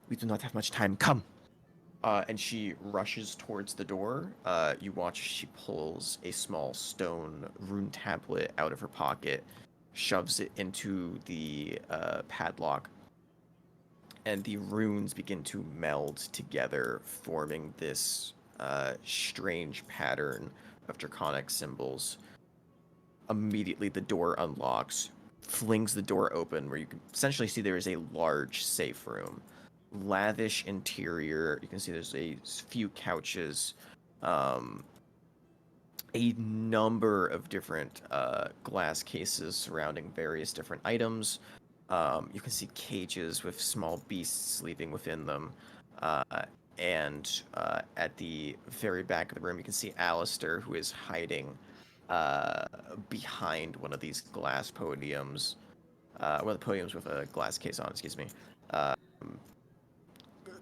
We do not have much time. Come! And she rushes towards the door. You watch as she pulls a small stone rune tablet out of her pocket, shoves it into the padlock, and the runes begin to meld together, forming this strange pattern of draconic symbols. Immediately, the door unlocks, flings the door open, where you can essentially see there is a large safe room. Lavish interior. You can see there's a few couches, a number of different glass cases surrounding various different items. You can see cages with small beasts sleeping within them. And at the very back of the room, you can see Alistair, who is hiding behind one of these glass podiums. One of the podiums with a glass case on, excuse me.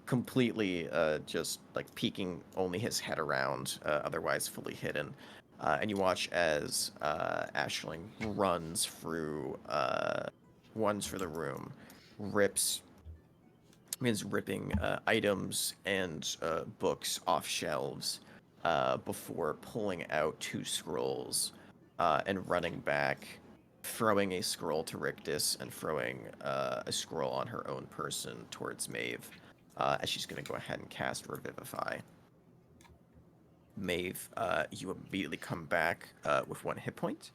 Completely just like peeking only his head around, otherwise fully hidden. And you watch as Ashling runs through the room, begins ripping items and books off shelves before pulling out 2 scrolls and running back, throwing a scroll to Rictus and throwing a scroll on her own person towards Maeve, as she's going to go ahead and cast Revivify. Maeve, you immediately come back with 1 hit point.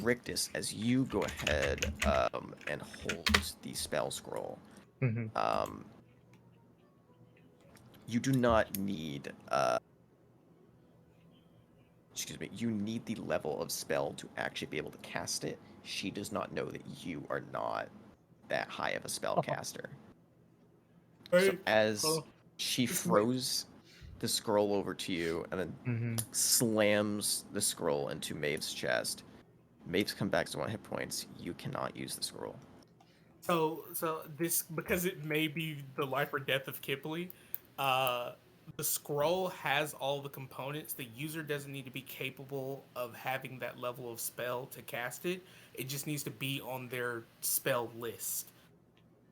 Rictus, as you go ahead and hold the spell scroll, Mm-hmm. you do not need you need the level of spell to actually be able to cast it. She does not know that you are not that high of a spellcaster. So as she throws the scroll over to you and then Mm-hmm. slams the scroll into Maeve's chest, Maeve's come back to 1 hit points. You cannot use the scroll. So this, because it may be the life or death of Kipley, the scroll has all the components. The user doesn't need to be capable of having that level of spell to cast it. It just needs to be on their spell list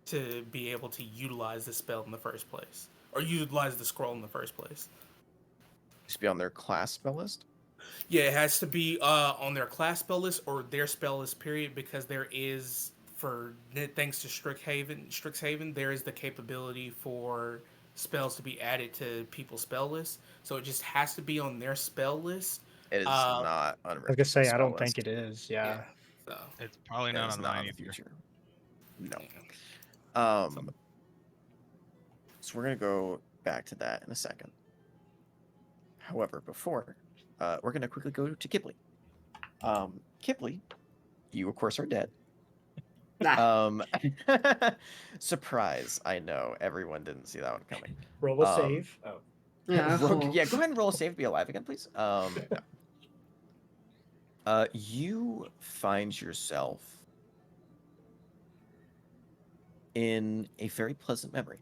to be able to utilize the spell in the first place, or utilize the scroll in the first place. Just be on their class spell list. Yeah, it has to be on their class spell list or their spell list, period, because there is, thanks to Strixhaven, there is the capability for spells to be added to people's spell lists. So it just has to be on their spell list. It is not on I was gonna say I spell don't think list. it is. Yeah. So It's probably It not is on not mine on the either. future. No. yeah. So we're gonna go back to that in a second. However, before, we're gonna quickly go to Kipley. Kipley, you of course are dead. Surprise! I know everyone didn't see that one coming. Roll a save. Oh. Yeah. Yeah, go ahead and roll a save to be alive again, please. No. You find yourself in a very pleasant memory.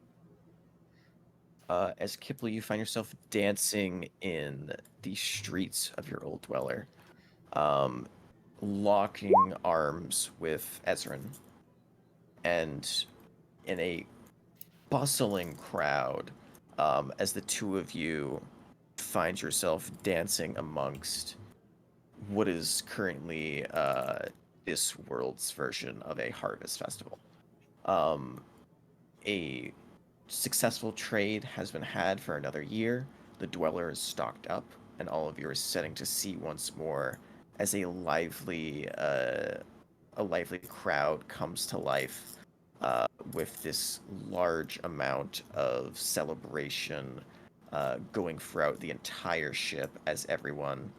As Kipley, you find yourself dancing in the streets of your old dweller, locking arms with Ezrin, and in a bustling crowd, as the 2 of you find yourself dancing amongst what is currently this world's version of a harvest festival. A successful trade has been had for another year. The dweller is stocked up, and all of you are setting to see once more as a lively crowd comes to life with this large amount of celebration going throughout the entire ship as everyone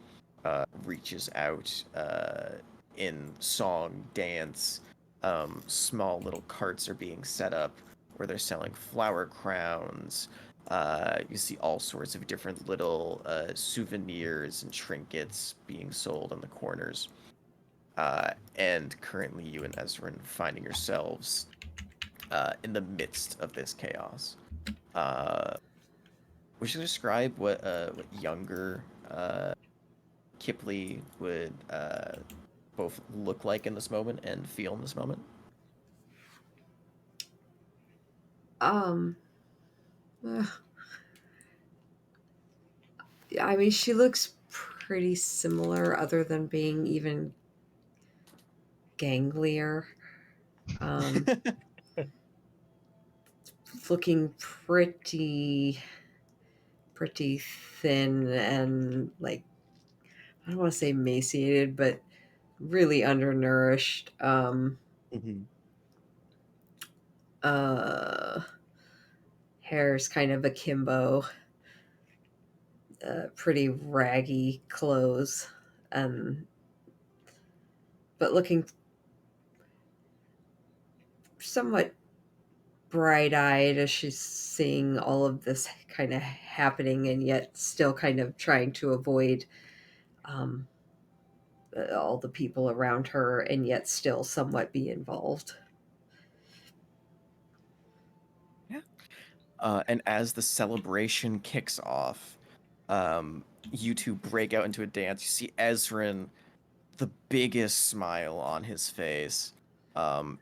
reaches out in song, dance. Small little carts are being set up where they're selling flower crowns. You see all sorts of different little souvenirs and trinkets being sold in the corners. And currently, you and Ezrin finding yourselves in the midst of this chaos. Would you describe what younger Kipley would both look like in this moment and feel in this moment? Um, uh, I mean, she looks pretty similar, other than being even ganglier. Um, looking pretty thin and like, I don't want to say emaciated, but really undernourished. Mhm. Uh, hair's kind of akimbo. Pretty raggy clothes, um, but looking somewhat bright-eyed as she's seeing all of this kind of happening, and yet still kind of trying to avoid um, all the people around her, and yet still somewhat be involved. And as the celebration kicks off, you two break out into a dance. You see Ezrin, the biggest smile on his face, um,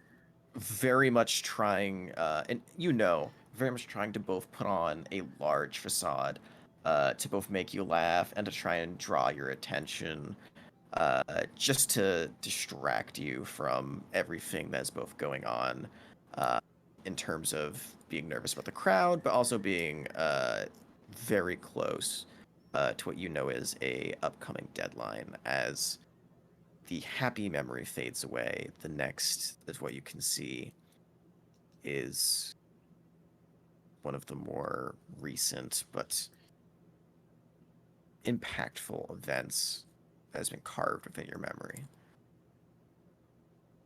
very much trying, and very much trying to both put on a large facade to both make you laugh and to try and draw your attention, just to distract you from everything that's both going on uh, in terms of being nervous about the crowd, but also being very close to what you know is a upcoming deadline. As the happy memory fades away, the next is what you can see is one of the more recent but impactful events that has been carved within your memory.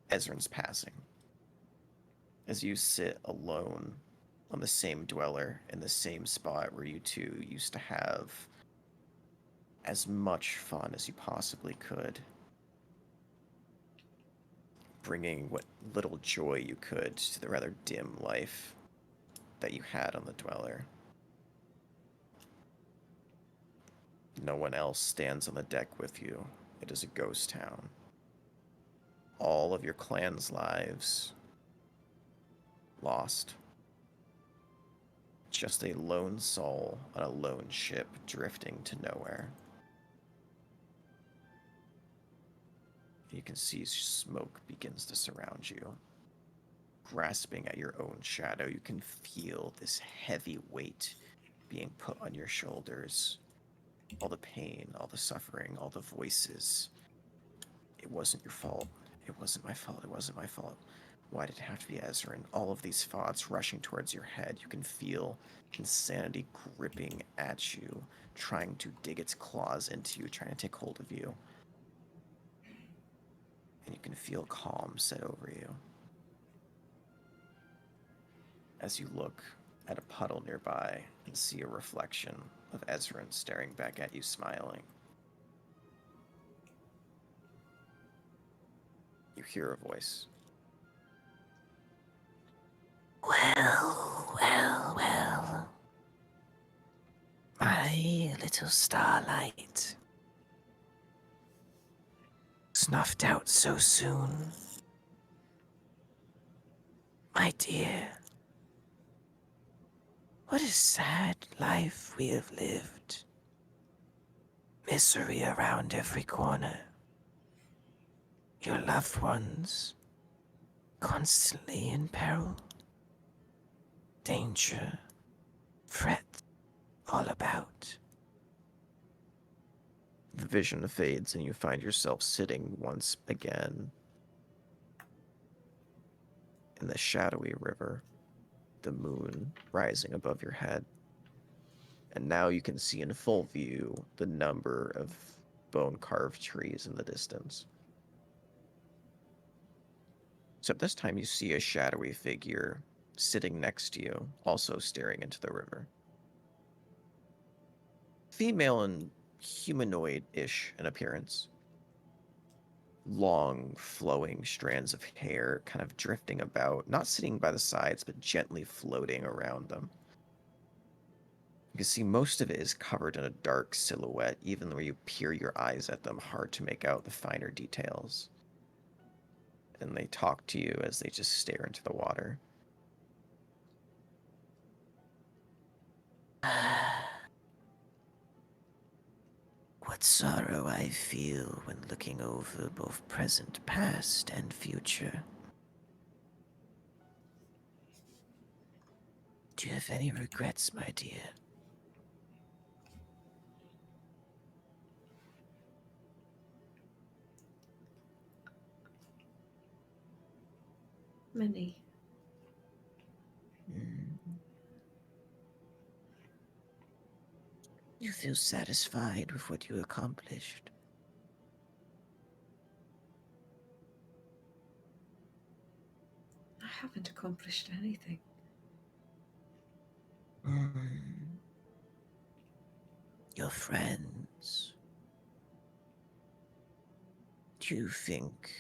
Ezrin's passing. As you sit alone on the same dweller in the same spot where you two used to have as much fun as you possibly could, bringing what little joy you could to the rather dim life that you had on the dweller. No one else stands on the deck with you. It is a ghost town. All of your clan's lives lost. Just a lone soul on a lone ship drifting to nowhere. You can see smoke begins to surround you. Grasping at your own shadow, you can feel this heavy weight being put on your shoulders. All the pain, all the suffering, all the voices. It wasn't your fault. It wasn't my fault. It wasn't my fault. Why did it have to be Ezrin? All of these thoughts rushing towards your head. You can feel insanity gripping at you, trying to dig its claws into you, trying to take hold of you. And you can feel calm set over you. As you look at a puddle nearby and see a reflection of Ezrin staring back at you, smiling. You hear a voice. Well. My little starlight. Snuffed out so soon. My dear. What a sad life we have lived. Misery around every corner. Your loved ones constantly in peril. Danger, threat, all about. The vision fades and you find yourself sitting once again in the shadowy river, the moon rising above your head. And now you can see in full view the number of bone-carved trees in the distance. So at this time, you see a shadowy figure sitting next to you, also staring into the river. Female and humanoid-ish in appearance. Long, flowing strands of hair kind of drifting about, not sitting by the sides, but gently floating around them. You can see most of it is covered in a dark silhouette, even where you peer your eyes at them, hard to make out the finer details. And they talk to you as they just stare into the water. What sorrow I feel when looking over both present, past, and future. Do you have any regrets, my dear? Many. You feel satisfied with what you accomplished? I haven't accomplished anything. Your friends. Do you think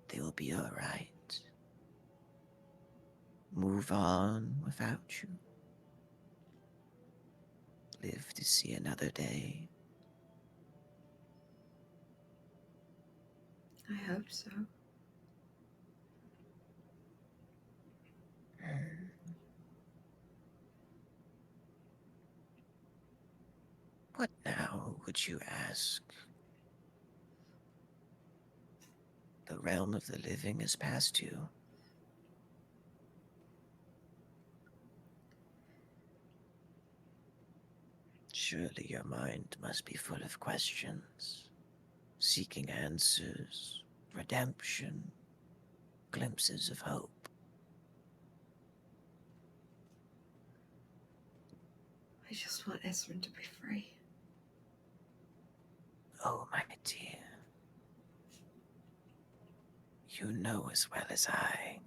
they will be alright? Move on without you? Live to see another day? I hope so. What now, would you ask? The realm of the living has passed you. Surely your mind must be full of questions, seeking answers, redemption, glimpses of hope. I just want Ezrin to be free. Oh, my dear. You know as well as I